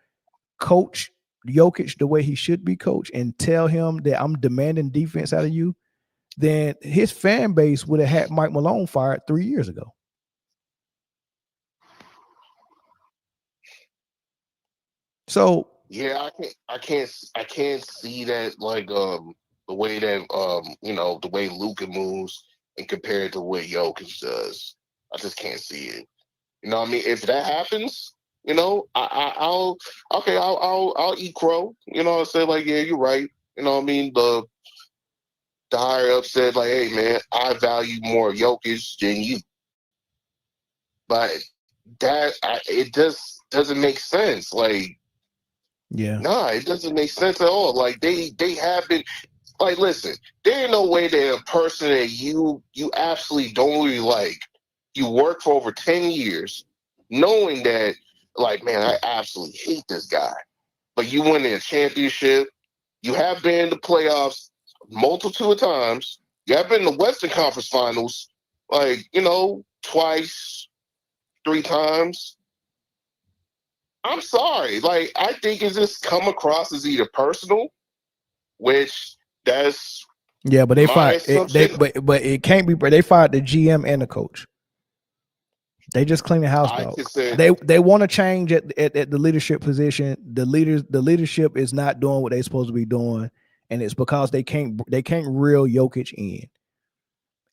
coach Jokic the way he should be coached and tell him that I'm demanding defense out of you, then his fan base would have had Mike Malone fired 3 years ago. So yeah, I can't see that like the way that the way Luka moves and compared to what Jokic does. I just can't see it. You know what I mean? If that happens, I'll eat crow. I'll say like, yeah, you're right. You know what I mean? The higher up said like, hey man, I value more Jokic than you. But it just doesn't make sense. Like, yeah, nah, it doesn't make sense at all. Like they have been like, listen, there ain't no way that a person that you absolutely don't really like, you work for over 10 years, knowing that, like, man, I absolutely hate this guy. But you win a championship, you have been in the playoffs multitude of times, you have been in the Western Conference Finals, like, twice, 3 times. I'm sorry. Like, I think it's just come across as either personal, which that's but they fired assumption. but it can't be. They fired the GM and the coach. They just clean the house, dog. They want to change at the leadership position. The leadership is not doing what they're supposed to be doing, and it's because they can't reel Jokic in.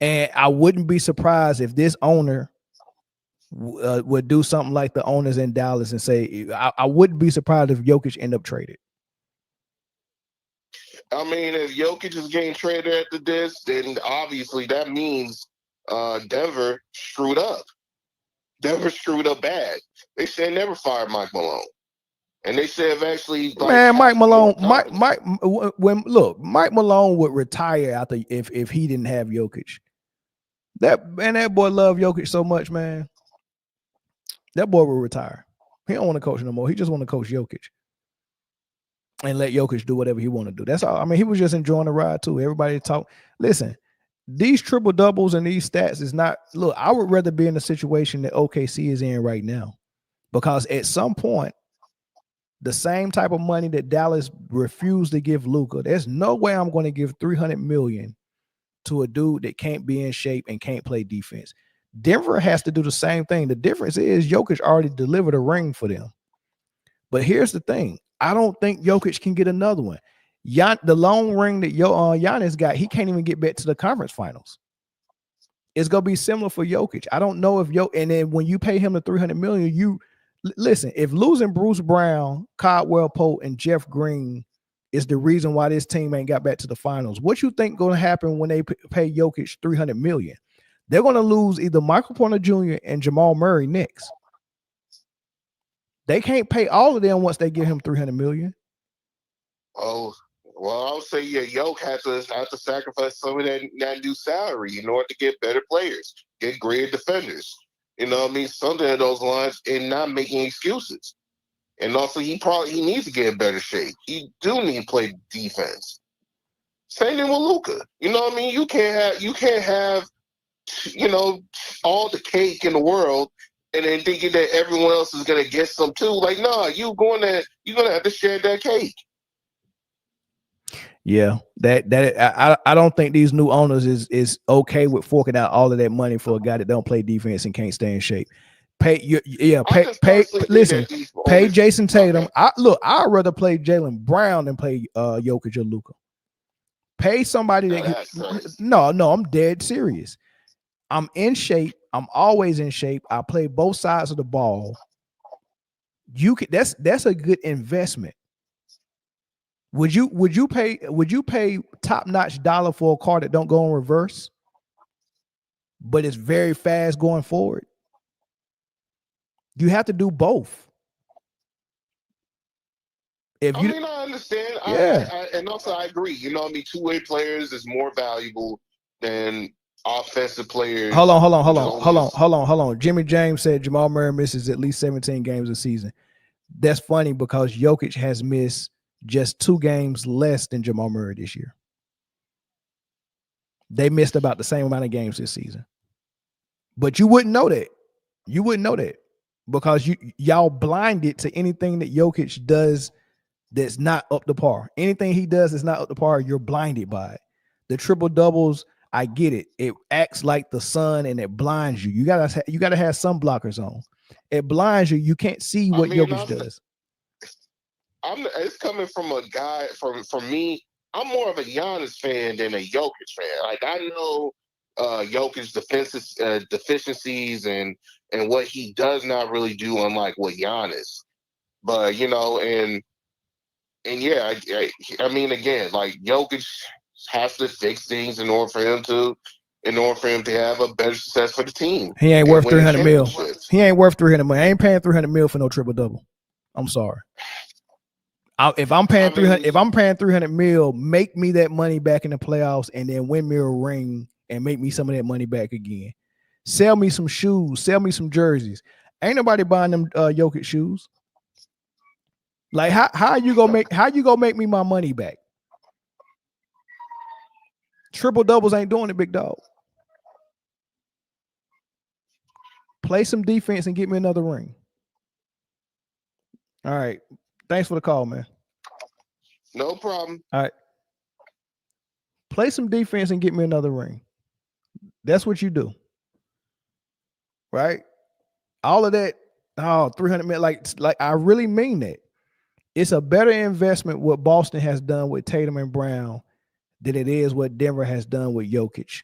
And I wouldn't be surprised if this owner would do something like the owners in Dallas and say, I wouldn't be surprised if Jokic end up traded. I mean, if Jokic is getting traded after this, then obviously that means Denver screwed up. Denver screwed up bad. They said never fired Mike Malone. And they said eventually, like, man, Mike Malone, Mike Malone would retire after if he didn't have Jokic. That boy loved Jokic so much, man. That boy will retire. He don't want to coach no more. He just want to coach Jokic and let Jokic do whatever he want to do. That's all. I mean, he was just enjoying the ride too. Everybody talk. Listen, these triple doubles and these stats is not. Look, I would rather be in the situation that OKC is in right now, because at some point, the same type of money that Dallas refused to give Luka, there's no way I'm going to give $300 million to a dude that can't be in shape and can't play defense. Denver has to do the same thing. The difference is Jokic already delivered a ring for them. But here's the thing. I don't think Jokic can get another one. The long ring that Giannis got, he can't even get back to the conference finals. It's going to be similar for Jokic. I don't know if and then when you pay him the $300 million, listen, if losing Bruce Brown, Caldwell Pope, and Jeff Green is the reason why this team ain't got back to the finals, what you think going to happen when they pay Jokic $300 million? They're going to lose either Michael Porter Jr. and Jamal Murray next. They can't pay all of them once they give him $300 million. Oh, well, I would say Jokic has to sacrifice some of that new salary in order to get better players, get greater defenders. You know what I mean? Something in those lines, and not making excuses. And also, he needs to get in better shape. He do need to play defense. Same thing with Luka. You know what I mean? You can't have all the cake in the world and then thinking that everyone else is gonna get some too. Like, no, you're gonna have to share that cake. Yeah, I don't think these new owners is okay with forking out all of that money for a guy that don't play defense and can't stay in shape. Pay Jason Tatum. Okay. I'd rather play Jaylen Brown than play Jokic or Luka. Pay somebody no, I'm dead serious. I'm in shape. I'm always in shape. I play both sides of the ball. That's a good investment. Would you pay top-notch dollar for a car that don't go in reverse, but it's very fast going forward? You have to do both. I understand. Yeah. And also I agree. You know, two-way players is more valuable than offensive players. Hold on. Jimmy James said Jamal Murray misses at least 17 games a season. That's funny because Jokic has missed just 2 games less than Jamal Murray this year. They missed about the same amount of games this season. But you wouldn't know that. You wouldn't know that because y'all blinded to anything that Jokic does that's not up to par. Anything he does that's not up to par, you're blinded by it. The triple doubles, I get it. It acts like the sun and it blinds you. You gotta have sun blockers on. It blinds you. You can't see what Jokic does. It's coming from a guy from me. I'm more of a Giannis fan than a Jokic fan. Like I know Jokic's deficiencies and what he does not really do, unlike what Giannis. But and yeah, I mean, again, like Jokic has to fix things in order for him to have a better success for the team. He ain't worth 300 mil. He ain't worth 300 mil. I ain't paying 300 mil for no triple double. I'm sorry. If I'm paying 300 mil, make me that money back in the playoffs, and then win me a ring and make me some of that money back again. Sell me some shoes. Sell me some jerseys. Ain't nobody buying them Jokic shoes. Like how you gonna make me my money back? Triple doubles ain't doing it, big dog. Play some defense and get me another ring. All right. Thanks for the call, man. No problem. All right. Play some defense and get me another ring. That's what you do. Right? All of that, 300 million, like I really mean that. It's a better investment what Boston has done with Tatum and Brown than it is what Denver has done with Jokic.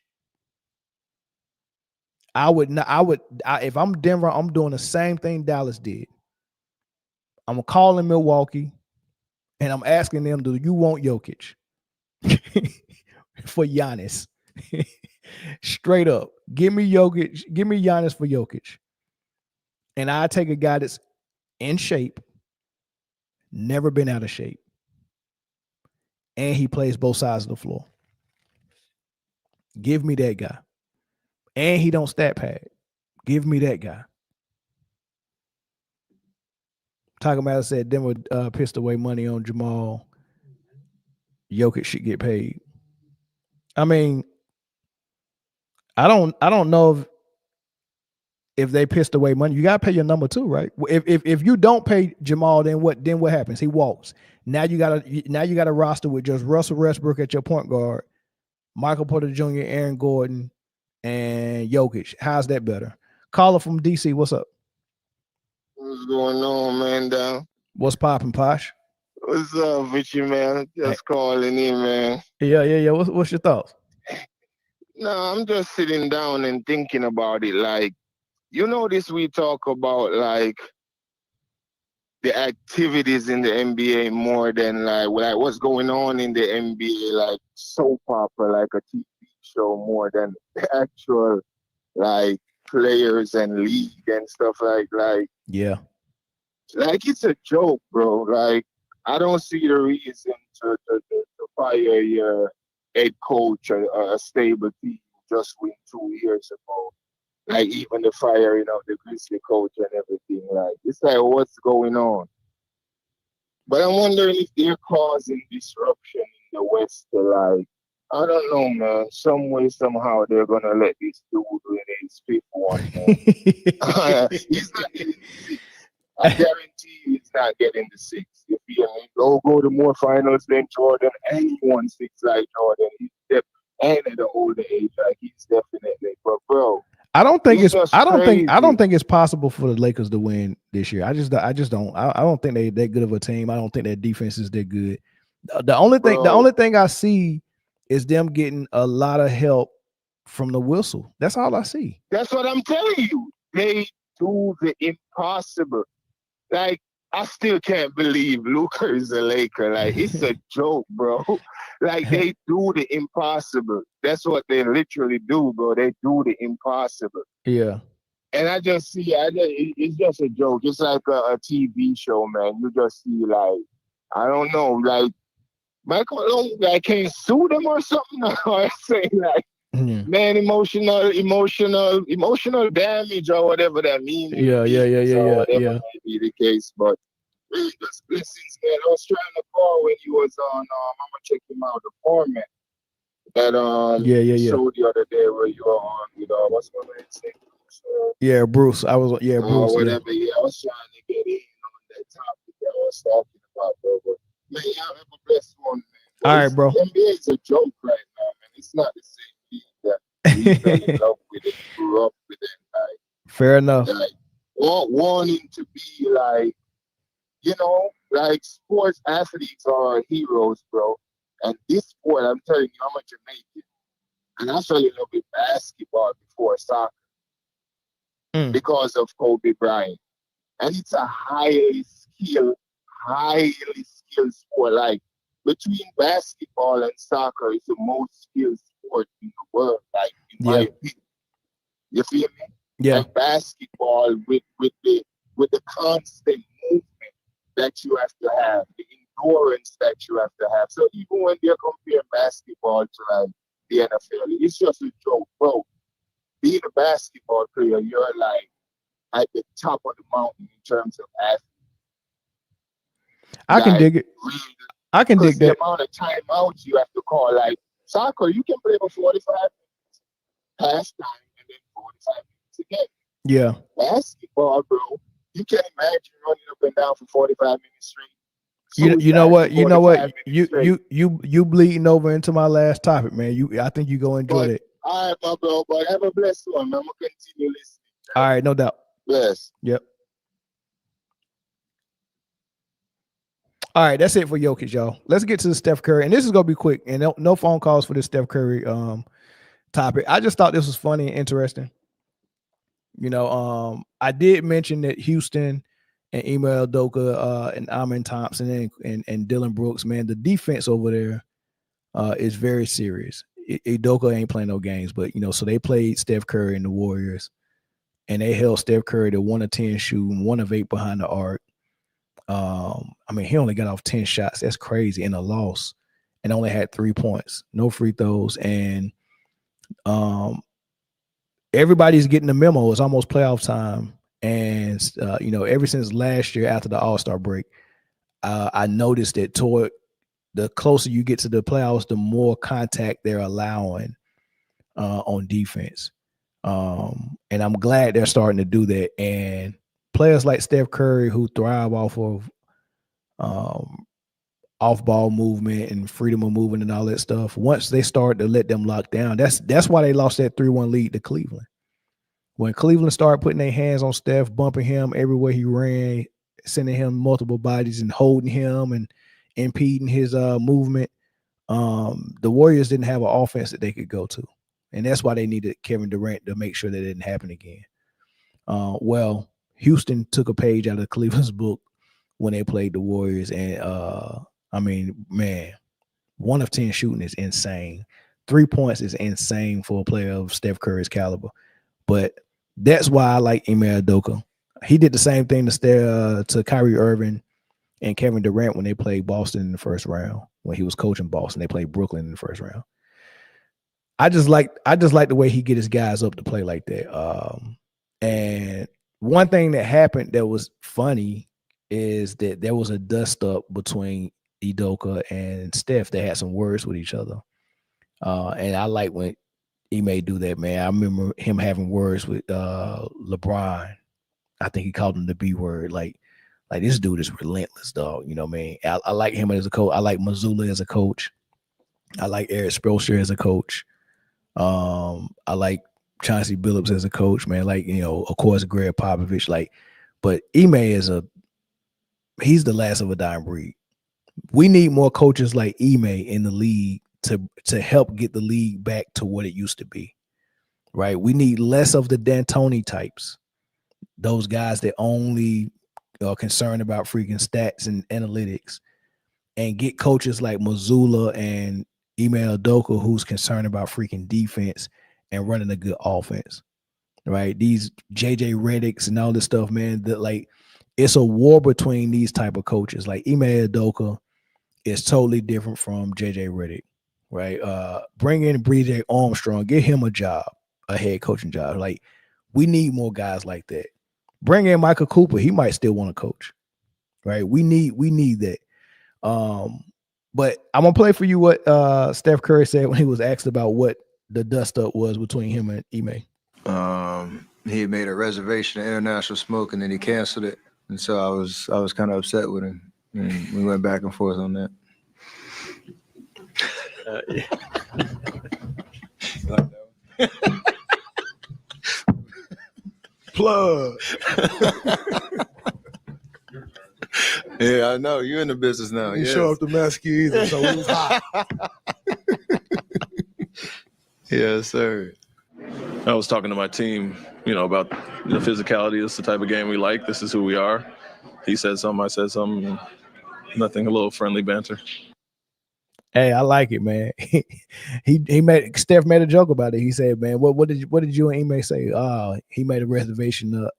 If I'm Denver, I'm doing the same thing Dallas did. I'm calling Milwaukee and I'm asking them, do you want Jokic for Giannis? Straight up. Give me Jokic, give me Giannis for Jokic. And I take a guy that's in shape, never been out of shape, and he plays both sides of the floor. Give me that guy. And he don't stat pad. Give me that guy. Talking about, I said Denver pissed away money on Jamal. Jokic should get paid. I mean, I don't know if they pissed away money. You gotta pay your number too, right? If you don't pay Jamal, then what happens? He walks. Now you got a roster with just Russell Westbrook at your point guard, Michael Porter Jr., Aaron Gordon, and Jokic. How's that better? Caller from DC, what's up? What's going on, man? Down. What's poppin', Posh? What's up with you, man? Just calling in, man. Yeah. What's your thoughts? No, I'm just sitting down and thinking about it. Like, this we talk about, like, the activities in the NBA more than, like what's going on in the NBA, like, soap opera, like a TV show, more than the actual, like, players and league and stuff like yeah, like it's a joke, bro. Like I don't see the reason to fire your head coach or a stable team just win 2 years ago. Like even the firing of the Grizzly coach and everything. Like it's like what's going on? But I'm wondering if they're causing disruption in the West to, like, I don't know, man. Some way, somehow, they're gonna let this dude win his fifth one. He's not getting the six. I guarantee you, he's not getting the six. You feel me? Go to more finals than Jordan, and he won six like Jordan. And at an older age, like he's definitely. But bro, I don't think it's possible for the Lakers to win this year. I just don't. I don't think they're that good of a team. I don't think their defense is that good. The only thing I see is them getting a lot of help from the whistle. That's all I see. That's what I'm telling you. They do the impossible. Like, I still can't believe Luka is a Laker. Like, it's a joke, bro. Like, they do the impossible. That's what they literally do, bro. They do the impossible. Yeah. And I just see, it's just a joke. It's like a TV show, man. You just see, like, I don't know, like, Michael Malone, like, can't sue them or something. I say, like, man, emotional damage or whatever that means. Yeah. Whatever may be the case, but just blessings, man. I was trying to call when you was on. I'm gonna check him out. The format that showed the other day where you were on with what's my man's name? Bruce. I was Bruce. Whatever. Yeah, I was trying to get in on that topic that I was talking about, bro. But man, y'all have a blessed one, man. All right, bro. NBA is a joke right now, man. it's not the same league that we fell in love with and grew up with it. Like, fair enough. Like, wanting to be like, like sports athletes are heroes, bro. And this sport, I'm telling you, I'm a Jamaican. And I fell in love with basketball before soccer because of Kobe Bryant. And it's a highly skilled sport. Like, between basketball and soccer, it's the most skilled sport in the world, like, in my opinion. You feel me? Yeah. And basketball with the constant movement that you have to have, the endurance that you have to have. So even when they compare basketball to like the NFL, it's just a joke, bro. Being a basketball player, you're like at the top of the mountain in terms of athletes. I can dig it. I can dig that. The amount of timeouts you have to call, like soccer, you can play for 45 minutes, halftime, and then 45 minutes again. Yeah. Basketball, bro, you can't imagine running up and down for 45 minutes straight. You know what? You bleeding over into my last topic, man. I think you go enjoy it. All right, my bro, but have a blessed one, man. I'm gonna continue listening. All right, no doubt. Bless. Yep. All right, that's it for Jokic, y'all. Let's get to the Steph Curry, and this is gonna be quick. And no phone calls for this Steph Curry topic. I just thought this was funny and interesting. I did mention that Houston and Ime Udoka and Amen Thompson and Dylan Brooks, man, the defense over there is very serious. Udoka ain't playing no games, but so they played Steph Curry and the Warriors, and they held Steph Curry to 1 of 10 shooting, 1 of 8 behind the arc. He only got off 10 shots. That's crazy in a loss, and only had 3 points, no free throws, and everybody's getting the memo. It's almost playoff time. And, ever since last year after the All-Star break, I noticed that toward the closer you get to the playoffs, the more contact they're allowing on defense. And I'm glad they're starting to do that. And players like Steph Curry, who thrive off of off-ball movement and freedom of movement and all that stuff, once they start to let them lock down, that's why they lost that 3-1 lead to Cleveland. When Cleveland started putting their hands on Steph, bumping him everywhere he ran, sending him multiple bodies and holding him and impeding his movement, the Warriors didn't have an offense that they could go to. And that's why they needed Kevin Durant to make sure that it didn't happen again. Well, Houston took a page out of Cleveland's book when they played the Warriors. And, 1 of 10 shooting is insane. 3 points is insane for a player of Steph Curry's caliber. But that's why I like Ime Udoka. He did the same thing to Kyrie Irving and Kevin Durant when they played Boston in the first round. When he was coaching Boston, they played Brooklyn in the first round. I just like the way he get his guys up to play like that. And one thing that happened that was funny is that there was a dust up between Udoka and Steph. They had some words with each other. And I like when Ime do that, man. I remember him having words with LeBron. I think he called him the B word. Like this dude is relentless, dog. You know what I mean? I like him as a coach. I like Mazzulla as a coach. I like Eric Spoelstra as a coach. I like Chauncey Billups as a coach, man. Like, of course, Greg Popovich. But Ime he's the last of a dying breed. We need more coaches like Ime in the league to help get the league back to what it used to be, right? We need less of the D'Antoni types, those guys that only are concerned about freaking stats and analytics, and get coaches like Mazzulla and Ime Udoka who's concerned about freaking defense and running a good offense, right? These JJ Redicks and all this stuff, man, that it's a war between these type of coaches. Like Ime Udoka is totally different from JJ Redick. Right, bring in BJ Armstrong, get him a head coaching job. We need more guys like that. Bring in Michael Cooper, he might still want to coach. Right, we need that. But I'm gonna play for you what Steph Curry said when he was asked about what the dust up was between him and Ime. He had made a reservation at International Smoke and then he canceled it, and so I was kind of upset with him, and we went back and forth on that. Plug. Yeah, I know. You're in the business now. You Yes. show up to Mesquite either, so it was hot. Yes, sir. I was talking to my team, about the physicality. This is the type of game we like. This is who we are. He said something, I said something. Nothing, a little friendly banter. Hey, I like it, man. Steph made a joke about it. He said, "Man, what did you and Ime say?" He made a reservation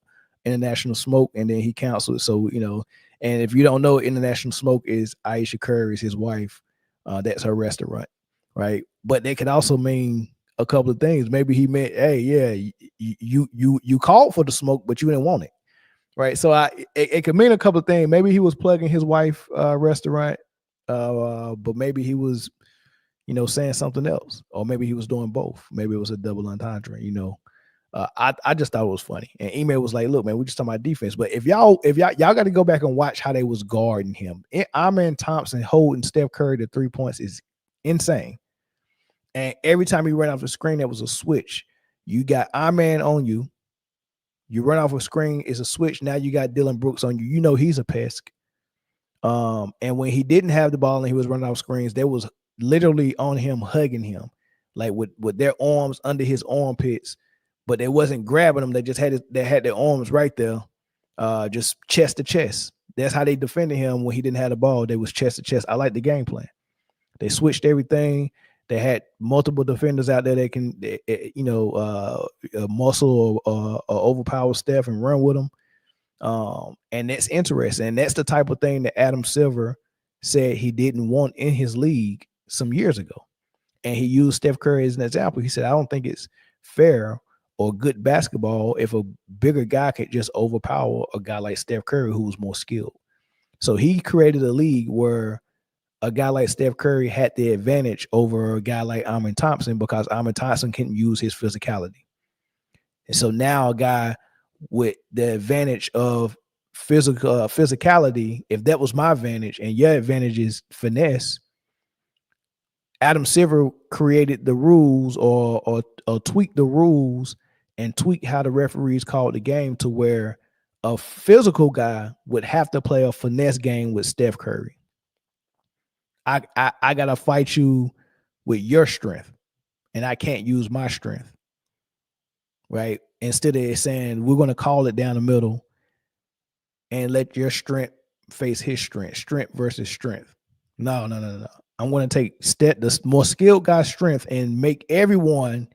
International Smoke, and then he canceled. So and if you don't know, International Smoke is Aisha Curry's his wife. That's her restaurant, right? But they could also mean a couple of things. Maybe he meant, hey, yeah, you called for the smoke, but you didn't want it, right? So it could mean a couple of things. Maybe he was plugging his wife restaurant, but maybe he was, saying something else, or maybe he was doing both. Maybe it was a double entendre, I just thought it was funny. And Ime was like, look, man, we're just talking about defense. But if y'all got to go back and watch how they was guarding him. Amen Thompson holding Steph Curry to 3 points is insane. And every time he ran off the screen, that was a switch. You got Amen on you. You run off a screen, it's a switch. Now you got Dylan Brooks on you. You know he's a pest. And when he didn't have the ball and he was running off screens, they was literally on him, hugging him, like with their arms under his armpits. But they wasn't grabbing them. They just had their arms right there, just chest to chest. That's how they defended him when he didn't have the ball. They was chest to chest. I like the game plan. They switched everything. They had multiple defenders out there that can, muscle or overpower Steph and run with them. And that's interesting. And that's the type of thing that Adam Silver said he didn't want in his league some years ago. And he used Steph Curry as an example. He said, I don't think it's fair or good basketball if a bigger guy could just overpower a guy like Steph Curry who's more skilled. So he created a league where a guy like Steph Curry had the advantage over a guy like Amen Thompson because Amen Thompson can use his physicality. And so now a guy with the advantage of physicality, if that was my advantage and your advantage is finesse, Adam Silver created the rules or tweaked the rules and tweak how the referees called the game to where a physical guy would have to play a finesse game with Steph Curry. I gotta fight you with your strength, and I can't use my strength, right? Instead of saying we're gonna call it down the middle and let your strength face his strength versus strength. No. I'm gonna take the more skilled guy's strength and make everyone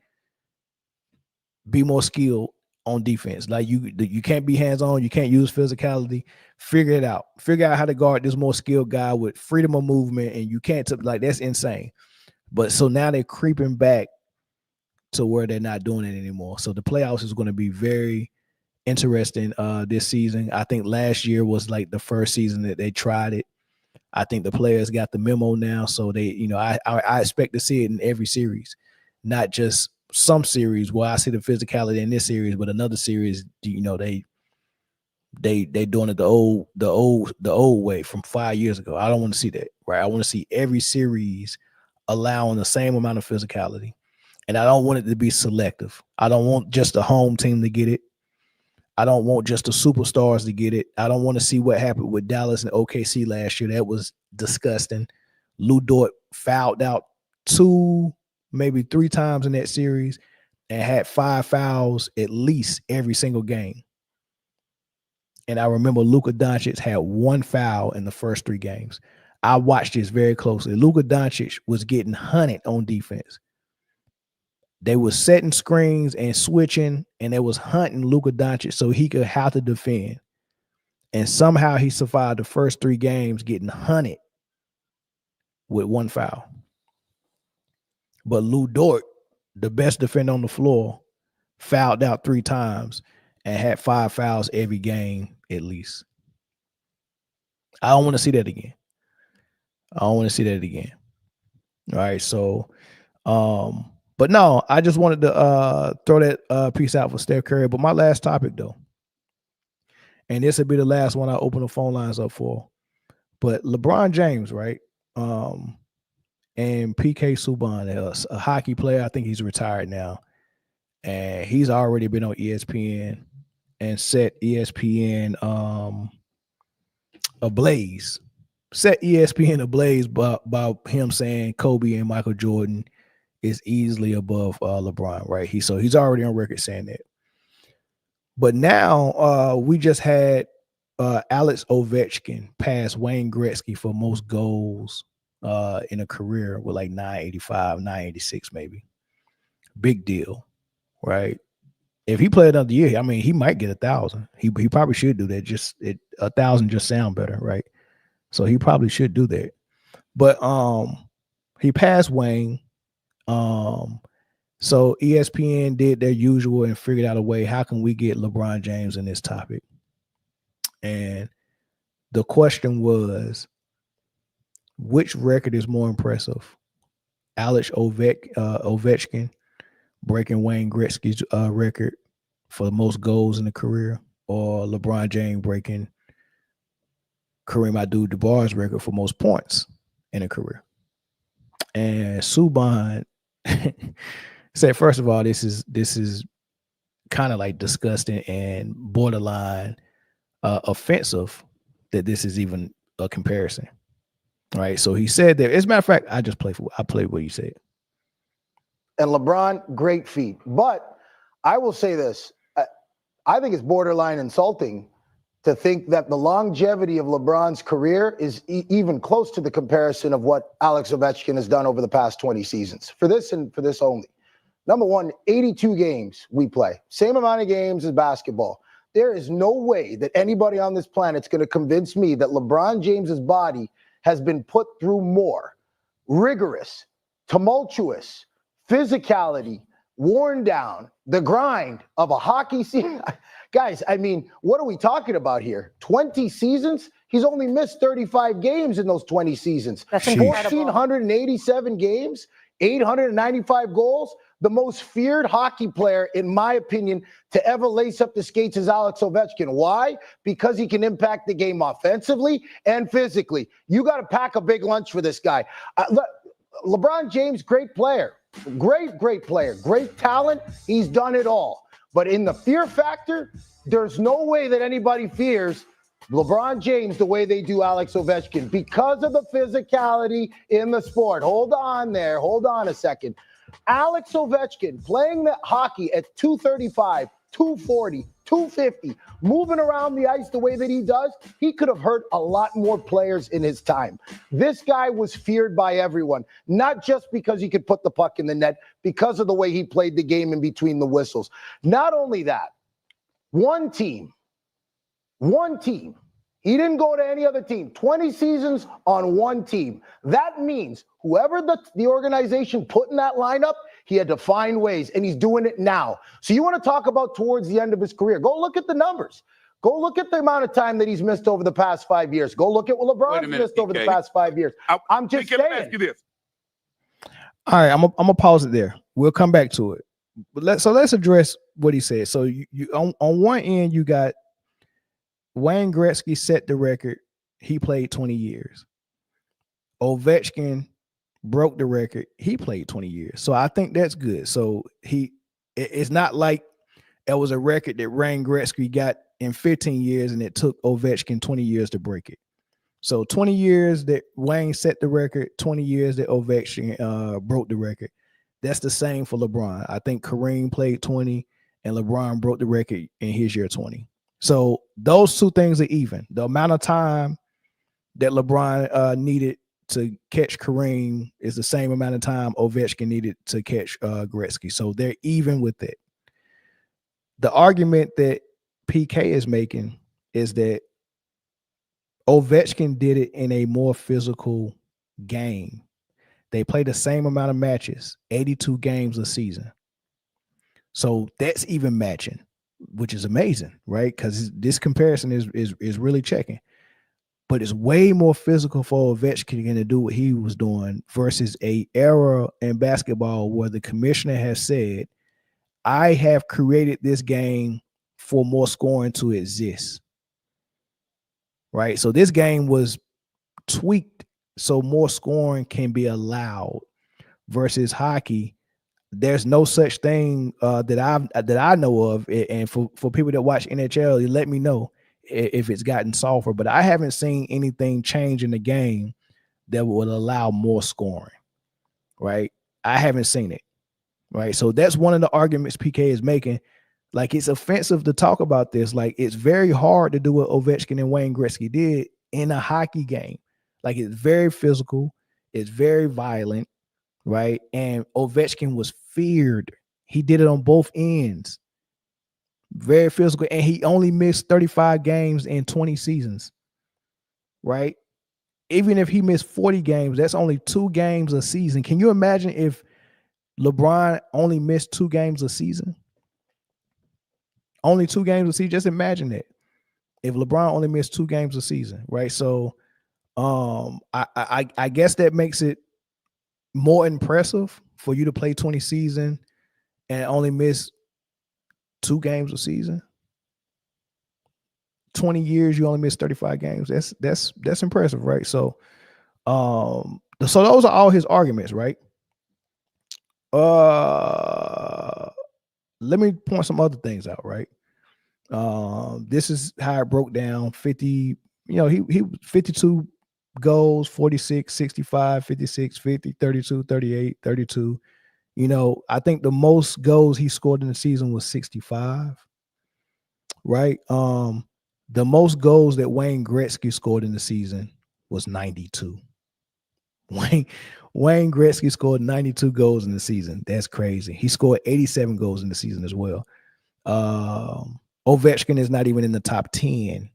be more skilled on defense. Like you can't be hands-on, you can't use physicality. Figure it out. Figure out how to guard this more skilled guy with freedom of movement, and you can't that's insane. But so now they're creeping back to where they're not doing it anymore. So the playoffs is going to be very interesting this season. I think last year was like the first season that they tried it. I think the players got the memo now, so they, I expect to see it in every series, not just some series where I see the physicality in this series, but another series, they doing it the old way from 5 years ago. I don't want to see that, right? I want to see every series allowing the same amount of physicality, and I don't want it to be selective. I don't want just the home team to get it. I don't want just the superstars to get it. I don't want to see what happened with Dallas and OKC last year. That was disgusting. Lou Dort fouled out 2, maybe 3 times in that series and had 5 fouls at least every single game. And I remember Luka Doncic had 1 foul in the first 3 games. I watched this very closely. Luka Doncic was getting hunted on defense. They was setting screens and switching, and they was hunting Luka Doncic so he could have to defend. And somehow he survived the first 3 games getting hunted with 1 foul. But Lou Dort, the best defender on the floor, fouled out 3 times and had 5 fouls every game at least. I don't want to see that again. All right, so but no, I just wanted to throw that piece out for Steph Curry. But my last topic, though, and this will be the last one I open the phone lines up for. But LeBron James, right? And PK Subban, a hockey player. I think he's retired now. and he's already been on ESPN and set ESPN ablaze. Set ESPN ablaze by him saying Kobe and Michael Jordan is easily above LeBron, right? He's already on record saying that. But now we just had Alex Ovechkin pass Wayne Gretzky for most goals in a career with like 985, 986 maybe. Big deal, right? If he played another year, I mean, he might get 1,000. He probably should do that. 1,000 just sound better, right? So he probably should do that. But he passed Wayne. So ESPN did their usual and figured out a way. How can we get LeBron James in this topic? And the question was, which record is more impressive? Alex Ovechkin breaking Wayne Gretzky's record for the most goals in the career, or LeBron James breaking Kareem Abdul-Jabbar's record for most points in a career? And Subban said, first of all, this is kind of like disgusting and borderline offensive that this is even a comparison. Right. So he said that, as a matter of fact, I played what he said. And LeBron, great feat. But I will say this. I think it's borderline insulting to think that the longevity of LeBron's career is even close to the comparison of what Alex Ovechkin has done over the past 20 seasons. For this and for this only. Number one, 82 games we play. Same amount of games as basketball. There is no way that anybody on this planet is going to convince me that LeBron James's body has been put through more rigorous, tumultuous, physicality, worn down, the grind of a hockey season. Guys, I mean, what are we talking about here? 20 seasons? He's only missed 35 games in those 20 seasons. That's incredible. 1,487 games, 895 goals. The most feared hockey player, in my opinion, to ever lace up the skates is Alex Ovechkin. Why? Because he can impact the game offensively and physically. You got to pack a big lunch for this guy. LeBron James, great player. Great player. Great talent. He's done it all. But in the fear factor, there's no way that anybody fears LeBron James the way they do Alex Ovechkin because of the physicality in the sport. Hold on there. Hold on a second. Alex Ovechkin playing the hockey at 235, 240, 250, moving around the ice the way that he does, he could have hurt a lot more players in his time. This guy was feared by everyone, not just because he could put the puck in the net, because of the way he played the game in between the whistles. Not only that, one team. He didn't go to any other team. 20 seasons on one team. That means whoever the organization put in that lineup, he had to find ways, and he's doing it now. So you want to talk about towards the end of his career. Go look at the numbers. Go look at the amount of time that he's missed over the past 5 years. Go look at what LeBron's missed over the past 5 years. I'm just saying. Let me ask you this. All right, I'm gonna pause it there. We'll come back to it. But let's address what he said. So you on one end, you got Wayne Gretzky set the record. He played 20 years. Ovechkin broke the record. He played 20 years. So I think that's good. So it's not like it was a record that Wayne Gretzky got in 15 years and it took Ovechkin 20 years to break it. So 20 years that Wayne set the record, 20 years that Ovechkin broke the record. That's the same for LeBron. I think Kareem played 20 and LeBron broke the record in his year 20. So those two things are even. The amount of time that LeBron needed to catch Kareem is the same amount of time Ovechkin needed to catch Gretzky. So they're even with it. The argument that PK is making is that Ovechkin did it in a more physical game. They play the same amount of matches, 82 games a season. So that's even matching, which is amazing, right? Because this comparison is really checking. But it's way more physical for Ovechkin to do what he was doing versus a era in basketball where the commissioner has said, I have created this game for more scoring to exist. Right? So this game was tweaked so more scoring can be allowed versus hockey. there's no such thing that I know of. And for people that watch NHL, let me know if it's gotten softer. But I haven't seen anything change in the game that would allow more scoring. Right? I haven't seen it. Right? So that's one of the arguments PK is making. Like, it's offensive to talk about this. Like, it's very hard to do what Ovechkin and Wayne Gretzky did in a hockey game. Like, it's very physical. It's very violent, right? And Ovechkin was feared. He did it on both ends. Very physical. And he only missed 35 games in 20 seasons, right? Even if he missed 40 games, that's only 2 games a season. Can you imagine if LeBron only missed 2 games a season? Only 2 games a season. Just imagine that. If LeBron only missed 2 games a season, right? So I guess that makes it more impressive for you to play 20 season and only miss 2 games a season. 20 years, you only miss 35 games. That's impressive, right? So so those are all his arguments, right? Let me point some other things out, right? This is how it broke down. 50, he 52 goals, 46, 65, 56, 50, 32, 38, 32. I think the most goals he scored in the season was 65. Right? The most goals that Wayne Gretzky scored in the season was 92. Wayne Gretzky scored 92 goals in the season. That's crazy. He scored 87 goals in the season as well. Ovechkin is not even in the top 10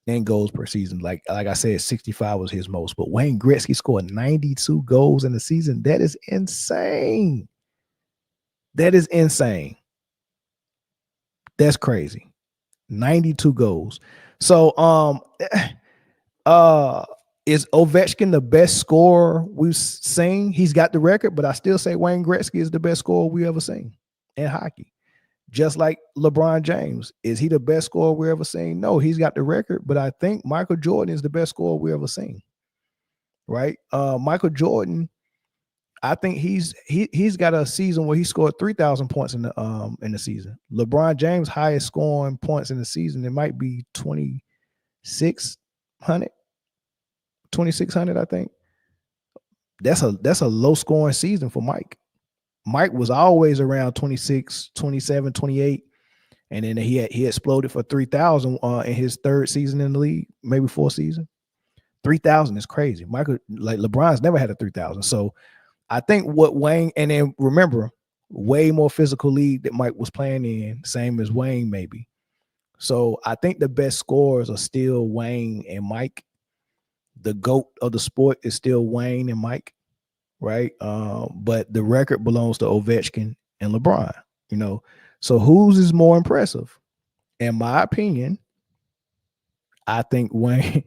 in goals per season. Like I said, 65 was his most, but Wayne Gretzky scored 92 goals in the season. That is insane. That is insane. That's crazy. 92 goals. So is Ovechkin the best scorer we've seen? He's got the record, but I still say Wayne Gretzky is the best scorer we ever seen in hockey. Just like LeBron James. Is he the best scorer we ever seen? No, he's got the record, but I think Michael Jordan is the best scorer we ever seen. Right? Michael Jordan, I think he's got a season where he scored 3,000 points in the season. LeBron James' highest scoring points in the season, it might be 2,600, I think. That's a low scoring season for Mike. Mike was always around 26, 27, 28, and then he exploded for 3,000 in his 3rd season in the league, maybe 4th season. 3,000 is crazy. Michael, like LeBron's never had a 3,000. So I think what Wayne, and then remember, way more physical league that Mike was playing in, same as Wayne maybe. So I think the best scorers are still Wayne and Mike. The GOAT of the sport is still Wayne and Mike, right? But the record belongs to Ovechkin and LeBron, So whose is more impressive? In my opinion, I think Ovechkin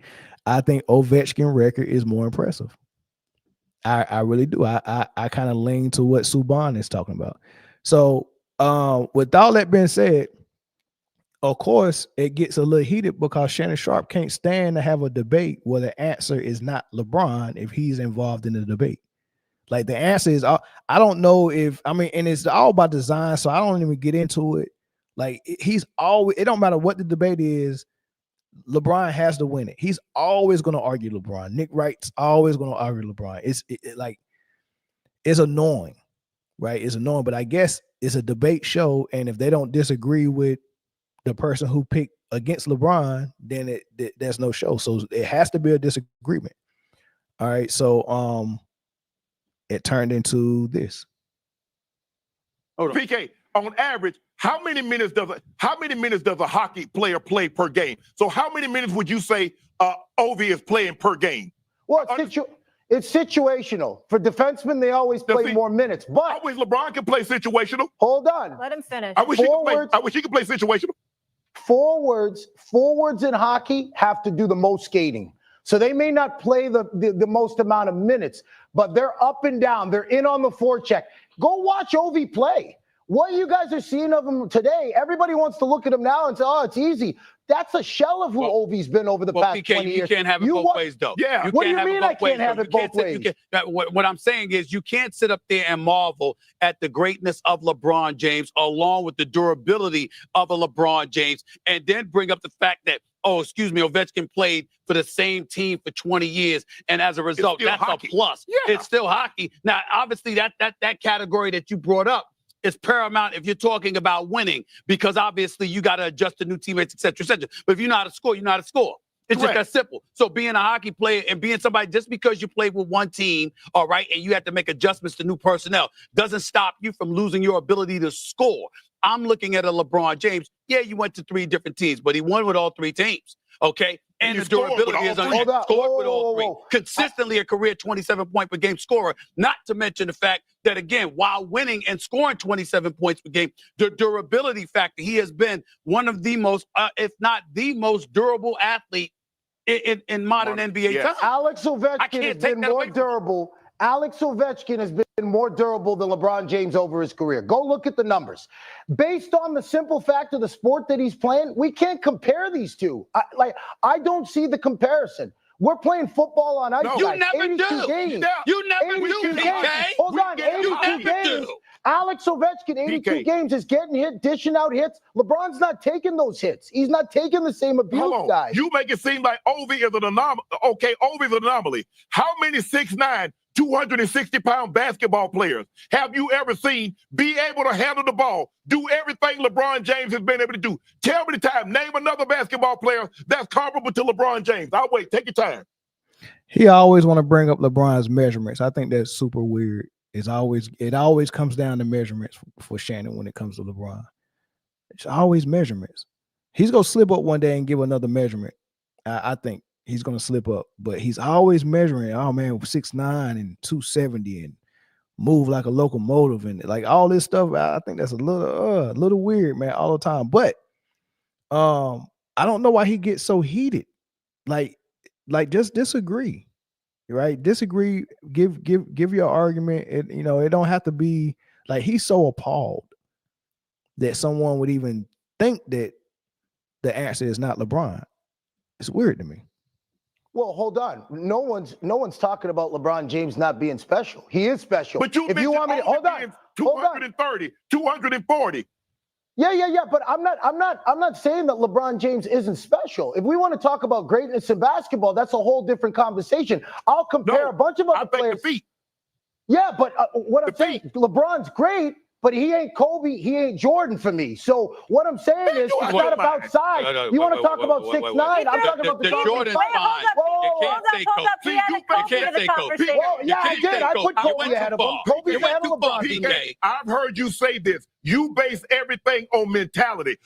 record is more impressive. I really do. I kind of lean to what Subban is talking about. So with all that being said, of course, it gets a little heated because Shannon Sharp can't stand to have a debate where the answer is not LeBron if he's involved in the debate. Like the answer is, I don't know and it's all by design, so I don't even get into it. Like it don't matter what the debate is, LeBron has to win it. He's always going to argue LeBron. Nick Wright's always going to argue LeBron. It's annoying, right? It's annoying, but I guess it's a debate show, and if they don't disagree with the person who picked against LeBron, then there's no show. So it has to be a disagreement. All right, so it turned into this. PK, on average, how many minutes does a hockey player play per game? So how many minutes would you say Ovi is playing per game? Well, it's situational. For defensemen, they always play more minutes. But I wish LeBron could play situational. Hold on. Let him finish. I wish he could play situational. Forwards in hockey have to do the most skating. So they may not play the most amount of minutes, but they're up and down. They're in on the forecheck. Go watch Ovi play. What you guys are seeing of him today, everybody wants to look at him now and say, oh, it's easy. That's a shell of who Ovi's been over the past 20 years. You can't have it both ways, though. Yeah. What do you mean I can't have it both ways? What I'm saying is you can't sit up there and marvel at the greatness of LeBron James along with the durability of a LeBron James and then bring up the fact that, Ovechkin played for the same team for 20 years. And as a result, that's hockey. A plus. Yeah. It's still hockey. Now, obviously, that category that you brought up is paramount if you're talking about winning, because obviously you got to adjust to new teammates, et cetera, et cetera. But if you know how to score, you know how to score. It's just that simple. So being a hockey player and being somebody, just because you played with one team, all right, and you have to make adjustments to new personnel, doesn't stop you from losing your ability to score. I'm looking at a LeBron James. Yeah, you went to 3 different teams, but he won with all 3 teams, okay? And the durability is scored with all 3. Consistently a career 27-point per game scorer, not to mention the fact that, again, while winning and scoring 27 points per game, the durability factor, he has been one of the most, if not the most durable athlete in modern NBA time. Alex Ovechkin has been more durable. Alex Ovechkin has been more durable than LeBron James over his career. Go look at the numbers. Based on the simple fact of the sport that he's playing, we can't compare these two. I don't see the comparison. We're playing football on ice. No, you never do. Games. You never do, PK. Hold on, 82 games. Alex Ovechkin, 82 games, is getting hit, dishing out hits. LeBron's not taking those hits. He's not taking the same abuse, guys. You make it seem like Ovi is an anomaly. Okay, Ovi's an anomaly. How many 6'9", 260-pound basketball players have you ever seen be able to handle the ball, do everything LeBron James has been able to do? Tell me the time. Name another basketball player that's comparable to LeBron James. I'll wait. Take your time. He always want to bring up LeBron's measurements. I think that's super weird. It always comes down to measurements for Shannon when it comes to LeBron. It's always measurements. He's going to slip up one day and give another measurement. I think he's going to slip up, but he's always measuring, 6'9" and 270 and move like a locomotive and like all this stuff. I think that's a little weird, man, all the time. But I don't know why he gets so heated. Like just disagree. Right? Disagree, give your argument. It don't have to be like he's so appalled that someone would even think that the answer is not LeBron. It's weird to me. Well, hold on. No one's talking about LeBron James not being special. He is special. But if you want me to hold on, 230, 240. Yeah. But I'm not saying that LeBron James isn't special. If we want to talk about greatness in basketball, that's a whole different conversation. I'll compare a bunch of other players. Yeah, but what I'm saying, LeBron's great, but he ain't Kobe, he ain't Jordan for me. So what I'm saying is, it's not about size. You want to talk about 6'9"? I'm talking about the Jordan's fine. You can't say Kobe. Well, yeah, I did. I put Kobe ahead of him. Kobe's ahead of LeBron. PK, I've heard you say this. You base everything on mentality.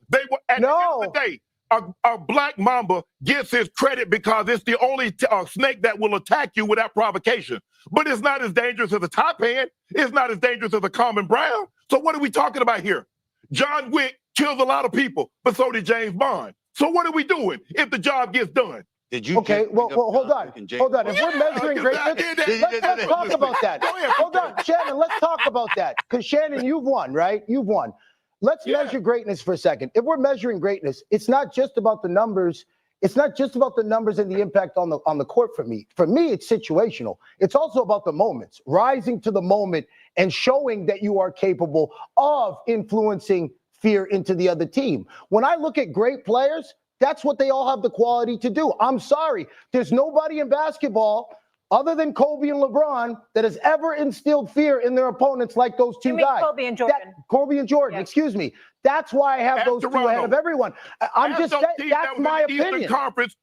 They were at the end of the day. A black mamba gets his credit because it's the only snake that will attack you without provocation. But it's not as dangerous as a top hand. It's not as dangerous as a common brown. So what are we talking about here? John Wick kills a lot of people, but so did James Bond. So what are we doing if the job gets done? Okay, well, hold on. If we're measuring greatness, let's talk about that. Hold on, Shannon, let's talk about that. Because, Shannon, you've won, right? You've won. Let's measure greatness for a second. If we're measuring greatness, it's not just about the numbers. It's not just about the numbers and the impact on the court for me. For me, it's situational. It's also about the moments, rising to the moment and showing that you are capable of influencing fear into the other team. When I look at great players, that's what they all have the quality to do. I'm sorry. There's nobody in basketball other than Kobe and LeBron that has ever instilled fear in their opponents like those two guys. Kobe and Jordan. Kobe and Jordan, excuse me. That's why I have those two ahead of everyone. I'm just saying, that's my opinion. Conference,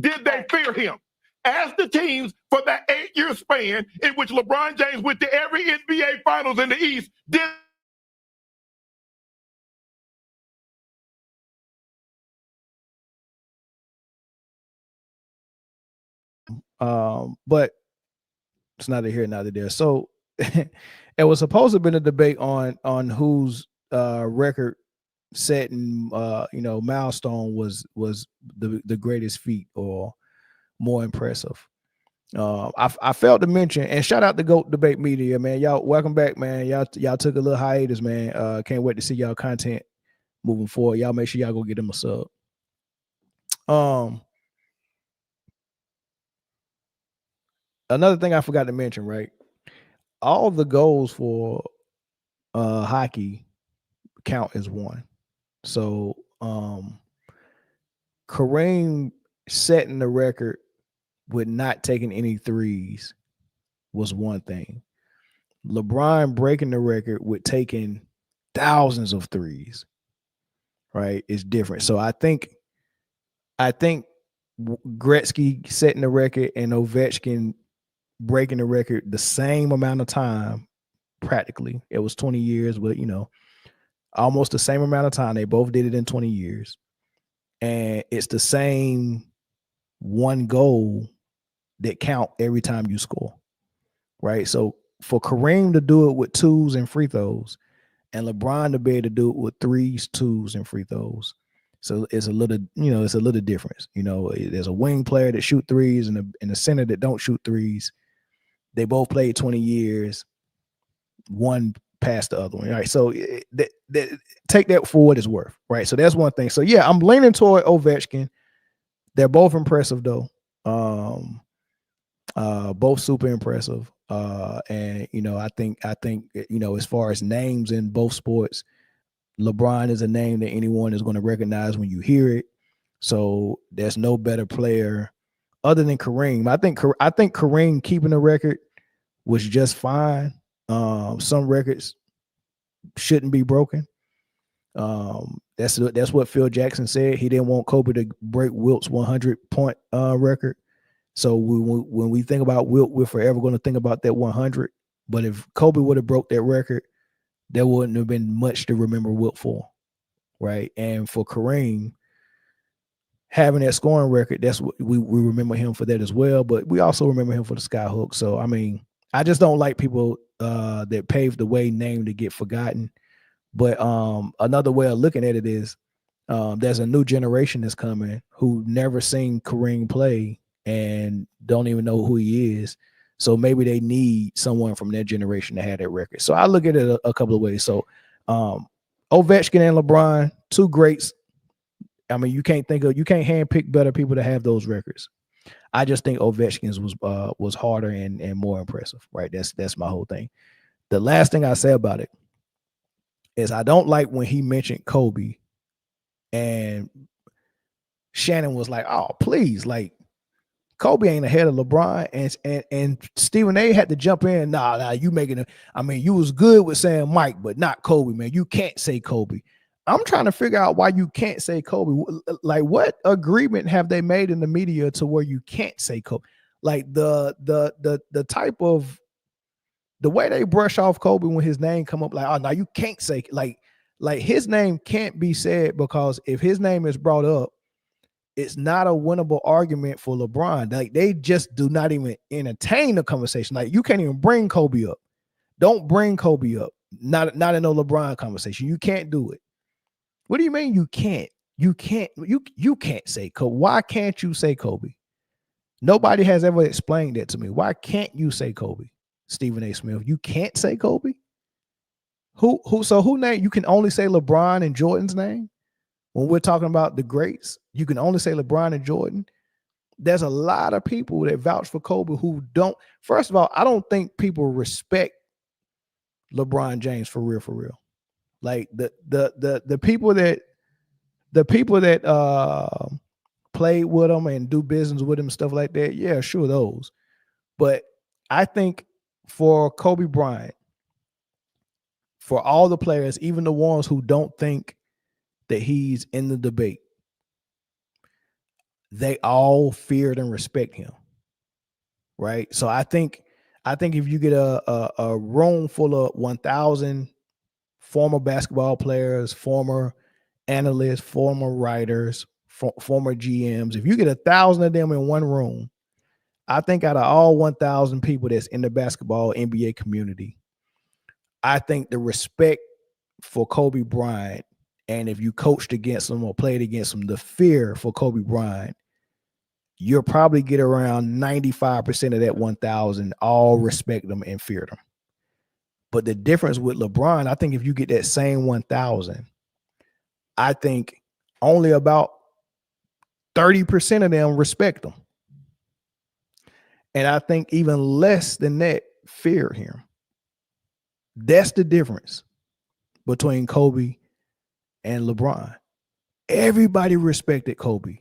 did they fear him? Ask the teams for that 8-year span in which LeBron James went to every NBA Finals in the East. But it's neither here, neither there. So it was supposed to have been a debate on whose record setting milestone was the greatest feat or more impressive. I failed to mention, and shout out to GOAT Debate Media, man. Y'all welcome back, man. Y'all took a little hiatus, man. Can't wait to see y'all content moving forward. Y'all make sure y'all go get them a sub. Another thing I forgot to mention, right? All the goals for hockey count as one. So Kareem setting the record with not taking any threes was one thing. LeBron breaking the record with taking thousands of threes, right, is different. So I think Gretzky setting the record and Ovechkin breaking the record the same amount of time, practically. It was 20 years, but almost the same amount of time. They both did it in 20 years. And it's the same one goal that count every time you score, right? So for Kareem to do it with twos and free throws, and LeBron to be able to do it with threes, twos, and free throws, so it's a little, it's a little difference. There's a wing player that shoot threes and a center that don't shoot threes. They both played 20 years. One past the other one, right? So take that for what it's worth, right? So that's one thing. So yeah, I'm leaning toward Ovechkin. They're both impressive though. Both super impressive. And I think as far as names in both sports, LeBron is a name that anyone is going to recognize when you hear it. So there's no better player other than Kareem. I think Kareem keeping the record was just fine. Some records shouldn't be broken. That's what Phil Jackson said. He didn't want Kobe to break Wilt's 100-point record. So when we think about Wilt, we're forever going to think about that 100. But if Kobe would have broke that record, there wouldn't have been much to remember Wilt for, right? And for Kareem, having that scoring record, that's what we remember him for that as well. But we also remember him for the skyhook. So, I mean, I just don't like people that paved the way name to get forgotten. But another way of looking at it is there's a new generation that's coming who never seen Kareem play and don't even know who he is. So maybe they need someone from their generation to have that record. So I look at it a couple of ways. So Ovechkin and LeBron, two greats. I mean, you can't handpick better people to have those records. I just think Ovechkin's was harder and more impressive, right? That's my whole thing. The last thing I say about it is I don't like when he mentioned Kobe and Shannon was like, "Oh, please, like Kobe ain't ahead of LeBron," and Stephen A had to jump in. Nah, you making it. I mean, you was good with saying Mike, but not Kobe, man. You can't say Kobe. I'm trying to figure out why you can't say Kobe. Like, what agreement have they made in the media to where you can't say Kobe? Like the type of the way they brush off Kobe when his name come up, like, oh, now you can't say like his name can't be said, because if his name is brought up, it's not a winnable argument for LeBron. Like, they just do not even entertain the conversation. Like, you can't even bring Kobe up. Don't bring Kobe up. Not in no LeBron conversation. You can't do it. What do you mean you can't? You can't say Kobe. Why can't you say Kobe? Nobody has ever explained that to me. Why can't you say Kobe? Stephen A. Smith, you can't say Kobe? Who name? You can only say LeBron and Jordan's name? When we're talking about the greats, you can only say LeBron and Jordan. There's a lot of people that vouch for Kobe who don't. First of all, I don't think people respect LeBron James for real. Like the people that played with him and do business with him, stuff like that. Yeah, sure, those. But I think for Kobe Bryant, for all the players, even the ones who don't think that he's in the debate, they all feared and respect him, right? So I think if you get a room full of 1,000 former basketball players, former analysts, former writers, former GMs, if you get 1,000 of them in one room, I think out of all 1,000 people that's in the basketball NBA community, I think the respect for Kobe Bryant, and if you coached against him or played against him, the fear for Kobe Bryant you'll probably get around 95% of that 1,000 all respect them and fear them. But the difference with LeBron, I think if you get that same 1,000, I think only about 30% of them respect them. And I think even less than that fear him. That's the difference between Kobe and LeBron. Everybody respected Kobe.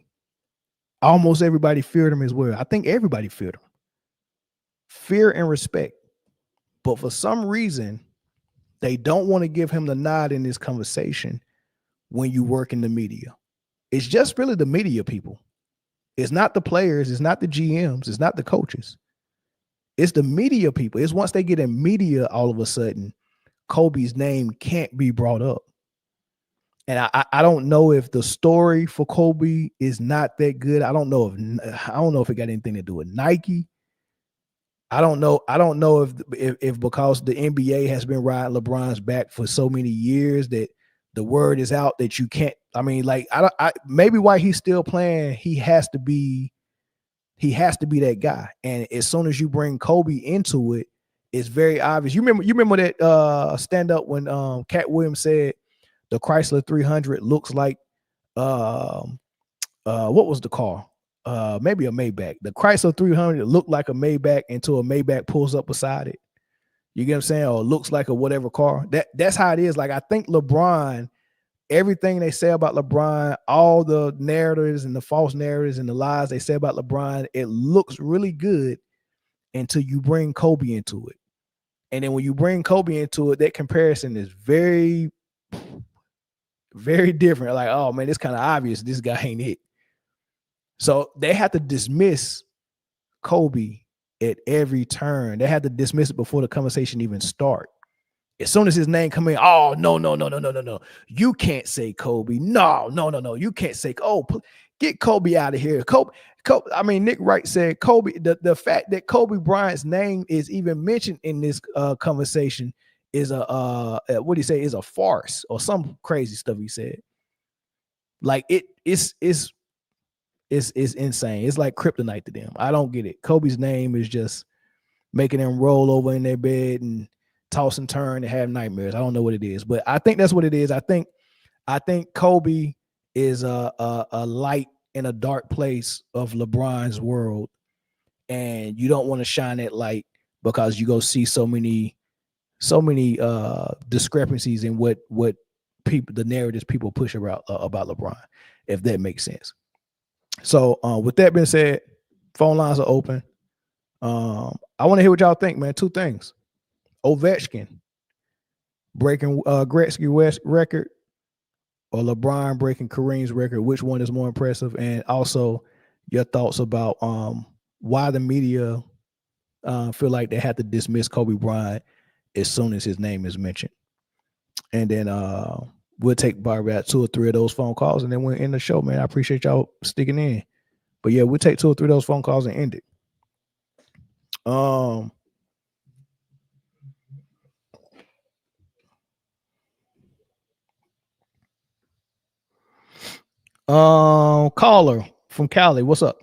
Almost everybody feared him as well. I think everybody feared him. Fear and respect. But for some reason, they don't want to give him the nod in this conversation when you work in the media. It's just really the media people. It's not the players. It's not the GMs. It's not the coaches. It's the media people. It's once they get in media, all of a sudden, Kobe's name can't be brought up. And I don't know if the story for Kobe is not that good. I don't know if it got anything to do with Nike. I don't know if because the NBA has been riding LeBron's back for so many years that the word is out that you can't. I mean, like maybe why he's still playing. He has to be that guy. And as soon as you bring Kobe into it, it's very obvious. You remember that stand up when Cat Williams said the Chrysler 300 looks like what was the car? Maybe a Maybach. The Chrysler 300 looked like a Maybach until a Maybach pulls up beside it. You get what I'm saying? Or it looks like a whatever car. That's how it is. Like I think LeBron, everything they say about LeBron, all the narratives and the false narratives and the lies they say about LeBron, it looks really good until you bring Kobe into it. And then when you bring Kobe into it, that comparison is very, very different. Like, oh man, it's kind of obvious this guy ain't it. So they have to dismiss Kobe at every turn. They have to dismiss it before the conversation even starts. As soon as his name come in, oh no. You can't say Kobe. No. You can't say, get Kobe out of here. Kobe. I mean, Nick Wright said Kobe. The fact that Kobe Bryant's name is even mentioned in this conversation is what do you say? Is a farce or some crazy stuff he said. Like it's insane. It's like kryptonite to them. I don't get it. Kobe's name is just making them roll over in their bed and toss and turn and have nightmares. I don't know what it is, but I think that's what it is. I think Kobe is a light in a dark place of LeBron's world, and you don't want to shine that light because you go see so many discrepancies in what people, the narratives people push about LeBron, if that makes sense. So with that being said, phone lines are open. I want to hear what y'all think, man. Two things. Ovechkin breaking Gretzky record or LeBron breaking Kareem's record, which one is more impressive? And also your thoughts about why the media feel like they have to dismiss Kobe Bryant as soon as his name is mentioned. And then we'll take probably about 2 or 3 of those phone calls, and then we'll end the show, man. I appreciate y'all sticking in. But yeah, we'll take 2 or 3 of those phone calls and end it. Caller from Cali, what's up?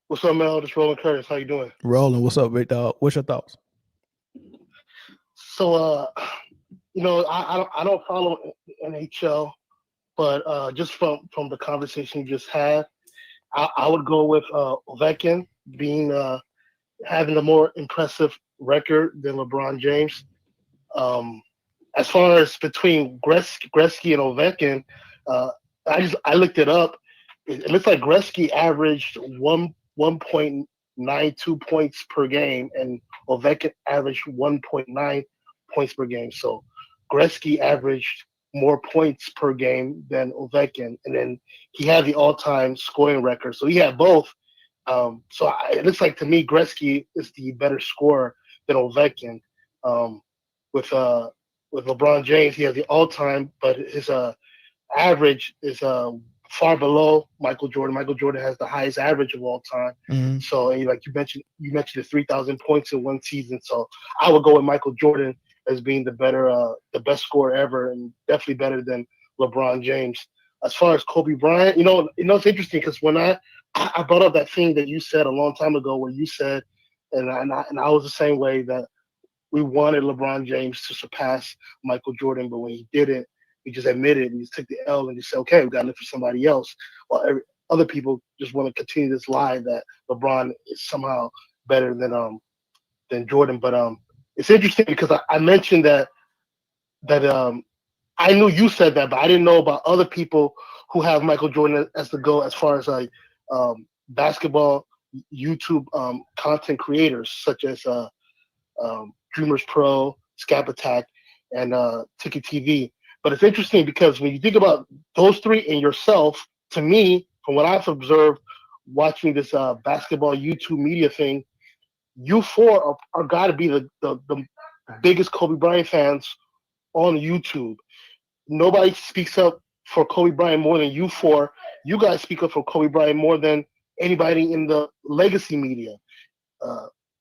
What's up, Mel? This is Roland Curtis. How you doing? Roland, what's up, big dog? What's your thoughts? So, I don't follow NHL, but just from the conversation you just had, I would go with Ovechkin being having a more impressive record than LeBron James. As far as between Gretzky and Ovechkin, I looked it up. It looks like Gretzky averaged 1.92 points per game, and Ovechkin averaged 1.9 points per game. So Gretzky averaged more points per game than Ovechkin, and then he had the all-time scoring record. So he had both. It looks like to me Gretzky is the better scorer than Ovechkin. With LeBron James, he has the all-time, but his average is far below Michael Jordan. Michael Jordan has the highest average of all time. Mm-hmm. So, like you mentioned the 3,000 points in one season. So I would go with Michael Jordan as being the best scorer ever, and definitely better than LeBron James. As far as Kobe Bryant, it's interesting because when I I brought up that thing that you said a long time ago, where you said, and I was the same way, that we wanted LeBron James to surpass Michael Jordan, but when he didn't, he just admitted, he just took the L and just said, okay, we got to look for somebody else. While other people just want to continue this lie that LeBron is somehow better than Jordan. But it's interesting because I mentioned that I knew you said that, but I didn't know about other people who have Michael Jordan as the GOAT as far as like basketball YouTube content creators such as Dreamers Pro, Scap Attack, and Ticket TV. But it's interesting because when you think about those three and yourself, to me, from what I've observed watching this basketball YouTube media thing, you four are got to be the biggest Kobe Bryant fans on YouTube. Nobody speaks up for Kobe Bryant more than you four. You guys speak up for Kobe Bryant more than anybody in the legacy media.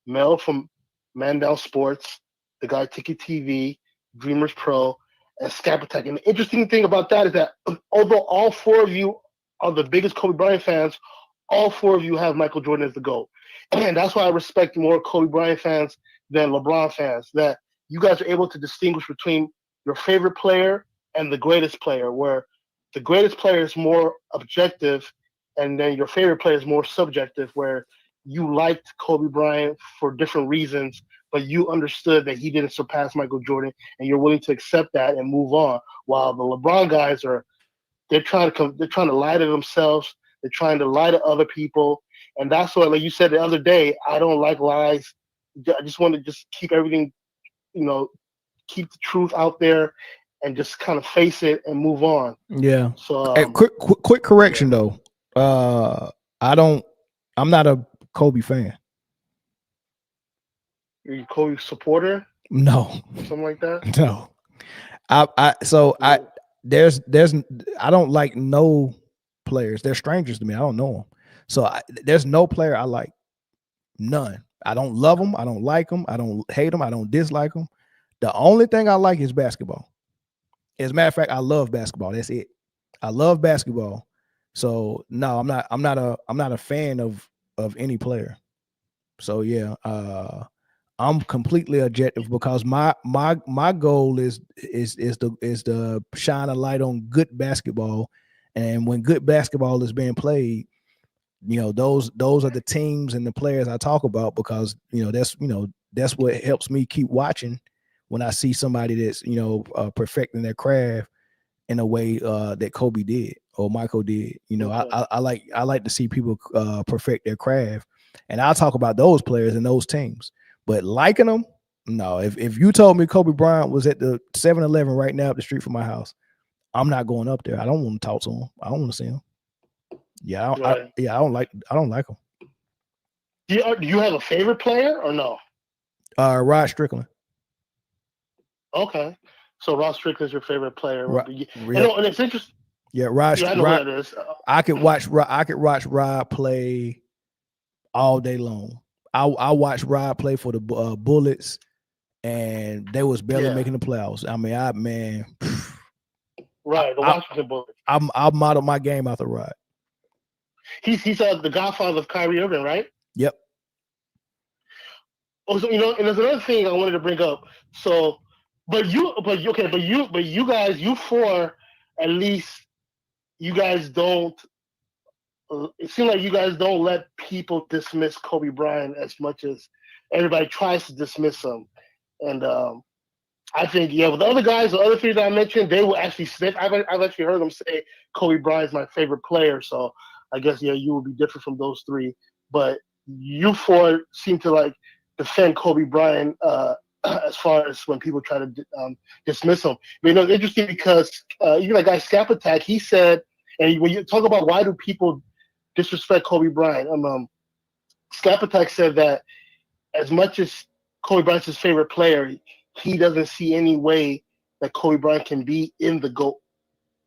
Mel from Man Down Sports, the guy Ticket TV, Dreamers Pro, and Scap Attack. And the interesting thing about that is that although all four of you are the biggest Kobe Bryant fans, all four of you have Michael Jordan as the GOAT. And that's why I respect more Kobe Bryant fans than LeBron fans, that you guys are able to distinguish between your favorite player and the greatest player, where the greatest player is more objective and then your favorite player is more subjective, where you liked Kobe Bryant for different reasons, but you understood that he didn't surpass Michael Jordan and you're willing to accept that and move on. While the LeBron guys they're trying to lie to themselves. They're trying to lie to other people. And that's what, like you said the other day, I don't like lies. I just want to just keep everything, keep the truth out there and just kind of face it and move on. Yeah. So hey, quick correction though. I'm not a Kobe fan. Are you a Kobe supporter? No. Something like that? No. I don't like no players. They're strangers to me. I don't know them. So there's no player I like. None. I don't love them. I don't like them. I don't hate them. I don't dislike them. The only thing I like is basketball. As a matter of fact, I love basketball. That's it. I love basketball. So no, I'm not a fan of any player. So yeah, I'm completely objective because my goal is to shine a light on good basketball, and when good basketball is being played, those are the teams and the players I talk about, because that's what helps me keep watching when I see somebody that's perfecting their craft in a way that Kobe did or Michael did. I like to see people perfect their craft, and I'll talk about those players and those teams. But liking them, no. If you told me Kobe Bryant was at the 7-Eleven right now up the street from my house, I'm not going up there. I don't want to talk to him. I don't want to see him. Yeah, I don't like him. Do you have a favorite player or no? Rod Strickland. Okay, so Rod Strickland's your favorite player. And it's interesting. Yeah, Rod. I know who that is. I could watch Rod play all day long. I watched Rod play for the Bullets, and they was barely making the playoffs. I mean, right, the Washington Bullets. I modeled my game after Rod. He's the godfather of Kyrie Irving, right? Yep. Also, and there's another thing I wanted to bring up. So, but you guys, you four, at least, you guys don't. It seems like you guys don't let people dismiss Kobe Bryant as much as everybody tries to dismiss him. And I think, with the other guys, the other three that I mentioned, they will actually say, I've actually heard them say Kobe Bryant is my favorite player. So I guess, you will be different from those three. But you four seem to like defend Kobe Bryant as far as when people try to dismiss him. It's interesting because even that guy Scap Attack, he said, and when you talk about why do people disrespect Kobe Bryant, Scap Attack said that as much as Kobe Bryant's his favorite player, he doesn't see any way that Kobe Bryant can be in the GOAT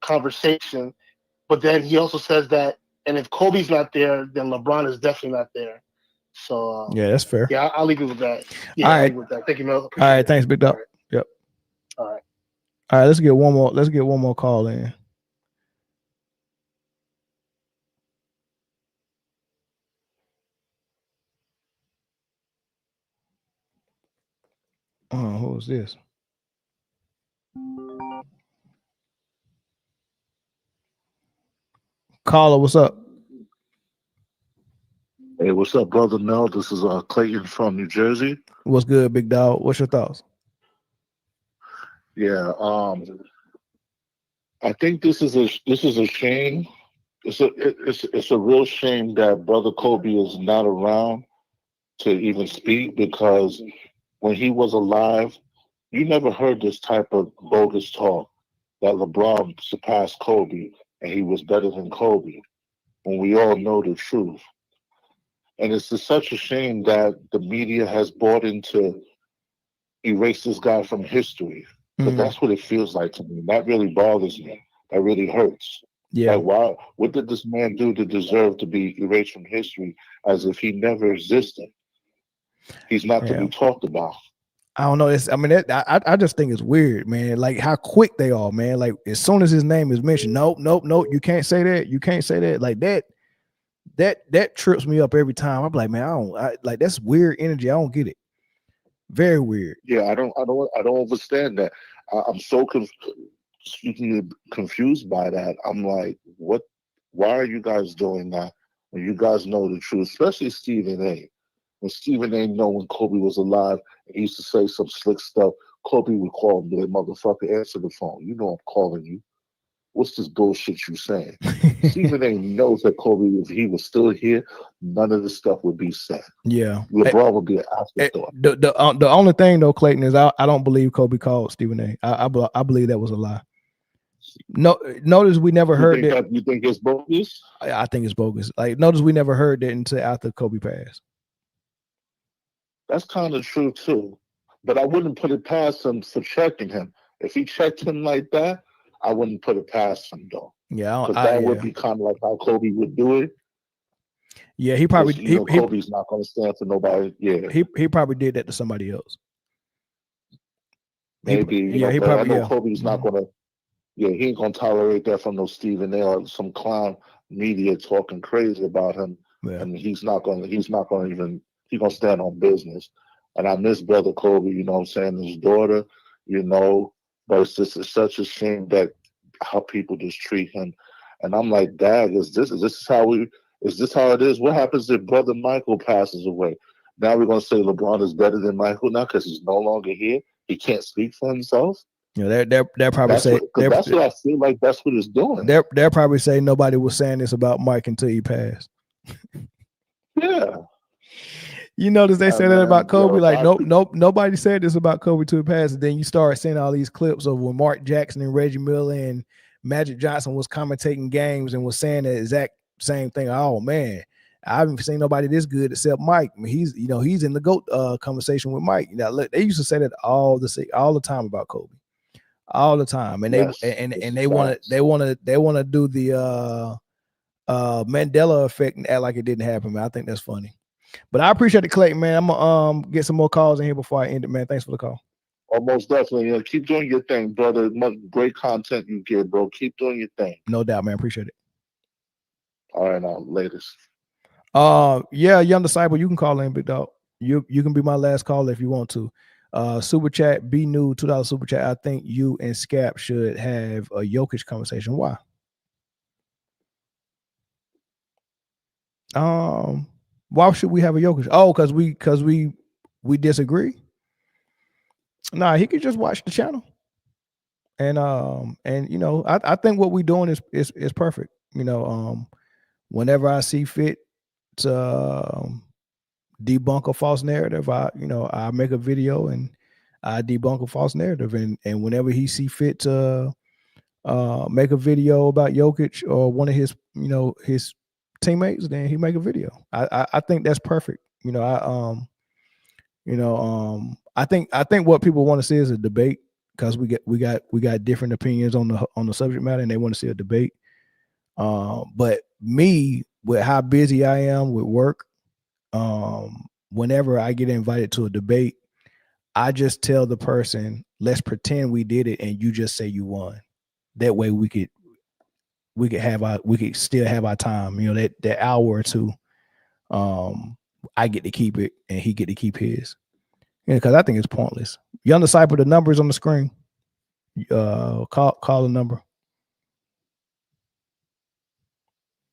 conversation. But then he also says that, and if Kobe's not there, then LeBron is definitely not there. So yeah, that's fair. Yeah, I'll leave it with that. Yeah, all right. I'll leave it with that. Thank you, Mel. All right, thanks, Big Dog. Right. Yep. All right. All right, let's get one more call in. Who was this? Caller, what's up? Hey, what's up, brother Mel? This is Clayton from New Jersey. What's good, big dog? What's your thoughts? Yeah, I think this is a shame. It's a real shame that brother Kobe is not around to even speak, because when he was alive, you never heard this type of bogus talk that LeBron surpassed Kobe and he was better than Kobe, when we all know the truth. And it's just such a shame that the media has bought into erase this guy from history. But that's what it feels like to me. That really bothers me. That really hurts. Yeah. Like, why? What did this man do to deserve to be erased from history, as if he never existed? He's not to be talked about. I don't know. I just think it's weird, man. Like how quick they are, man. Like as soon as his name is mentioned, nope. You can't say that. You can't say that. Like that trips me up every time. I'm like, man, like that's weird energy. I don't get it. Very weird. Yeah, I don't understand that. I'm so confused by that. I'm like, what? Why are you guys doing that when you guys know the truth? Especially Stephen A. When Stephen A. know when Kobe was alive, he used to say some slick stuff. Kobe would call him, "That motherfucker, answer the phone. You know I'm calling you. What's this bullshit you saying?" Stephen A. knows that Kobe, if he was still here, none of this stuff would be said. Yeah, LeBron would be an afterthought. The only thing though, Clayton, is I don't believe Kobe called Stephen A. I believe that was a lie. No, notice we never heard that. You think it's bogus? I think it's bogus. Like, notice we never heard that until after Kobe passed. That's kind of true too, but I wouldn't put it past him for checking him. If he checked him like that, I wouldn't put it past him though. Yeah, because that would be kind of like how Kobe would do it. Yeah, he probably Kobe's not going to stand for nobody. Yeah, he probably did that to somebody else. Maybe. I know Kobe's not going to. Yeah, he ain't going to tolerate that from no Stephen A. or some clown media talking crazy about him. Yeah. And he's not going to even. He's going to stand on business. And I miss brother Kobe. You know what I'm saying? His daughter. But it's just such a shame that how people just treat him. And I'm like, Dad, is this how it is? What happens if brother Michael passes away? Now we're gonna say LeBron is better than Michael now because he's no longer here. He can't speak for himself. Yeah, they'll probably say that's what I feel like. That's what it's doing. They'll probably say nobody was saying this about Mike until he passed. Yeah. You notice they said that about Kobe. Nobody said this about Kobe till he passed. And then you start seeing all these clips of when Mark Jackson and Reggie Miller and Magic Johnson was commentating games and was saying the exact same thing. Oh man, I haven't seen nobody this good except Mike. I mean, he's in the GOAT conversation with Mike. Look, they used to say that all the time about Kobe, all the time, and they want to do the Mandela effect and act like it didn't happen. Man, I think that's funny. But I appreciate it, Clayton, man. I'm gonna get some more calls in here before I end it, man. Thanks for the call. Oh, most definitely. Keep doing your thing, brother. Great content you give, bro. Keep doing your thing. No doubt, man. Appreciate it. All right, latest. Yeah, Young Disciple, you can call in, big dog. You can be my last caller if you want to. Super chat, be new, $2 super chat. I think you and Scap should have a Jokic conversation. Why? Why should we have a Jokic? Oh, because we disagree. Nah, he could just watch the channel. And I think what we're doing is perfect. Whenever I see fit to debunk a false narrative, I make a video and I debunk a false narrative. And whenever he see fit to make a video about Jokic or one of his teammates, then he make a video. I think that's perfect. I think what people want to see is a debate, because we got different opinions on the subject matter, and they want to see a debate. But me, with how busy I am with work, whenever I get invited to a debate, I just tell the person, let's pretend we did it and you just say you won. That way we could still have our time, that hour or two. I get to keep it and he get to keep his. Yeah, because I think it's pointless. You undecipher the numbers on the screen. Call the number.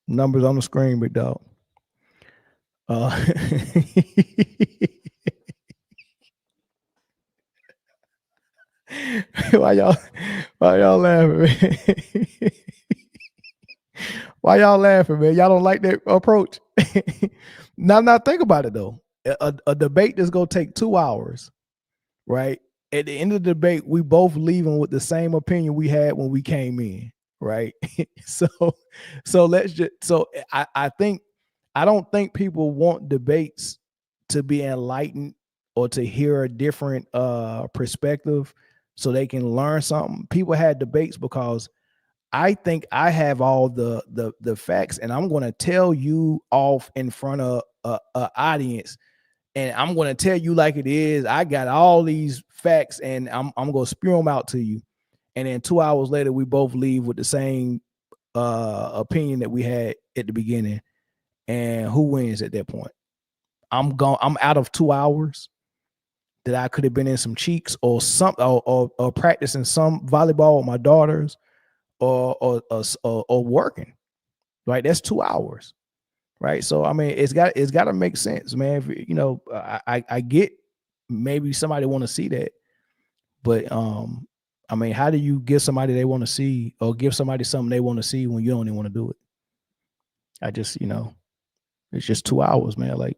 Numbers on the screen, big dog. Why y'all laughing, man? Why y'all laughing, man? Y'all don't like that approach? Now think about it though. A debate that's gonna take 2 hours, right? At the end of the debate, we both leaving with the same opinion we had when we came in, right? so let's just I don't think people want debates to be enlightened or to hear a different perspective so they can learn something. People had debates because I think I have all the facts, and I'm going to tell you off in front of a audience, and I'm going to tell you like it is. I got all these facts, and I'm going to spew them out to you. And then 2 hours later, we both leave with the same opinion that we had at the beginning. And who wins at that point? I'm out of 2 hours that I could have been in some cheeks or or practicing some volleyball with my daughters or working. Right? That's 2 hours. Right. So I mean, it's got to make sense, man. I get maybe somebody want to see that, but I mean, how do you give somebody they want to see or give somebody something they want to see when you don't even want to do it? I just, it's just 2 hours, man. Like,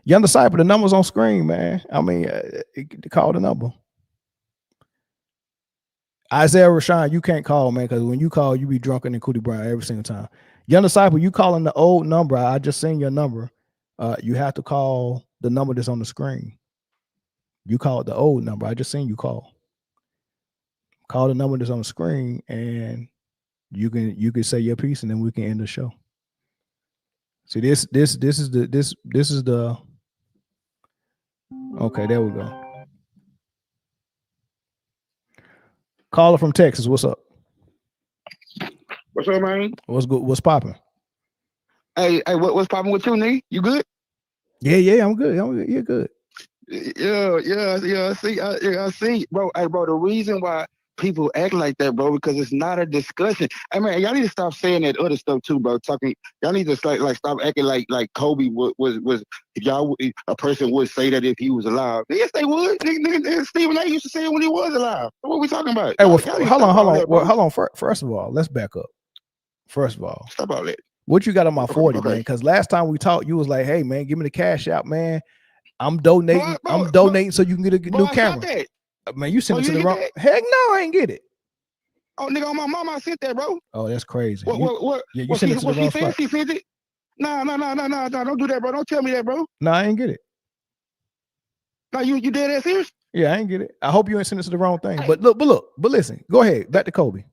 you undecipher the numbers on screen, man. I mean, call the number. Isaiah Rashawn, you can't call, man, because when you call, you be drunker than Cootie Brown every single time. Young Disciple, you calling the old number. I just seen your number. You have to call the number that's on the screen. You called the old number. I just seen you call. Call the number that's on the screen, and you can say your piece, and then we can end the show. See, this is the. Okay, there we go. Caller from Texas, what's up? What's up, man? What's good? What's popping? Hey, what's popping with you, Nate? You good? Yeah, I'm good. You're good. Yeah. I see, bro. Hey, bro. The reason why people act like that, bro, because it's not a discussion. I mean, y'all need to stop saying that other stuff too, bro. Y'all need to stop acting like Kobe was. If a person would say that if he was alive, yes, they would. Nigga, Stephen A. used to say it when he was alive. What are we talking about? Hey, well, hold on. First of all, let's back up. First of all, stop all that. What you got on my 40, man? Because last time we talked, you was like, "Hey, man, give me the cash out, man. I'm donating. I'm donating so you can get a new camera." Man, you sent it to the wrong. Heck no, I ain't get it. Oh, nigga, on my mama, I sent that, bro. Oh, that's crazy. What? Yeah, you sent it to the wrong spot. She sent it. No, don't do that, bro. Don't tell me that, bro. No, I ain't get it. No, you dead ass serious? Yeah, I ain't get it. I hope you ain't sent it to the wrong thing. But listen. Go ahead. Back to Kobe.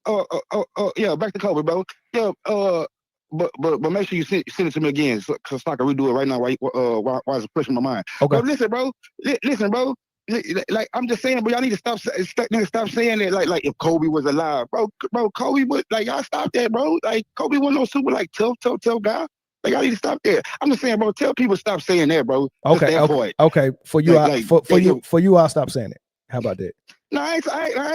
Yeah, back to Kobe, bro. Yeah, but make sure you send it to me again, so I can redo it right now. Why is it pushing my mind? Okay. But listen, bro. Like I'm just saying, but y'all need to stop saying that. Like if Kobe was alive, bro. Kobe would y'all stop that, bro. Like Kobe wasn't no super tough guy. Like y'all need to stop that. I'm just saying, bro. Tell people stop saying that, bro. Okay. For you, I'll stop saying it. How about that? No, I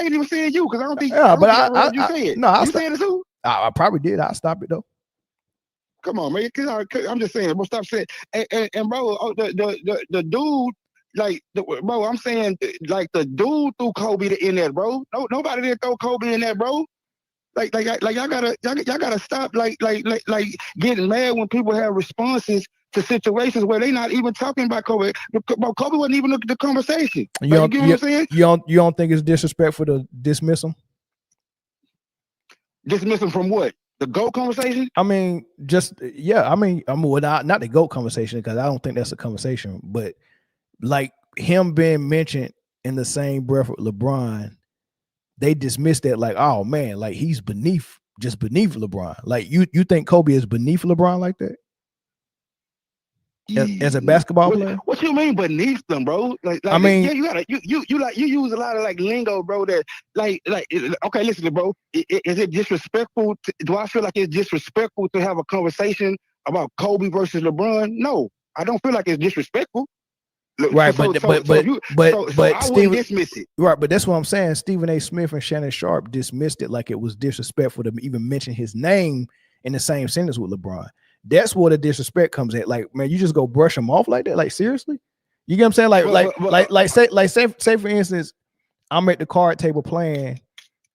ain't even saying you because I don't think. Yeah, but I heard you say it. No, you saying it too? I probably did. I'll stop it though. Come on, man. I'm just saying, bro. Stop saying. And bro, the dude. Bro, I'm saying like the dude threw Kobe in there, bro. No, nobody didn't throw Kobe in there, bro. Like y'all gotta stop like getting mad when people have responses to situations where they not even talking about Kobe. Bro, Kobe wasn't even the conversation. You get what I'm saying? You don't think it's disrespectful to dismiss him? Dismiss him from what? The GOAT conversation? I mean, not the GOAT conversation, because I don't think that's a conversation, but like him being mentioned in the same breath with LeBron, they dismissed that like, oh man, like he's beneath LeBron. Like you think Kobe is beneath LeBron like that? As a basketball player? What you mean beneath them, bro? I mean, yeah, you use a lot of like lingo, bro. That okay, listen, bro. Is it disrespectful? Do I feel like it's disrespectful to have a conversation about Kobe versus LeBron? No, I don't feel like it's disrespectful. Look, Right, so but I wouldn't dismiss it. Right, but that's what I'm saying. Stephen A. Smith and Shannon Sharp dismissed it like it was disrespectful to even mention his name in the same sentence with LeBron. That's where the disrespect comes at. Like, man, you just go brush him off like that. Like, seriously, you get what I'm saying? Say for instance, I'm at the card table playing,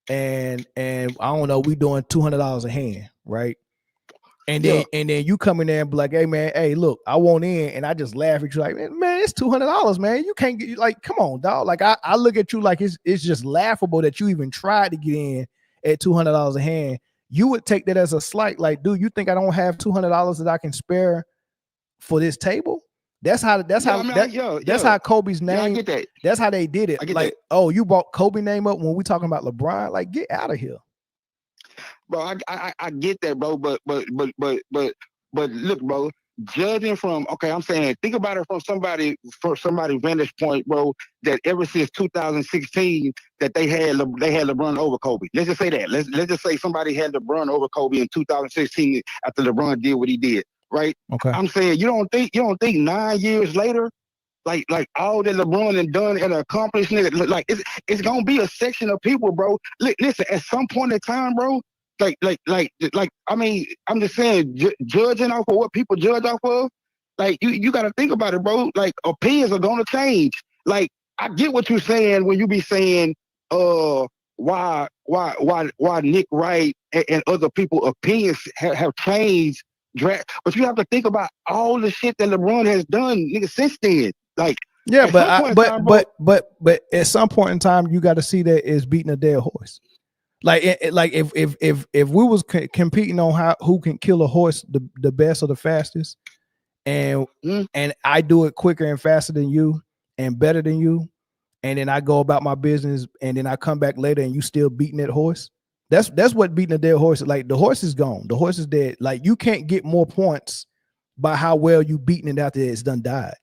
and I don't know, we doing $200 a hand, right? And then you come in there and be like, hey man, hey, look, I want in, and I just laugh at you like, man, it's $200, man. You can't get, like, come on, dog. Like I look at you like it's just laughable that you even tried to get in at $200 a hand. You would take that as a slight, like, dude, you think I don't have $200 that I can spare for this table? That's how Kobe's name. I get that. That's how they did it. Like, that. Oh, you brought Kobe name up when we talking about LeBron? Like, get out of here. Bro, I get that, bro, but look, bro, judging from, okay, I'm saying, think about it from somebody's vantage point, bro, that ever since 2016 that they had LeBron over Kobe. Let's just say that. Let's just say somebody had LeBron over Kobe in 2016 after LeBron did what he did, right? Okay. I'm saying, you don't think 9 years later, like all that LeBron and done and accomplished, nigga, like it's gonna be a section of people, bro. Listen, at some point in time, bro. Like, I mean, I'm just saying, judging off of what people judge off of, like, you got to think about it, bro. Like, opinions are going to change. Like, I get what you're saying when you be saying, why Nick Wright and other people's opinions have changed. But you have to think about all the shit that LeBron has done, nigga, since then. Like, yeah, but at some point in time, you got to see that it's beating a dead horse. Like if we was competing on who can kill a horse the best or the fastest, and I do it quicker and faster than you and better than you, and then I go about my business, and then I come back later and you still beating that horse. That's what beating a dead horse is. Like, the horse is gone, the horse is dead. Like, you can't get more points by how well you beating it after it's done died.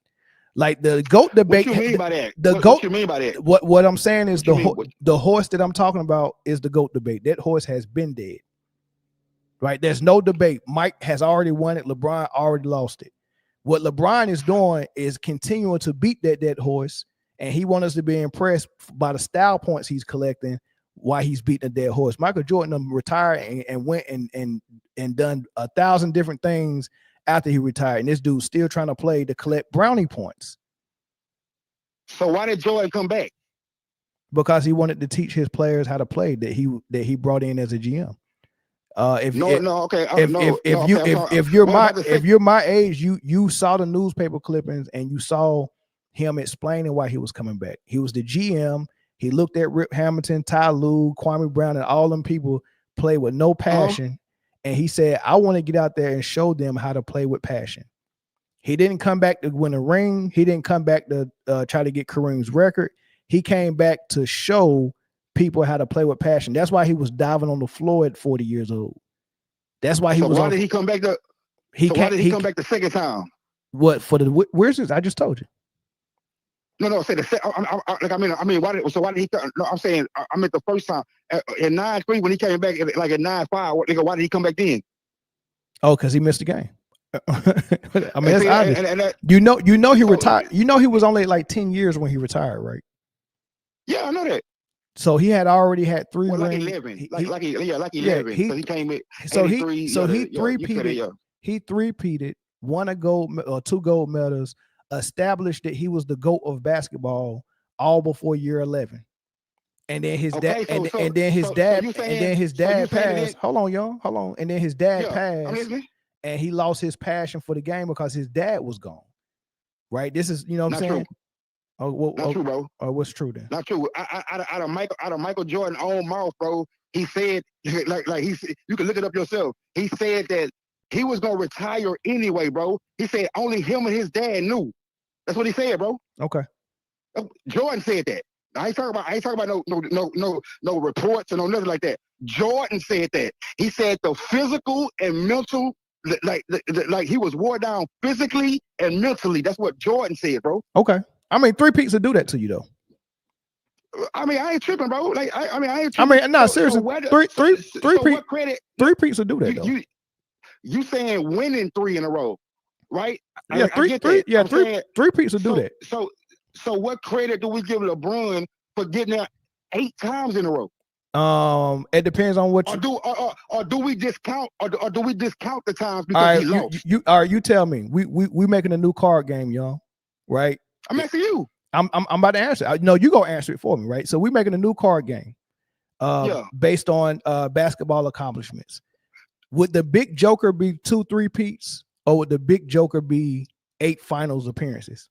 Like the GOAT debate. What you mean by that? What you mean by that? What I'm saying is the horse that I'm talking about is the GOAT debate. That horse has been dead. Right? There's no debate. Mike has already won it. LeBron already lost it. What LeBron is doing is continuing to beat that dead horse, and he wants us to be impressed by the style points he's collecting while he's beating a dead horse. Michael Jordan retired and went and done 1,000 different things after he retired, and this dude's still trying to play to collect brownie points. So why did Jordan come back? Because he wanted to teach his players how to play that he brought in as a GM. If you're my age, you saw the newspaper clippings and you saw him explaining why he was coming back. He was the GM. He looked at Rip Hamilton, Ty Lue, Kwame Brown, and all them people play with no passion. And he said, I want to get out there and show them how to play with passion. He didn't come back to win a ring. He didn't come back to try to get Kareem's record. He came back to show people how to play with passion. That's why he was diving on the floor at 40 years old. That's why he was. Why did he come back? Why did he come back the second time? What for the where's this? I just told you. No. Say the I mean, why did he? No, I'm saying I meant the first time in 9-3 when he came back, like at 9-5. Why did he come back then? Oh, because he missed the game. I mean, that's obvious. You know he retired. You know he was only like 10 years when he retired, right? Yeah, I know that. So he had already had 3 rings. Like 11. Like 11. So he came in. He three-peated, won a gold or 2 gold medals, established that he was the GOAT of basketball all before year 11. And then his dad, and then his dad passed. Hold on, y'all. Hold on. And then his dad passed, and he lost his passion for the game because his dad was gone. Right? This is, you know what I'm saying? Not true, bro. What's true then? Not true. Out of Michael Jordan's own mouth, bro. He said, like he said, you can look it up yourself. He said that he was gonna retire anyway, bro. He said only him and his dad knew. That's what he said, bro. Okay. Jordan said that. I ain't talking about no reports or no nothing like that. Jordan said that. He said the physical and mental, like he was wore down physically and mentally. That's what Jordan said, bro. Okay. I mean, 3-peats will do that to you, though. I mean, I ain't tripping, bro. Like, I ain't tripping. I mean, no, seriously. Three-peats will do that, though. You saying winning 3 in a row? right? Yeah, I get three, that. yeah, I'm saying, three peats will do that. So what credit do we give LeBron for getting there 8 times in a row? It depends on what or do we discount or do we discount the times all because right, he lost? all right, you tell me. We making a new card game, y'all. Right? I'm asking you. I'm about to answer. No, you go answer it for me, right? So we're making a new card game. Based on basketball accomplishments. Would the big joker be 2 3-peats, or would the big joker be 8 finals appearances?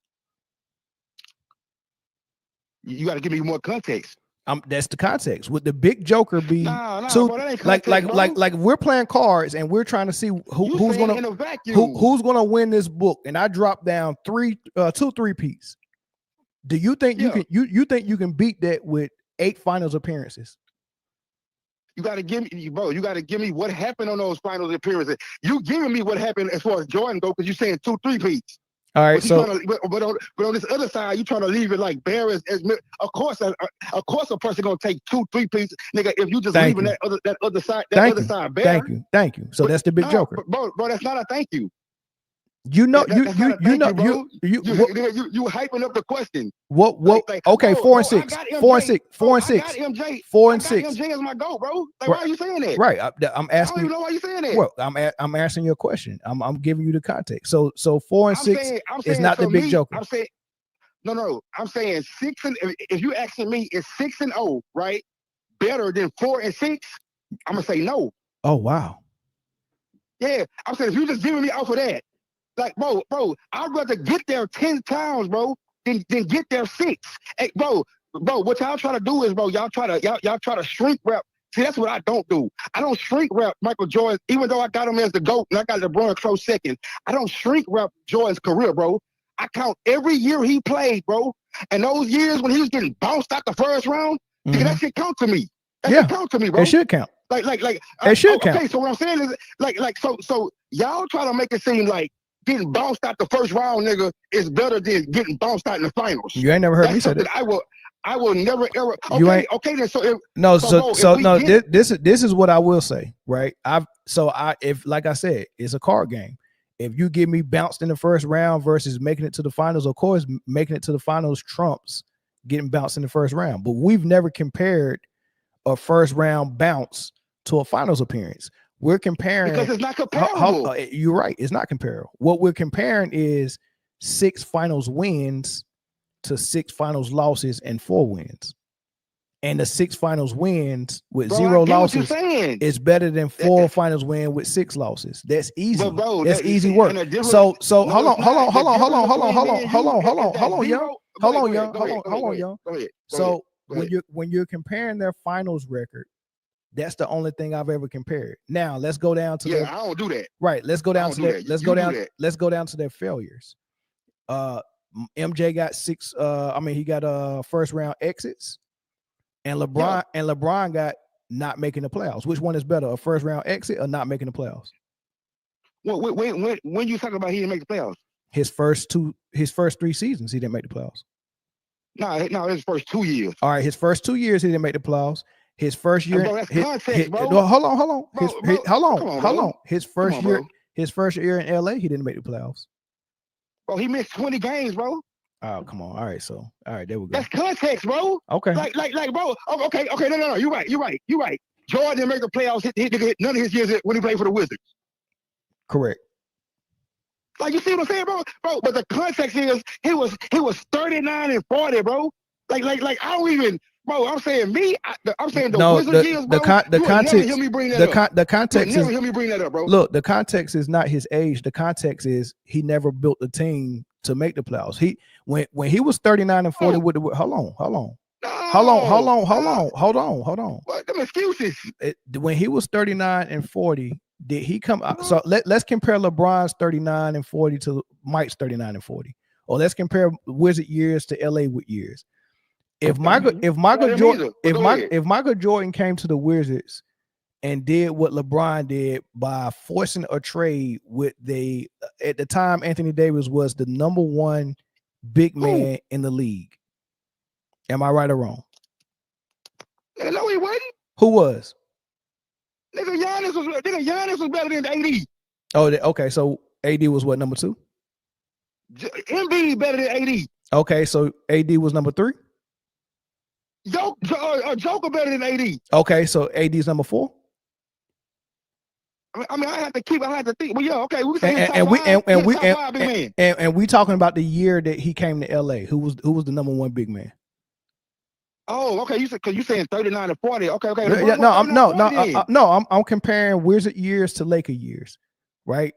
You got to give me more context. That's the context. Would the big joker be two? Bro, that ain't like context, if we're playing cards and we're trying to see who's gonna win this book, and I drop down 2 3-peats. Do you think you think you can beat that with 8 finals appearances? You got to give me, bro. You got to give me what happened on those finals appearances. You giving me what happened as far as Jordan go, because you're saying 2 3-peats. All right, but on this other side, you trying to leave it like bare as of course a person gonna take 2 3-peats, nigga. If you just leaving that other side bare. Thank you. So that's the big joker, bro. That's not a thank you. You know, you hyping up the question. What? Okay, 4 and 6, 4 and 6, 4 and 6, 4 and 6. MJ is my goat, bro. Like, why are you saying that? Right. I'm asking. I don't even know why you saying that. Well, I'm answering your question. I'm giving you the context. So 4 and 6 is not the big joker. I'm saying no. I'm saying 6 and if you asking me, is 6 and 0 right better than 4 and 6? I'm gonna say no. Oh wow. Yeah, I'm saying if you just giving me off of that. Like, bro, I'd rather get there 10 times, bro, than get there 6. Hey, bro, what y'all try to do is, bro, y'all try to shrink wrap. See, that's what I don't do. I don't shrink wrap Michael Jordan, even though I got him as the GOAT and I got LeBron close second. I don't shrink wrap Jordan's career, bro. I count every year he played, bro. And those years when he was getting bounced out the first round, that shit count to me. That shit count to me, bro. It should count. It should count. Okay, so what I'm saying is, so y'all try to make it seem like getting bounced out the first round, nigga, is better than getting bounced out in the finals. You ain't never heard me say that. I will never ever. Okay, then. This is what I will say, right? If like I said, it's a card game. If you give me bounced in the first round versus making it to the finals, of course, making it to the finals trumps getting bounced in the first round. But we've never compared a first round bounce to a finals appearance. We're comparing because it's not comparable. You're right. It's not comparable. What we're comparing is 6 finals wins to 6 finals losses and 4 wins. And the 6 finals wins with 0 losses is better than 4 finals win with 6 losses. That's easy. That's easy work. So hold on, y'all. So when you're comparing their finals record, that's the only thing I've ever compared. Now let's go down to I don't do that. Right. Let's go down to that. Let's go down to their failures. MJ got 6. He got first round exits, and LeBron got not making the playoffs. Which one is better, a first round exit or not making the playoffs? Well, when you talking about he didn't make the playoffs? His first 3 seasons, he didn't make the playoffs. No, his first 2 years. All right, his first 2 years he didn't make the playoffs. His first year, bro, that's context, bro. Hold on. Hold on. His first year in LA, he didn't make the playoffs. Bro, he missed 20 games, bro. Oh, come on. All right, there we go. That's context, bro. Okay. Like, bro. Okay. No. You're right. Jordan didn't make the playoffs. Hit none of his years when he played for the Wizards. Correct. Like, you see what I'm saying, bro? Bro, but the context is he was 39 and 40, bro. Like I don't even. Bro, I'm saying the Wizards years, bro. The context. Never hear me bring that up. The context never hear me bring that up, bro. Look, the context is not his age. The context is he never built the team to make the playoffs. When he was 39 and 40 with the hold on. What them excuses? When he was 39 and 40, did he come out? So let's compare LeBron's 39 and 40 to Mike's 39 and 40, or let's compare Wizard years to LA with years. If Michael Jordan came to the Wizards and did what LeBron did by forcing a trade with at the time Anthony Davis was the number 1 big man in the league. Am I right or wrong? No, he wasn't. Who was? Nigga, Giannis was better than AD. Oh, okay. So AD was what, number 2? Embiid better than AD. Okay, so AD was number 3. Joker better than AD. Okay, so AD is number 4. I mean, I have to think. Well, yeah, okay. We can say top five big man. And we talking about the year that he came to LA. Who was the number 1 big man? Oh, okay. You said because you saying 39 to 40. Okay. Yeah, I'm comparing Wizard years to Laker years, right?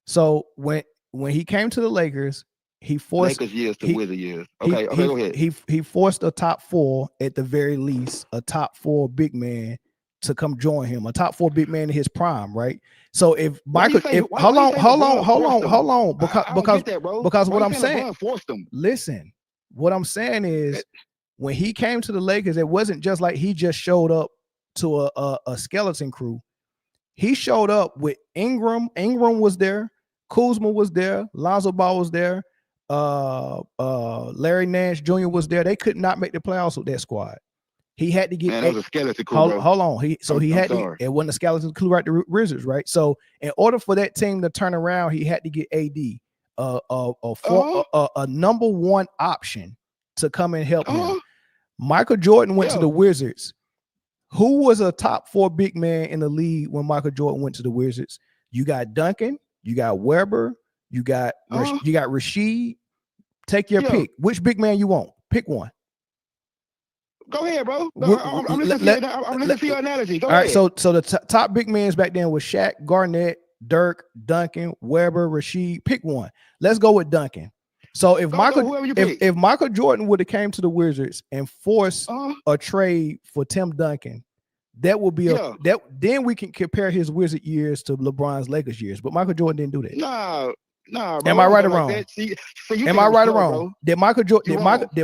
So when he came to the Lakers, he forced Lakers years to Wizard years. Okay, go ahead. He forced a top 4 at the very least, a top 4 big man to come join him, a top 4 big man in his prime, right? So if Michael, hold on, because what I'm saying, listen, what I'm saying is when he came to the Lakers, it wasn't just like he just showed up to a skeleton crew. He showed up with Ingram. Ingram was there. Kuzma was there. Lonzo Ball was there. Larry Nance Jr. was there. They could not make the playoffs with that squad. He had to get. Man, that was a skeleton crew. Hold on. It wasn't a skeleton crew, right? The Wizards, right? So in order for that team to turn around, he had to get AD, a number 1 option to come and help him. Michael Jordan went to the Wizards. Who was a top 4 big man in the league when Michael Jordan went to the Wizards? You got Duncan, you got Weber, you got Rasheed. Take your pick. Which big man you want? Pick one. Go ahead, bro. I'm listening to your analogy. Go ahead. All right, so the top big men back then was Shaq, Garnett, Dirk, Duncan, Weber, Rasheed. Pick one. Let's go with Duncan. So if Michael Jordan would have came to the Wizards and forced a trade for Tim Duncan, that would be then we can compare his Wizard years to LeBron's Lakers years. But Michael Jordan didn't do that. Nah, bro. Am I right or wrong? Am I right or wrong? Bro. Did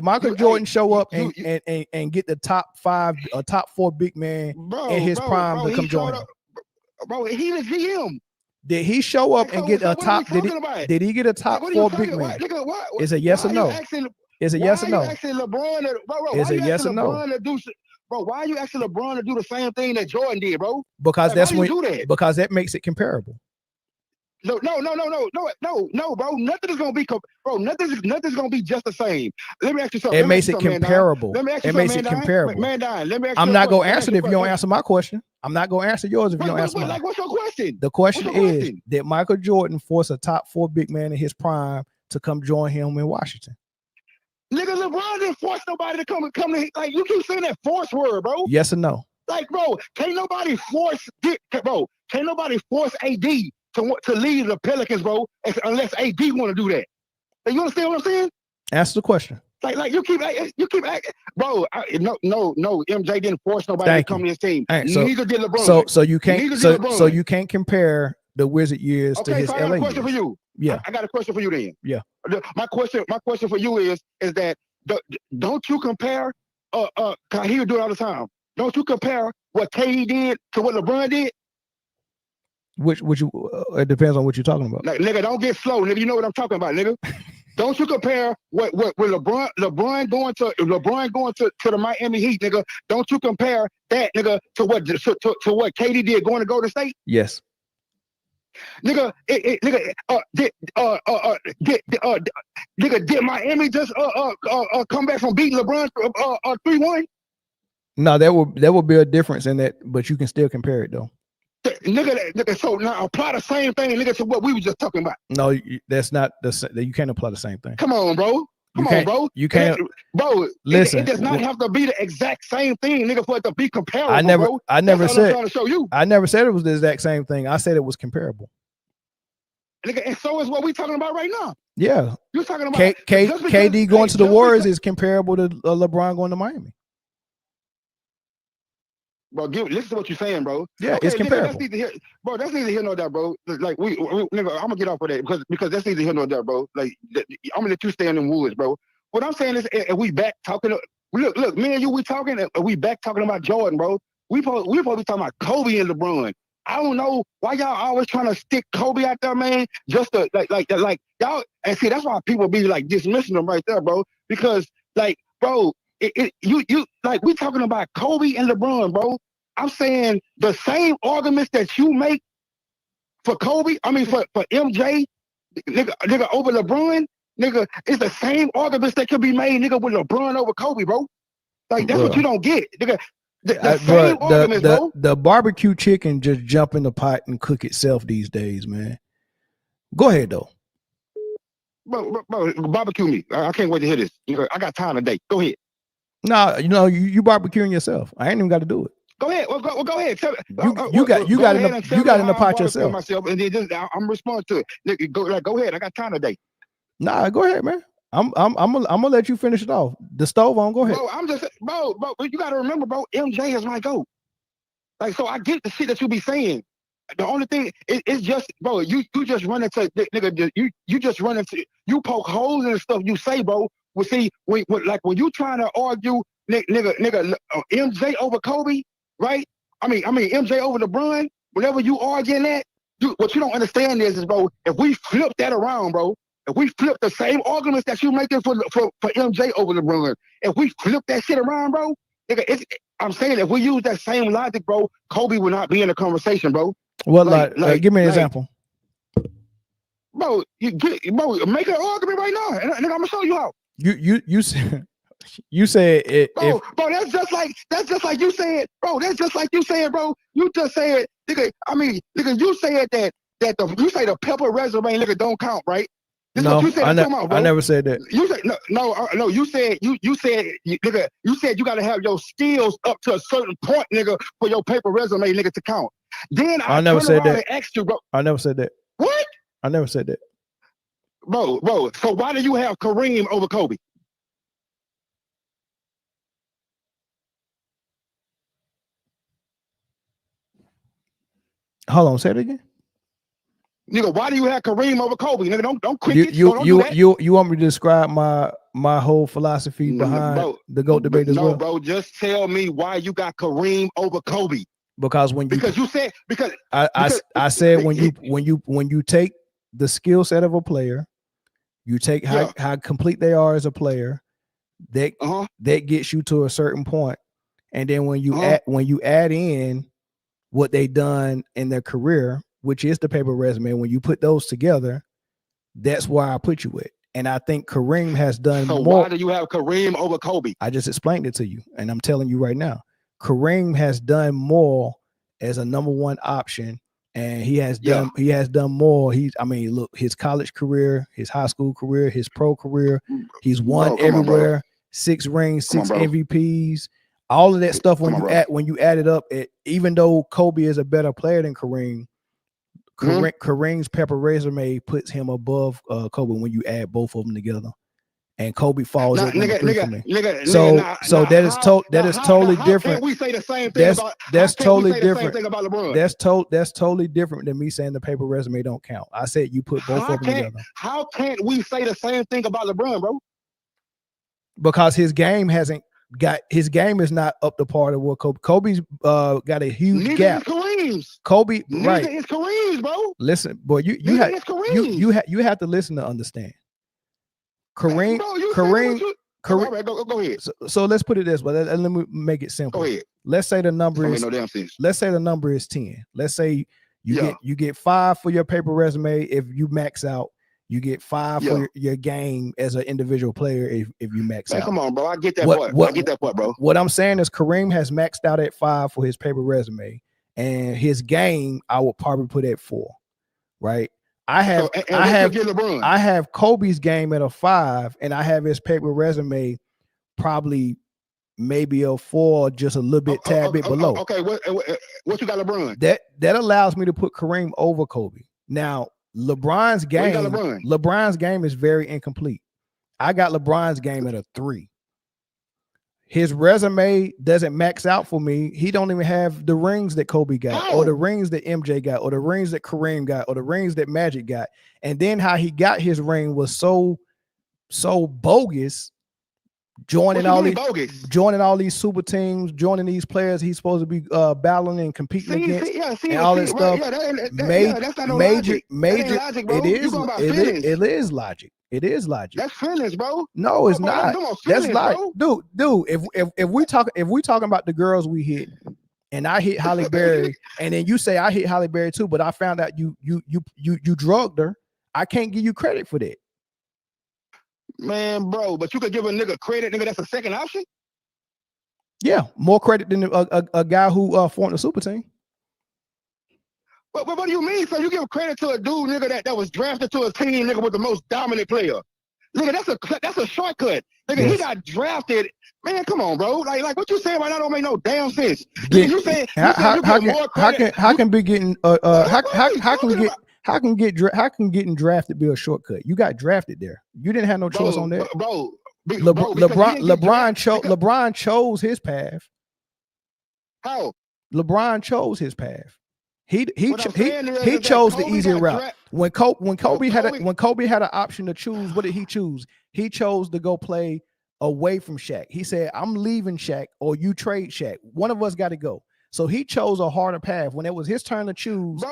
Michael Jordan show up and get the top 5 or top 4 big man in his prime to come join him? Bro, he the GM. Did he show up and get a top? Did he get a top 4 big man? Is a yes or no? Is a yes or no? Is a yes or no? Bro, why are you asking LeBron to do the same thing that Jordan did, bro? Because because that makes it comparable. No, bro. Nothing is gonna be, bro. Nothing's gonna be just the same. Let me ask you something. It makes it comparable. It makes it comparable. Man, let me ask you. I'm not gonna answer it if you don't answer my question. I'm not gonna answer yours if you don't answer mine. Like, what's your question? The question is: did Michael Jordan force a top 4 big man in his prime to come join him in Washington? Nigga, LeBron didn't force nobody to come to. Like, you keep saying that force word, bro. Yes or no? Like, bro, can't nobody force AD to leave the Pelicans, bro, unless AD want to do that. You understand what I'm saying? Answer the question. Like you keep bro. No. MJ didn't force nobody to come to his team. Right, neither did LeBron. So you can't compare the Wizard years to his LA years. I got a question for you. Yeah, I got a question for you then. Yeah. My question for you is that don't you compare? He would do it all the time. Don't you compare what KD did to what LeBron did? Which it depends on what you're talking about. Like, nigga, don't get slow, nigga. You know what I'm talking about, nigga. Don't you compare what LeBron going to the Miami Heat, nigga? Don't you compare that, nigga, to what KD did going to Golden State? Yes. Nigga, did Miami just come back from beating LeBron 3-1? No, there will be a difference in that, but you can still compare it though. Nigga, so now apply the same thing, nigga, to what we were just talking about. No, that's not you can't apply the same thing. Come on, bro. You can't, bro. Listen, it does not have to be the exact same thing, nigga, for it to be comparable. I never said. I'm trying to show you. I never said it was the exact same thing. I said it was comparable. Nigga, and so is what we talking about right now. Yeah, you're talking about KD going to the Warriors is comparable to LeBron going to Miami. Bro, listen to what you're saying, bro. Yeah, okay, it's comparable. That's neither here nor there, bro. Like nigga, I'm gonna get off of that because that's neither here nor there, bro. Like I'm gonna let you stay in the woods, bro. What I'm saying is, we back talking. Look, me and you, we talking. We back talking about Jordan, bro. We supposed to be talking about Kobe and LeBron. I don't know why y'all always trying to stick Kobe out there, man. Just to like y'all. And see, that's why people be like dismissing them right there, bro. Because like, bro. You like we talking about Kobe and LeBron, bro. I'm saying the same arguments that you make for Kobe, I mean for MJ, nigga over LeBron, nigga, it's the same arguments that could be made, nigga, with LeBron over Kobe, bro. Like that's what you don't get, nigga. The same arguments, bro. The barbecue chicken just jump in the pot and cook itself these days, man. Go ahead though. Bro, barbecue me. I can't wait to hear this. I got time today. Go ahead. No, you barbecuing yourself. I ain't even got to do it. Go ahead. Well, go ahead. Tell me. You got in the pot yourself. Myself, and then I'm responding to it. Nigga, go ahead. I got time today. Nah, go ahead, man. I'm gonna let you finish it off. The stove on. Go ahead. Bro, you got to remember, bro. MJ is my GOAT. Like, so I get the shit that you be saying. The only thing is just, bro, you just run into nigga. You just run into, you poke holes in the stuff you say, bro. Well, see, when you trying to argue, nigga, MJ over Kobe, right? I mean MJ over LeBron. Whenever you arguing that, what you don't understand is, bro, if we flip that around, bro, if we flip the same arguments that you making for MJ over LeBron, if we flip that shit around, bro, nigga, I'm saying if we use that same logic, bro, Kobe will not be in the conversation, bro. What like give me an example. Bro, make an argument right now, and I'm gonna show you how. You said it. Bro, that's just like you said, bro. That's just like you said, bro. You just said, nigga. I mean, nigga, you said that you say the pepper resume, nigga, don't count, right? This no, what you said I never said that. You said no. You said nigga. You said you gotta have your skills up to a certain point, nigga, for your paper resume, nigga, to count. Then I never said that. And asked you, bro. I never said that. What? I never said that. Bro. So why do you have Kareem over Kobe? Hold on, say it again. Nigga, why do you have Kareem over Kobe? Nigga, don't quit it. You want me to describe my whole philosophy behind the GOAT debate as well? No, bro, just tell me why you got Kareem over Kobe. Because I said when you take the skill set of a player, you take how complete they are as a player, that gets you to a certain point, and then when you add in what they done in their career, which is the paper resume, when you put those together, that's where I put you at. And I think Kareem has done more. So why do you have Kareem over Kobe? I just explained it to you, and I'm telling you right now. Kareem has done more as a number one option, and he has done more. Look, his college career, his high school career, his pro career, he's won everywhere, 6 rings, 6 MVPs, all of that stuff. When you add it up, even though Kobe is a better player than Kareem, Kareem's paper resume puts him above Kobe when you add both of them together. And Kobe falls at number 3 for me. So that is totally different. We say the same thing that's totally different. About LeBron? That's totally different than me saying the paper resume don't count. I said you put both of them together. How can't we say the same thing about LeBron, bro? Because his game is not up to par of what Kobe's got a huge gap. Kobe, right? It's Kareem's, bro. Listen, boy, you have to listen to understand. Kareem. Go ahead. So let's put it this way. Let me make it simple. Go ahead. Let's say the number is 10. Let's say you get 5 for your paper resume. If you max out, you get 5 for your game as an individual player. If you max out, come on, bro. I get that part. I get that part, bro. What I'm saying is Kareem has maxed out at 5 for his paper resume, and his game I would probably put at 4. Right. I have Kobe's game at a 5, and I have his paper resume probably maybe a 4, just a little bit, tad bit below. Okay, what you got LeBron? That allows me to put Kareem over Kobe. Now, LeBron's game is very incomplete. I got LeBron's game at a 3. His resume doesn't max out for me. He don't even have the rings that Kobe got, or the rings that MJ got, or the rings that Kareem got, or the rings that Magic got. And then how he got his ring was so bogus. Joining all these super teams, joining these players he's supposed to be battling and competing against, and all that stuff. It is logic. It is logic. That's finish, bro. No, it's not. That's like, dude. If we talking about the girls we hit, and I hit Halle Berry, and then you say I hit Halle Berry too, but I found out you drugged her. I can't give you credit for that. Man, bro, but you could give a nigga credit, nigga. That's a second option. Yeah, more credit than a guy who formed the super team. But what do you mean? So you give credit to a dude, nigga, that was drafted to a team, nigga, with the most dominant player. Nigga, that's a shortcut. Nigga, Yes. He got drafted. Man, come on, bro. Like what you saying right now don't make no damn sense. Nigga, you saying How can be getting how can getting drafted be a shortcut? You got drafted there. You didn't have no choice on that. LeBron chose his path. How? LeBron chose his path. He chose the easier route. When Kobe had an option to choose, what did he choose? He chose to go play away from Shaq. He said, "I'm leaving Shaq, or you trade Shaq. One of us got to go." So he chose a harder path. When it was his turn to choose,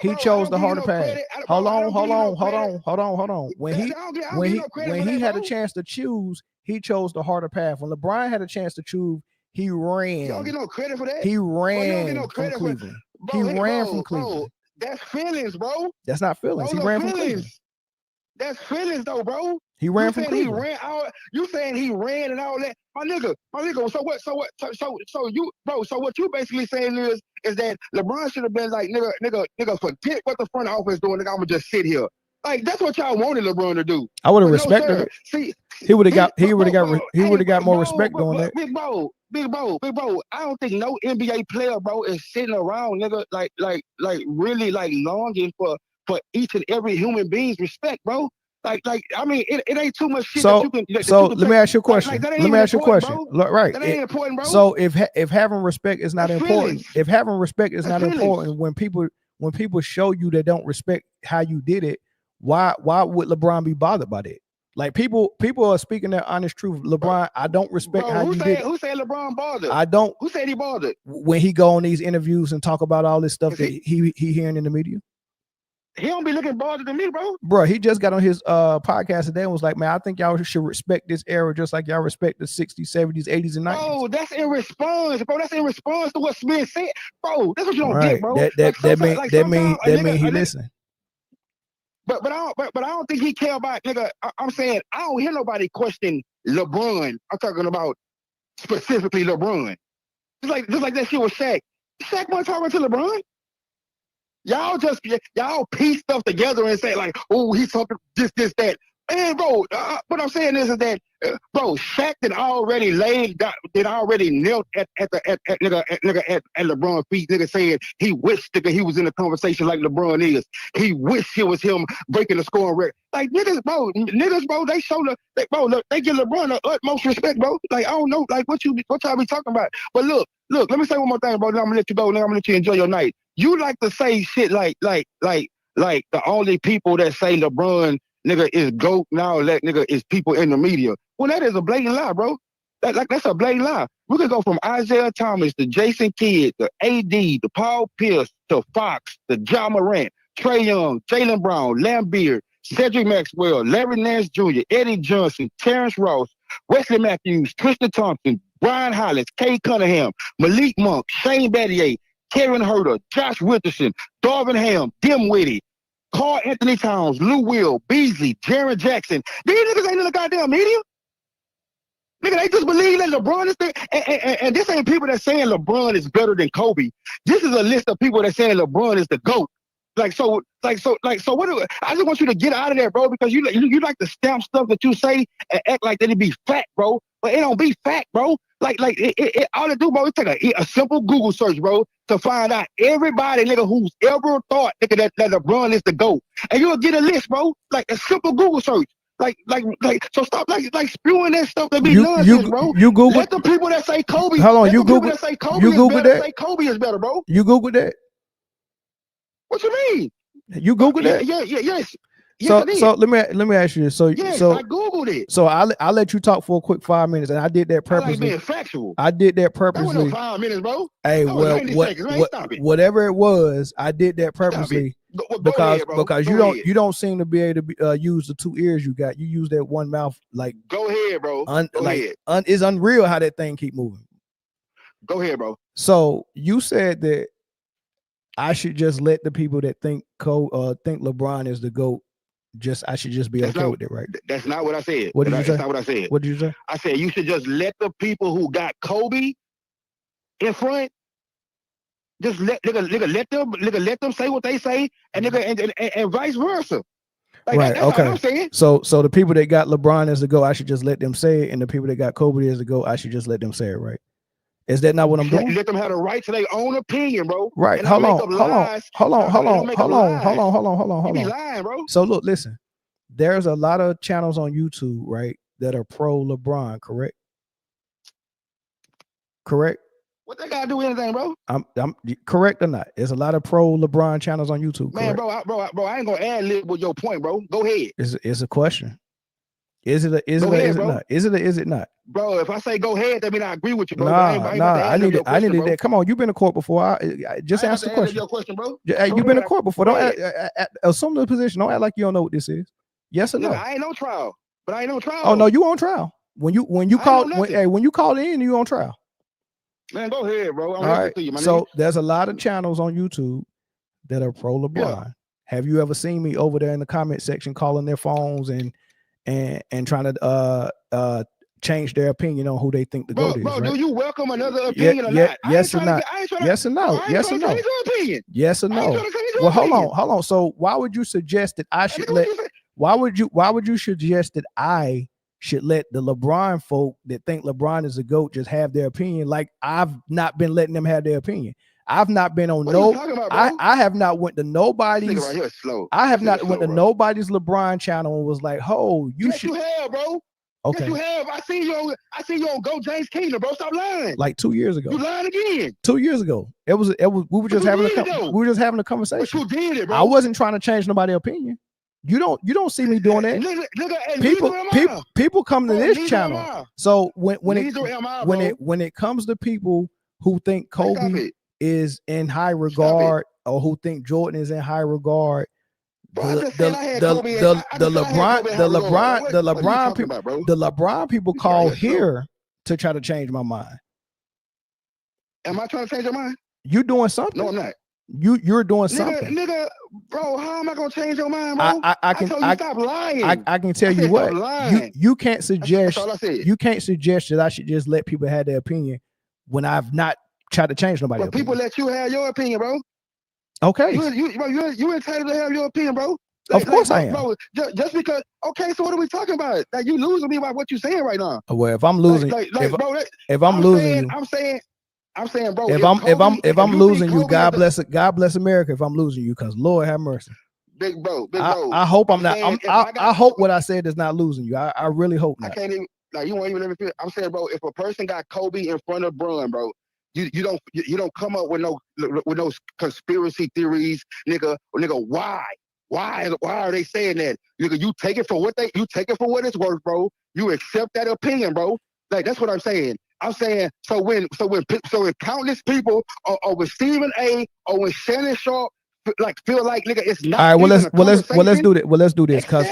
he chose the harder path. Hold on. When he had a chance to choose, he chose the harder path. When LeBron had a chance to choose, he ran. You don't get no credit for that. He ran from Cleveland. He ran from Cleveland. That's feelings, bro. That's not feelings. He ran from Cleveland. That's feelings, though, bro. He ran from Cleveland. You saying he ran and all that, my nigga. So what? So what you basically saying is that LeBron should have been like, nigga, forget what the front office doing. Nigga, I'ma just sit here. Like that's what y'all wanted LeBron to do. I would have respected it. See, he would have got more respect doing that. Big bro. I don't think no NBA player, bro, is sitting around, nigga, like really like longing for each and every human being's respect, bro. Like I mean, it ain't too much shit that you can. Let me ask you a question. Right. That ain't important, bro. So if having respect is not important, if having respect is not important, when people show you they don't respect how you did it, why would LeBron be bothered by that? Like people are speaking their honest truth. LeBron, I don't respect how you did it. Who said LeBron bothered? I don't. Who said he bothered? When he go on these interviews and talk about all this stuff that he hearing in the media. He don't be looking bothered to me, bro. Bro, he just got on his podcast today and was like, man, I think y'all should respect this era just like y'all respect the 60s, 70s, 80s, and 90s. Oh, that's in response, bro. That's in response to what's being said. Bro, that's what you don't get, bro. That mean he listen. But I don't think he care about, nigga. I'm saying I don't hear nobody question LeBron. I'm talking about specifically LeBron. Just like that shit with Shaq. Shaq wasn't talking to LeBron. Y'all piece stuff together and say like, oh, he's talking this, that. Man, bro, what I'm saying is that, bro, Shaq did already knelt at LeBron's feet. Nigga saying he wished he was in a conversation like LeBron is. He wished it was him breaking the scoring record. Like niggas, bro, they show they give LeBron the utmost respect, bro. Like I don't know, like what y'all be talking about. But look, let me say one more thing, bro. Then I'm gonna let you go. Then I'm gonna let you enjoy your night. You like to say shit like the only people that say LeBron, nigga, is GOAT now, that nigga is people in the media. Well, that is a blatant lie, bro. That's a blatant lie. We could go from Isaiah Thomas to Jason Kidd to AD to Paul Pierce to Fox to Ja Morant, Trae Young, Jaylen Brown, Lambeer, Cedric Maxwell, Larry Nance Jr., Eddie Johnson, Terrence Ross, Wesley Matthews, Tristan Thompson, Brian Hollins, Kay Cunningham, Malik Monk, Shane Battier, Karen Herter, Josh Richardson, Darvin Ham, Dimwitty, Carl Anthony Towns, Lou Will, Beasley, Jaren Jackson. These niggas ain't in the goddamn media. Nigga, they just believe that LeBron is and this ain't people that saying LeBron is better than Kobe. This is a list of people that saying LeBron is the GOAT. So what I just want you to get out of there, bro, because you like to stamp stuff that you say and act like that it be fact, bro. But it don't be fact, bro. Like all it do, bro, is take a simple Google search, bro, to find out everybody, nigga, who's ever thought, nigga, that LeBron is the GOAT. And you'll get a list, bro. Like a simple Google search. So stop like spewing that stuff that be nonsense, bro. You Google. Let the people that say Kobe. Hold on, you Google. Google. That say Kobe You is Google better, that. say Kobe is better, bro. You Google that. What you mean? You Google that. Yes. So let me ask you this. I Googled it. So I let you talk for a quick 5 minutes, and I did that purposely. I like being factual. I did that That purposely. wasn't 5 minutes, bro. Hey, That was 90 seconds, man. Stop it. Whatever it was, I did that purposely because you don't seem to be able to use the 2 ears you got. You use that one mouth like. Go ahead, bro. It's unreal how that thing keep moving. Go ahead, bro. So you said that I should just let the people that think LeBron is the GOAT I should just be okay with it, right? That's not what I said. What did you say? That's not what I said. What did you say? I said you should just let the people who got Kobe in front, just let them say what they say, and and vice versa. Like, Right. that's Okay. all I'm saying. So the people that got LeBron as the GOAT, I should just let them say it, and the people that got Kobe as the GOAT, I should just let them say it, right? Is that not what I'm doing? Let them have the right to their own opinion, bro. Right. And Hold not on. make up Hold on. lies. Hold on. Hold Don't on. make Hold up on. lies. Hold on. Hold on. Hold on. You Hold be on. lying, bro. So look, listen. There's a lot of channels on YouTube, right, that are pro LeBron, correct? Correct. What they gotta do with anything, bro? I'm correct or not? There's a lot of pro LeBron channels on YouTube. Man, correct? bro, I ain't gonna ad lib with your point, bro. Go ahead. It's a question. Is it Go ahead, bro. not? Is it not? Bro, if I say go ahead, that mean I agree with you, bro. Nah, I ain't about to ad lib your I question, needed bro. that. Come on, you've been to court before. I just I ain't answer the about to ad lib question. your question, bro. Hey, Go you've been to ahead. court before. Go Don't ahead. assume the position. Don't act like you don't know what this is. Yes or no? Nigga, I ain't no trial, but I ain't no trial. Oh no, you on trial. When you I ain't called know nothing. when you called in, you on trial. Man, go ahead, bro. I'm All listening right. to you, my So nigga. there's a lot of channels on YouTube that are pro LeBron. Yeah. Have you ever seen me over there in the comment section calling their phones and trying to change their opinion on who they think the GOAT is? Bro, Right? do you welcome another opinion or Yeah, not? yes or not? Yes or Bro, no? I ain't Yes or trying to no? change your opinion. Yes or I ain't no? trying to change your Well, opinion. hold on. So why would you suggest that I should Nigga, what let? you say? Why would you suggest that I should let the LeBron folk that think LeBron is a GOAT just have their opinion? Like I've not been letting them have their opinion. I've not been on What are you talking about, bro? I have not went to This nobody's. nigga right here is slow. I have This nigga not slow, went to bro. nobody's LeBron channel and was like, "Oh, you Yes, should." you have, bro. Okay, Yes, you have. I see you on Go James Kingdom, bro. Stop lying. like 2 years ago. You lying again. 2 years ago, it was. We were just you having did it, though. we were just having a But conversation. you did it, bro. I wasn't trying to change nobody's opinion. You don't see me doing that. Nigga, and People neither am I. people come to Bro, this neither am channel. I. So when Neither am I, bro. when it comes to people who think Hey, stop Kobe it. is in high Stop it. regard or who think Jordan is in high regard, Bro, I just said I had Kobe. I just said I had Kobe in high regard. What are you talking people about, bro? the LeBron people You call right here, slow. here to try to change my mind. Am I trying to change your mind? You doing something? No, I'm not. You're doing something. Nigga, bro, how am I gonna change your mind, bro? I can told you stop lying. I can tell I you said what stop lying. you can't suggest. That's all I said. You can't suggest that I should just let people have their opinion when I've not tried to change nobody's But people opinion. let you have your opinion, bro. Okay, You entitled to have your opinion, bro. of course I am. Bro, just because. Okay, so what are we talking about? Like you losing me by what you saying right now. Well, if I'm losing, if I'm losing you, I'm saying, bro. if I'm losing you, God bless America. If I'm losing you, because Lord have mercy. Big bro. I hope I'm not. I hope what I said is not losing you. I really hope not. I can't even. Like you won't even let me feel. I'm saying, bro, if a person got Kobe in front of Bron, bro, you don't come up with no conspiracy theories, nigga. Why are they saying that? Nigga, you take it for what it's worth, bro. You accept that opinion, bro. Like that's what I'm saying. I'm saying so when countless people or with Stephen A. or when Shannon Sharp feel like nigga it's not. All right, let's do that. Let's do this because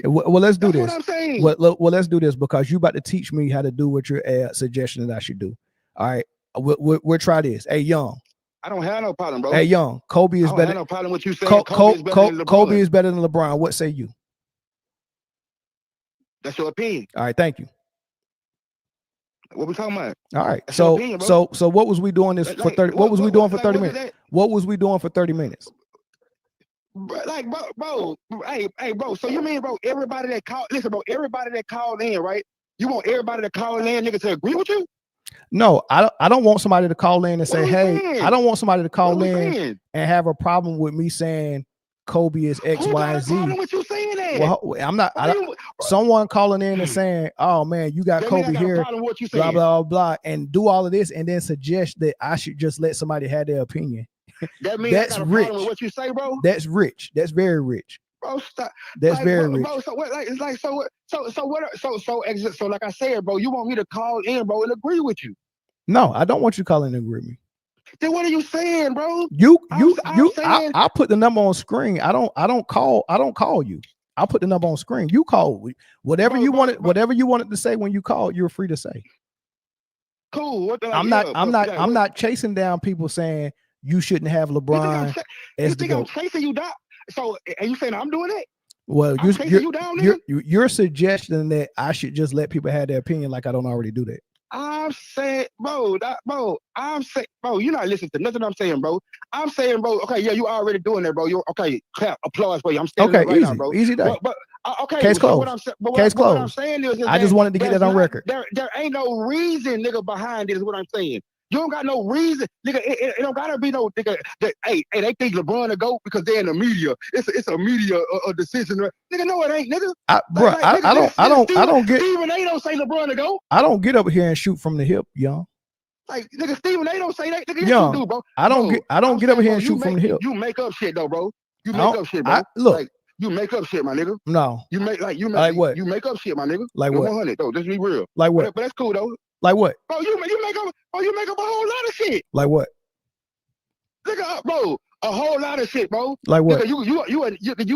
let's do this. That's what I'm saying. Well, let's do this because you about to teach me how to do what your suggestion that I should do. All right, we'll try this. Hey, Young. I don't have no problem, bro. Hey, Young. Kobe is better. I don't have no problem with you saying Kobe is better than LeBron. What say you? That's your opinion. All right, thank you. What we talking about? All right. That's So your opinion, bro. so what was we doing this for 30? What was we doing for 30 minutes? What was we doing for 30 minutes? Like, bro, hey, bro. So you mean, bro, everybody that called in, right? You want everybody that called in, nigga, to agree with you? No, I don't want somebody to call in and say, hey, saying? I don't want somebody to call in saying? and have a problem with me saying Kobe is X, Who Y, got and a Z. problem with you saying that? Well, I'm not. Someone calling in and saying, "Oh man, you got That mean I Kobe got a here," problem with what you blah saying. blah blah, and do all of this, and then suggest that I should just let somebody have their opinion. That means That's I got a rich. problem with what you say, bro. That's rich. That's very rich. Bro, stop. That's very rich. Bro, so what? Like it's like so what? So like I said, bro, you want me to call in, bro, and agree with you? No, I don't want you to call in and agree with me. Then what are you saying, bro? I put the number on screen. I don't call you. I put the number on screen. You call whatever you wanted to say when you call. You're free to say. Cool. I'm not chasing down people saying you shouldn't have LeBron as the GOAT. I'm chasing you down? So are you saying I'm doing it? Well, I'm chasing you down, nigga. you're suggesting that I should just let people have their opinion like I don't already do that. I'm saying, bro, you're not listening to nothing I'm saying, bro. I'm saying, bro, okay, yeah, you already doing that, bro. You okay? Clap, applause for you. I'm standing Okay, up right easy, now, bro. easy day. But okay, Case so closed. what I'm saying is I just wanted to get that on record. There ain't no reason, nigga, behind it. Is what I'm saying. You don't got no reason, nigga. It don't gotta be no nigga. Hey, they think LeBron a GOAT because they're in the media. It's a media decision, nigga. No, it ain't, nigga. I don't get. Stephen A. don't say LeBron a GOAT. I don't get up here and shoot from the hip, young. Like nigga, Stephen A. don't say that. Nigga, yes, Young, you do, bro. I don't get up here and shoot from the hip. You make up shit though, bro. You make up shit, bro. Look, like, you make up shit, my nigga. No, you make what? You make up shit, my nigga. Like what? 100 though. Let's be real. Like what? But that's cool though. Like what? Bro, you make up a whole lot of shit. Like what? Nigga, bro, a whole lot of shit, bro. Like what? Nigga,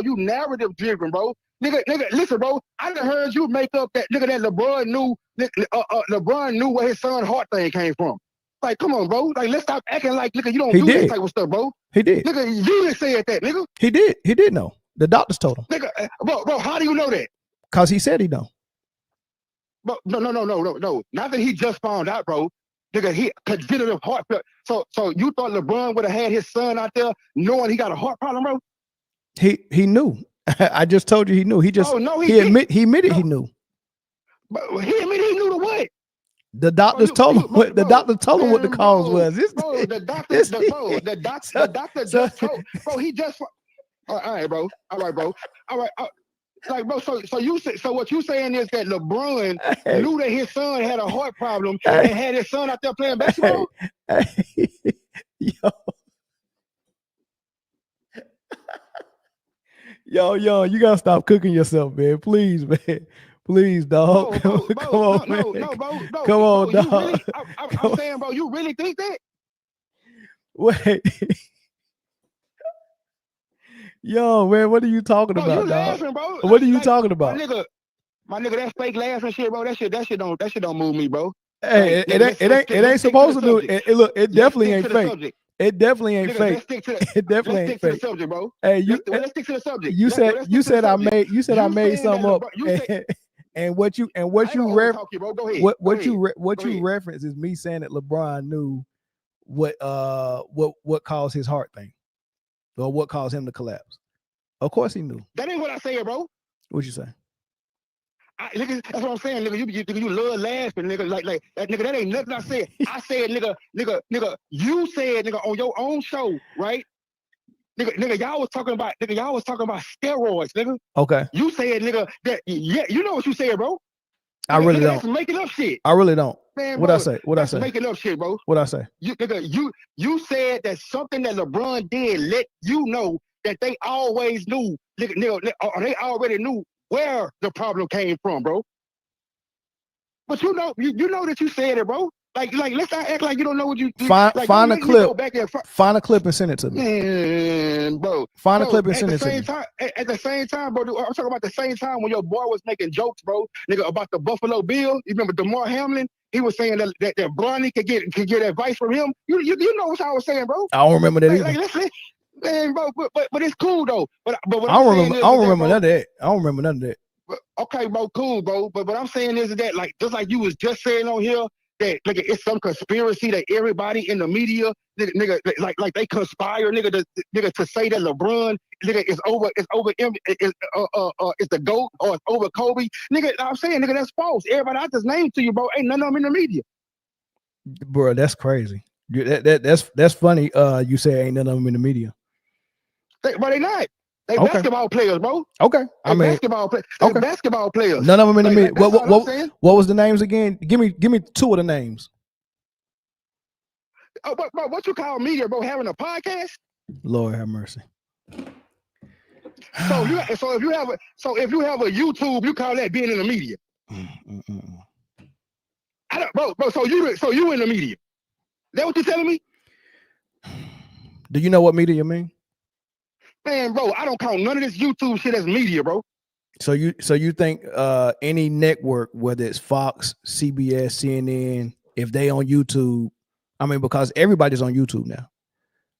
you narrative driven, bro. Nigga, listen, bro. I done heard you make up that nigga that LeBron knew. LeBron knew where his son heart thing came from. Like, come on, bro. Like, let's stop acting like nigga you don't do this type of stuff, bro. He did. Nigga, you just said that, nigga. He did. He did know. The doctors told him. Nigga, bro, how do you know that? Cause he said he know. But no. Not that he just found out, bro. Nigga, he congenital heart failure. So you thought LeBron would have had his son out there knowing he got a heart problem, bro? He knew. I just told you he knew. He just he admitted he knew. But he admitted he knew the what? The doctors told him what the doctor told him what the cause was. The doctor just told. Bro, he just. All right, bro. All right. Like, bro, so what you saying is that LeBron knew that his son had a heart problem and had his son out there playing basketball? Yo, you gotta stop cooking yourself, man. Please, man. Please, dog. Come on, man. Come on, dog. Really, I'm saying, bro, you really think that? Wait. Yo, man, what are you talking about, dog? Laughing, bro. What are you talking about? My nigga, that fake laughing shit, bro. That shit don't move me, bro. Hey, it ain't supposed to do it. Look, it definitely ain't fake. It definitely ain't fake. It definitely ain't fake. Subject, bro. Hey, let's stick to the subject. You said I made something up. And what you reference is me saying that LeBron knew what caused his heart thing, or what caused him to collapse. Of course he knew. That ain't what I said, bro. What'd you say? Nigga, that's what I'm saying, nigga. You love laughing, nigga. Like that, nigga. That ain't nothing I said. I said, nigga. You said, nigga, on your own show, right? Nigga, y'all was talking about steroids, nigga. Okay. You said, nigga, that you know what you said, bro. I really don't. That's making up shit. I really don't. Man, What I say? What I say? Making up shit, bro. What I say? You said that something that LeBron did let you know that they always knew, nigga, or they already knew where the problem came from, bro. But you know that you said it, bro. Like let's not act like you don't know what you find a clip. Find a clip and send it to me. Man, bro. Find a clip and send it to me. At the same time, bro, I'm talking about the same time when your boy was making jokes, bro, nigga, about the Buffalo Bill. You remember DeMar Hamlin? He was saying that Bronny could get advice from him. You know what I was saying, bro. I don't remember that either. Man, bro, but it's cool though. But what I don't remember none of that. I don't remember none of that. Okay, bro, cool, bro. But what I'm saying is that, like, just like you was just saying on here, that nigga, it's some conspiracy that everybody in the media, nigga, like they conspire, nigga, to say that LeBron, nigga, it's the GOAT or it's over Kobe, nigga. I'm saying, nigga, that's false. Everybody I just named to you, bro, ain't none of them in the media. Bro, that's crazy. That's funny. You say ain't none of them in the media. But they not. They basketball players, bro. Okay. Basketball players. None of them in the media. What was the names again? Give me two of the names. Oh, but bro, what you call media, bro? Having a podcast? Lord have mercy. So if you have a YouTube, you call that being in the media? I don't, bro. So you in the media? That what you telling me? Do you know what media mean? Man, bro, I don't count none of this YouTube shit as media, bro. So you think any network, whether it's Fox, CBS, CNN, if they on YouTube, I mean, because everybody's on YouTube now,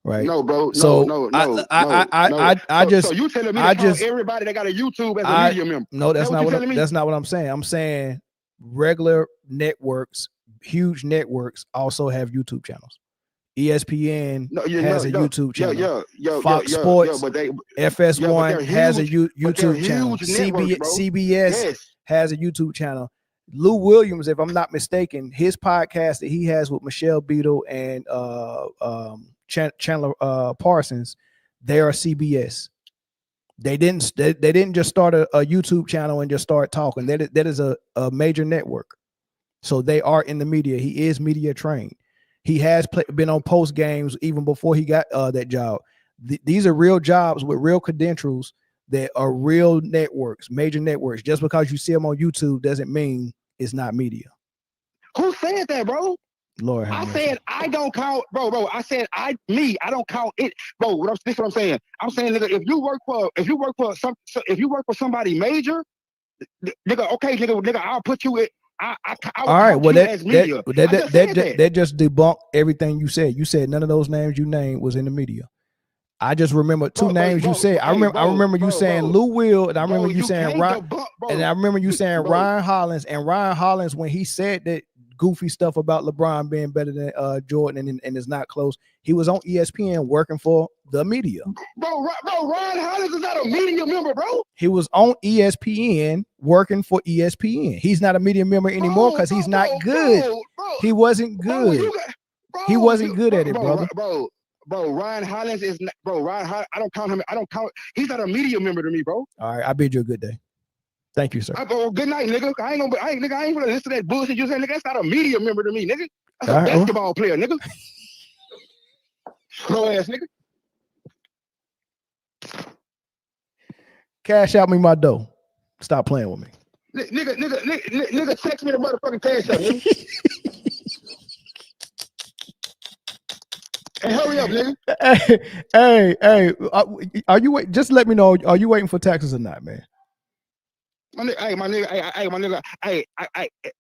right? No, bro. So No. I just so you telling me I to count just everybody that got a YouTube as a media member? No, that's not telling me? that's not what I'm saying. I'm saying regular networks, huge networks, also have YouTube channels. ESPN has a YouTube channel. Fox Sports, FS1 has a YouTube channel. CBS has a YouTube channel. Lou Williams, if I'm not mistaken, his podcast that he has with Michelle Beadle and Chandler Parsons, they are CBS. They didn't just start a YouTube channel and just start talking. That is a major network. So they are in the media. He is media trained. He has been on post games even before he got that job. These are real jobs with real credentials that are real networks, major networks. Just because you see them on YouTube doesn't mean it's not media. Who said that, bro? Lord have mercy. Said I don't count, bro. I said I don't count it, bro. This is what I'm saying. I'm saying, nigga, if you work for somebody major, nigga, okay, nigga, I'll put you in. All right, well that just debunked everything you said. You said none of those names you named was in the media. I just remember two names you said. I remember you saying Lou Will, and I remember you saying Ryan, and I remember you saying Ryan Hollins. And Ryan Hollins, when he said that goofy stuff about LeBron being better than Jordan and is not close, he was on ESPN working for the media. Bro, Ryan Hollins is not a media member, bro. He was on ESPN working for ESPN. He's not a media member anymore because he's not good. He wasn't good. He wasn't good at it, brother. Bro, Ryan Hollins is not, bro. Ryan Hollins, I don't count him. He's not a media member to me, bro. All right, I bid you a good day. Thank you, sir. Good night, nigga. I ain't gonna listen to that bullshit you saying, nigga. That's not a media member to me, nigga. That's a basketball player, nigga. Slow ass nigga. Cash out me my dough. Stop playing with me. Nigga, text me the motherfucking cash out, nigga. Hey, hurry up, nigga. Hey, are you wait? Just let me know. Are you waiting for taxes or not, man? My nigga,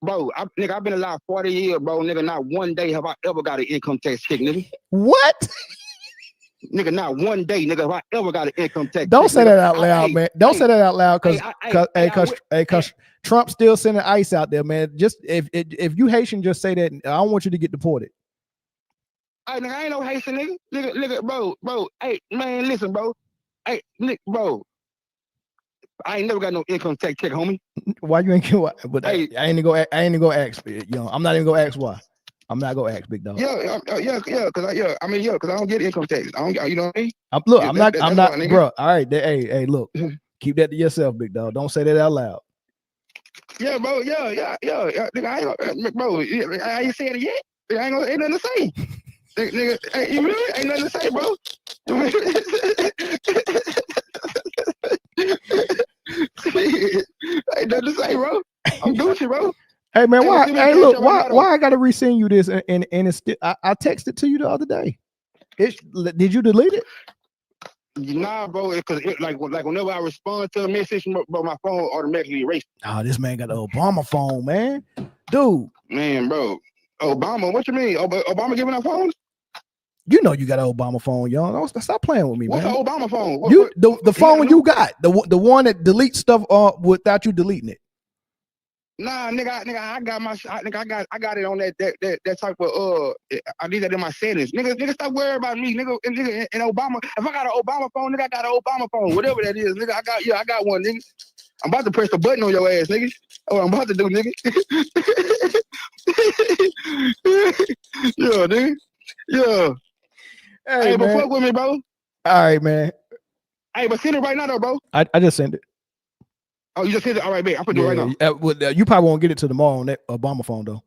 bro, nigga, I've been alive 40 years, bro. Nigga, not one day have I ever got an income tax check, nigga. What? Nigga, not one day, nigga, have I ever got an income tax. Don't say that out loud, man. Don't say that out loud, because Trump's still sending ICE out there, man. Just if you Haitian, just say that. I don't want you to get deported. Hey, nigga, I ain't no Haitian, nigga, bro. Hey, man, listen, bro. Hey, Nick, bro. I ain't never got no income tax check, homie. Why you ain't get what? But hey, I ain't gonna ask. You know, I'm not even gonna ask why. I'm not gonna ask, big dog. Because I don't get income tax. I don't, you know what I mean? I'm not, bro. All right, hey, look, keep that to yourself, big dog. Don't say that out loud. Yeah, bro. Yeah. Nigga, I ain't, bro. I ain't saying it yet. I ain't nothing to say. Nigga, ain't nothing to say, bro. Ain't nothing to say, bro. I'm Gucci, bro. Hey man, why I gotta resend you this and it's still, I texted to you the other day. Did you delete it? Nah, bro, because like whenever I respond to a message, bro, my phone automatically erases. Oh, this man got the Obama phone, man. Dude. Man, bro. Obama, what you mean? Obama giving out phones? You know you got an Obama phone, y'all. Don't stop playing with me, What's man. What's an Obama phone? The phone you got, the one that deletes stuff without you deleting it. Nah, nigga, I got it on that type of I need that in my settings. Nigga, stop worrying about me, nigga. And Obama, if I got an Obama phone, nigga, I got an Obama phone, whatever that is, nigga. I got one, nigga. I'm about to press the button on your ass, nigga. Oh, I'm about to do, nigga. Yeah, nigga. Yeah. Hey, but fuck with me, bro. All right, man. Hey, but send it right now, though, bro. I just sent it. Oh, you just sent it? All right, babe. I'm gonna do it right now. You probably won't get it till tomorrow on that Obama phone, though.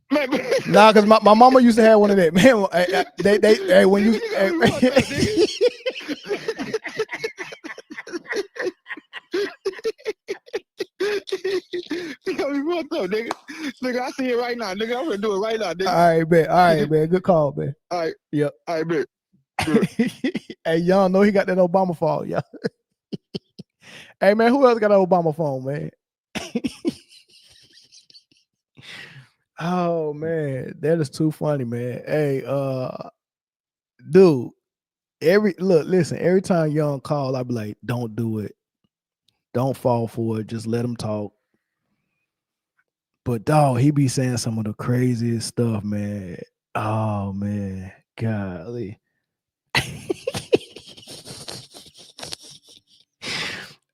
Man. Nah, because my mama used to have one of that. Man, they when you. Nigga, I see it right now, nigga. I'm gonna do it right now, nigga. All right, man. Good call, man. All right. Yep. All right, man. Hey, y'all know he got that Obama phone, yeah. Hey, man, who else got an Obama phone, man? Oh man, that is too funny, man. Hey, dude. Every time Young call, I be like, don't do it. Don't fall for it. Just let him talk. But dog, he be saying some of the craziest stuff, man. Oh man, golly.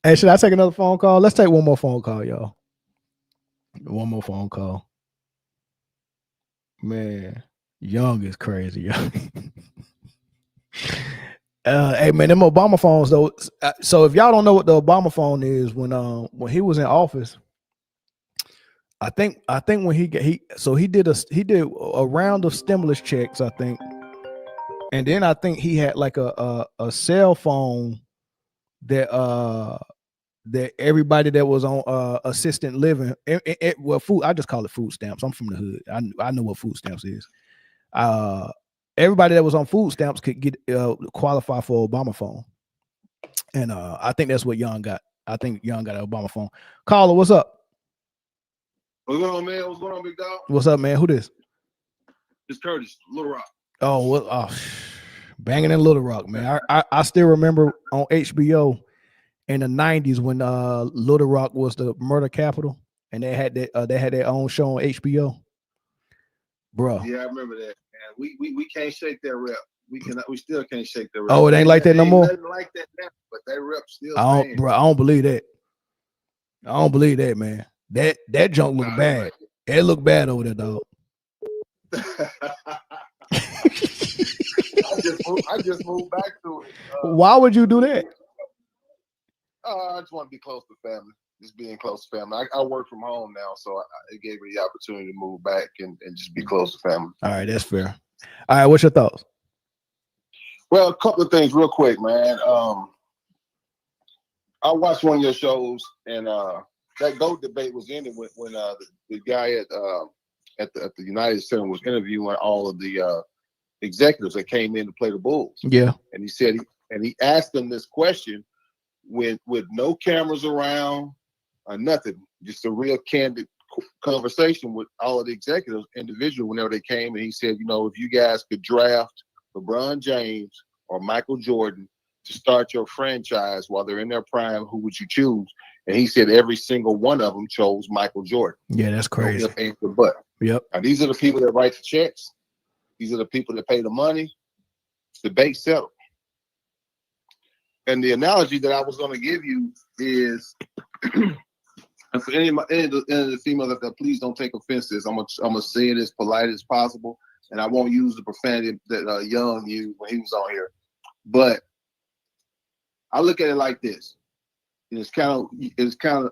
Hey, should I take another phone call? Let's take one more phone call, y'all. One more phone call. Man, Young is crazy, yo. Hey man, them Obama phones though. So if y'all don't know what the Obama phone is, when he was in office, I think when he did a round of stimulus checks, I think, and then I think he had like a cell phone that everybody that was on assistant living, well, food. I just call it food stamps. I'm from the hood. I know what food stamps is. Everybody that was on food stamps could get qualify for Obama phone, and I think that's what Young got. I think Young got an Obama phone. Caller, what's up? What's going on, man? What's going on, big dog? What's up, man? Who this? It's Curtis, Little Rock. Oh, banging in Little Rock, man. I still remember on HBO in the 90s when Little Rock was the murder capital, and they had their own show on HBO. Bro. Yeah, I remember that. Man, we can't shake that rep. We still can't shake that rep. Oh, it ain't like that no more. Nothing like that now, but that rep still. I don't believe that. I don't believe that, man. That junk look bad. It look bad over there, dog. I just moved back to it. Why would you do that? I just want to be close to family. Just being close to family. I work from home now, so it gave me the opportunity to move back and just be close to family. All right, that's fair. All right, what's your thoughts? Well, a couple of things real quick, man. I watched one of your shows, and that GOAT debate was ended when the guy at the United Center was interviewing all of the executives that came in to play the Bulls. Yeah. And he said, he asked them this question with no cameras around or nothing, just a real candid conversation with all of the executives individually whenever they came. And he said, if you guys could draft LeBron James or Michael Jordan to start your franchise while they're in their prime, who would you choose? And he said every single one of them chose Michael Jordan. Yeah, that's crazy. No ifs, ands, or buts. Yep. Now, these are the people that write the checks. These are the people that pay the money. It's the debate settled. And the analogy that I was going to give you is, and for any of the females that please don't take offense to this, I'm gonna say it as polite as possible, and I won't use the profanity that Young used when he was on here. But I look at it like this. It's kind of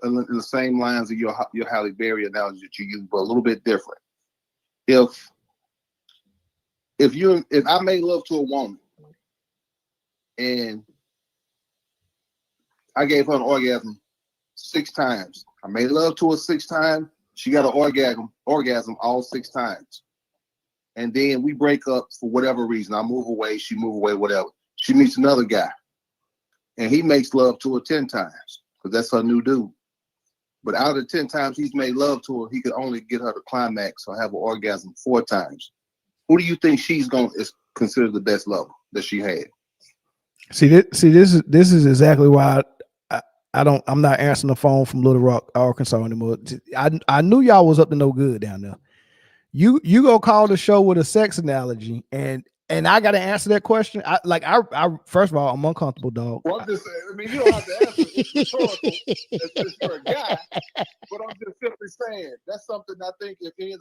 in the same lines of your Halle Berry analogy that you use, but a little bit different. If I made love to a woman and I gave her an orgasm 6 times, I made love to her 6 times, she got an orgasm all 6 times, and then we break up for whatever reason. I move away, she move away, whatever. She meets another guy, and he makes love to her 10 times because that's her new dude. But out of the 10 times he's made love to her, he could only get her to climax or have an orgasm 4 times. Who do you think is considered the best lover that she had? See, this is exactly why I'm not answering the phone from Little Rock, Arkansas anymore. I knew y'all was up to no good down there. You go call the show with a sex analogy, and I got to answer that question. I first of all, I'm uncomfortable, dog. Well, I'm just saying. I mean, you don't have to answer. It's rhetorical. It's for a guy, but I'm just simply saying that's something I think if any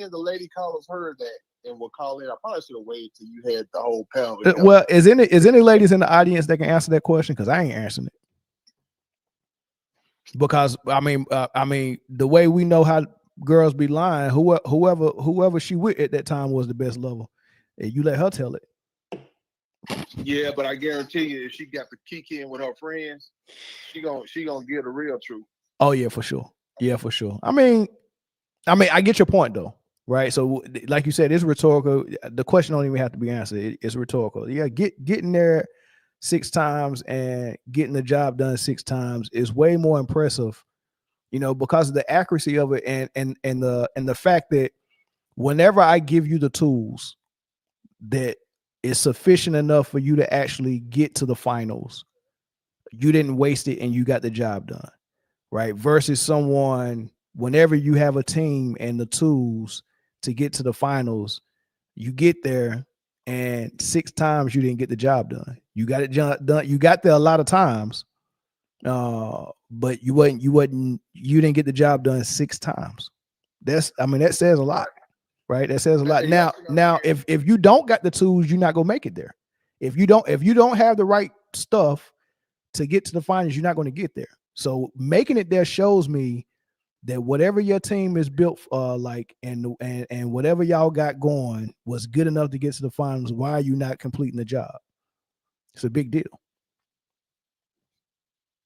of the lady callers heard that and will call in, I probably should have waited till you had the whole panel. Well, is any ladies in the audience that can answer that question? Because I ain't answering it. Because I mean, the way we know how girls be lying, whoever she with at that time was the best lover. And you let her tell it. Yeah, but I guarantee you, if she got to kick in with her friends, she gonna get the real truth. Oh yeah, for sure. Yeah, for sure. I mean, I get your point though, right? So, like you said, it's rhetorical. The question don't even have to be answered. It's rhetorical. Yeah, getting there 6 times and getting the job done 6 times is way more impressive, because of the accuracy of it and the fact that whenever I give you the tools that is sufficient enough for you to actually get to the finals. You didn't waste it and you got the job done, right? Versus someone, whenever you have a team and the tools to get to the finals, you get there and 6 times you didn't get the job done. You got it done. You got there a lot of times, but you didn't get the job done 6 times. That says a lot, right? That says a lot. Now, if you don't got the tools, you're not gonna make it there. If you don't have the right stuff to get to the finals, you're not going to get there. So making it there shows me that whatever your team is built like, and whatever y'all got going was good enough to get to the finals. Why are you not completing the job? It's a big deal.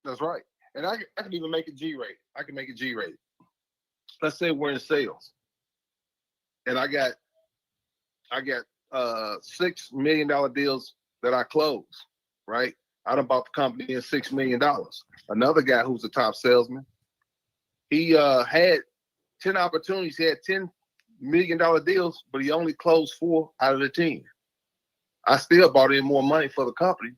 That's right. And I can even make it G-rated. I can make it G-rated. Let's say we're in sales, and I got $6 million deals that I close, right? I done bought the company in $6 million. Another guy who's a top salesman, he had 10 opportunities. He had $10 million deals, but he only closed 4 out of the 10. I still brought in more money for the company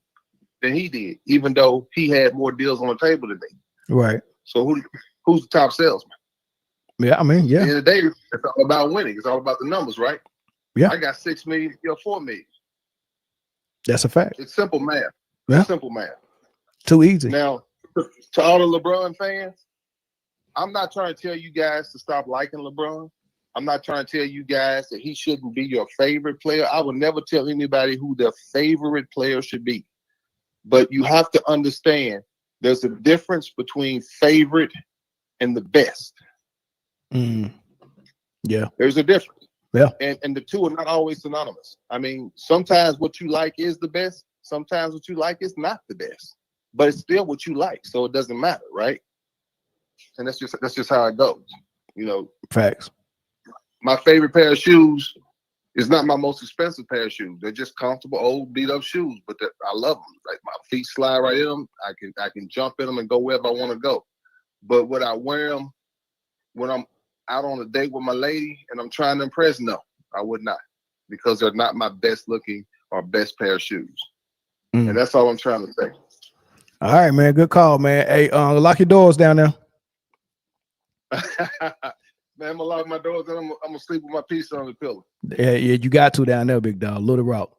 than he did, even though he had more deals on the table than me. Right. So who's the top salesman? Yeah, I mean, yeah. At the end of the day, it's all about winning. It's all about the numbers, right? Yeah. I got 6 million, you're 4 million. That's a fact. It's simple math. Yeah. It's simple math. Too easy. Now, to all the LeBron fans, I'm not trying to tell you guys to stop liking LeBron. I'm not trying to tell you guys that he shouldn't be your favorite player. I will never tell anybody who their favorite player should be. But you have to understand there's a difference between favorite and the best. Yeah. There's a difference. Yeah. And the two are not always synonymous. I mean, sometimes what you like is the best. Sometimes what you like is not the best. But it's still what you like, so it doesn't matter, right? And that's just how it goes. You know. Facts. My favorite pair of shoes is not my most expensive pair of shoes. They're just comfortable, old, beat up shoes, but I love them. Like my feet slide right in them. I can jump in them and go wherever I want to go. But would I wear them when I'm out on a date with my lady and I'm trying to impress? No, I would not, because they're not my best looking or best pair of shoes. And that's all I'm trying to say. All right, man. Good call, man. Hey, lock your doors down there. Man, I'm gonna lock my doors and I'm gonna sleep with my piece on the pillow. Yeah, you got to down there, big dog. Little Rock.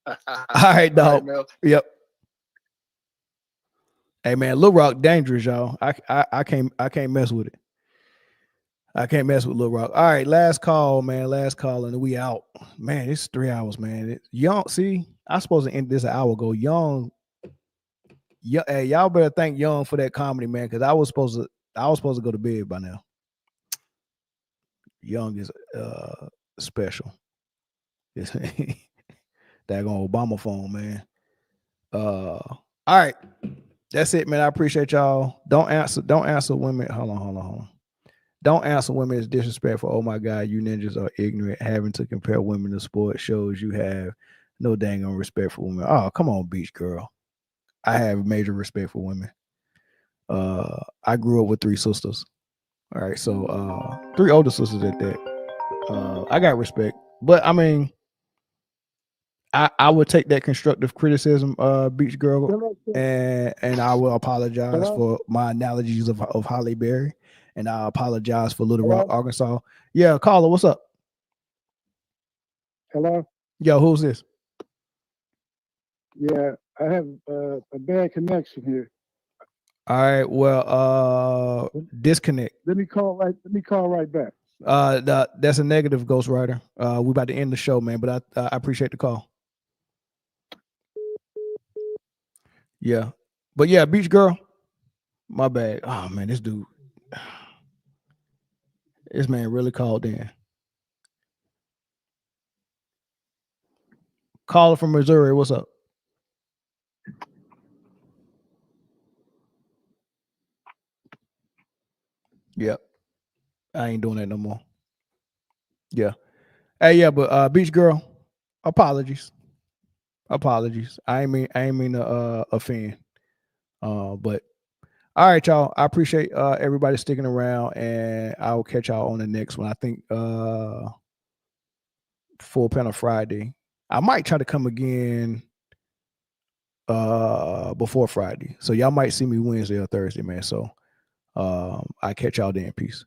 All right, dog. All right, yep. Hey, man, Little Rock dangerous, y'all. I can't mess with it. I can't mess with Little Rock. All right, last call, man. Last call, and we out. Man, it's 3 hours, man. Young, see, I supposed to end this an hour ago. Young, hey, y'all better thank Young for that comedy, man, because I was supposed to go to bed by now. Young is special. It's that on Obama phone, man. All right. That's it, man. I appreciate y'all. Don't answer women. Hold on. Don't answer women as disrespectful. Oh my God, you ninjas are ignorant. Having to compare women to sports shows you have no dang on respect for women. Oh, come on, beach girl. I have major respect for women. I grew up with 3 sisters. All right, so 3 older sisters at that. I got respect, but I mean, I would take that constructive criticism, beach girl, and I will apologize for my analogies of Holly Berry, and I apologize for Little Rock, Arkansas. Yeah, caller, what's up? Hello? Yo, who's this? Yeah, I have a bad connection here. All right, well, disconnect. Let me call right back. That's a negative, Ghost Rider. We about to end the show, man, but I appreciate the call. Yeah, but yeah, beach girl. My bad. Oh man, this man really called in. Caller from Missouri, what's up? Yep. I ain't doing that no more. Yeah. Hey, yeah, but beach girl, apologies. I ain't mean to offend. But all right, y'all. I appreciate everybody sticking around, and I'll catch y'all on the next one. I think Full Panel Friday. I might try to come again before Friday. So y'all might see me Wednesday or Thursday, man. So I catch y'all then. Peace.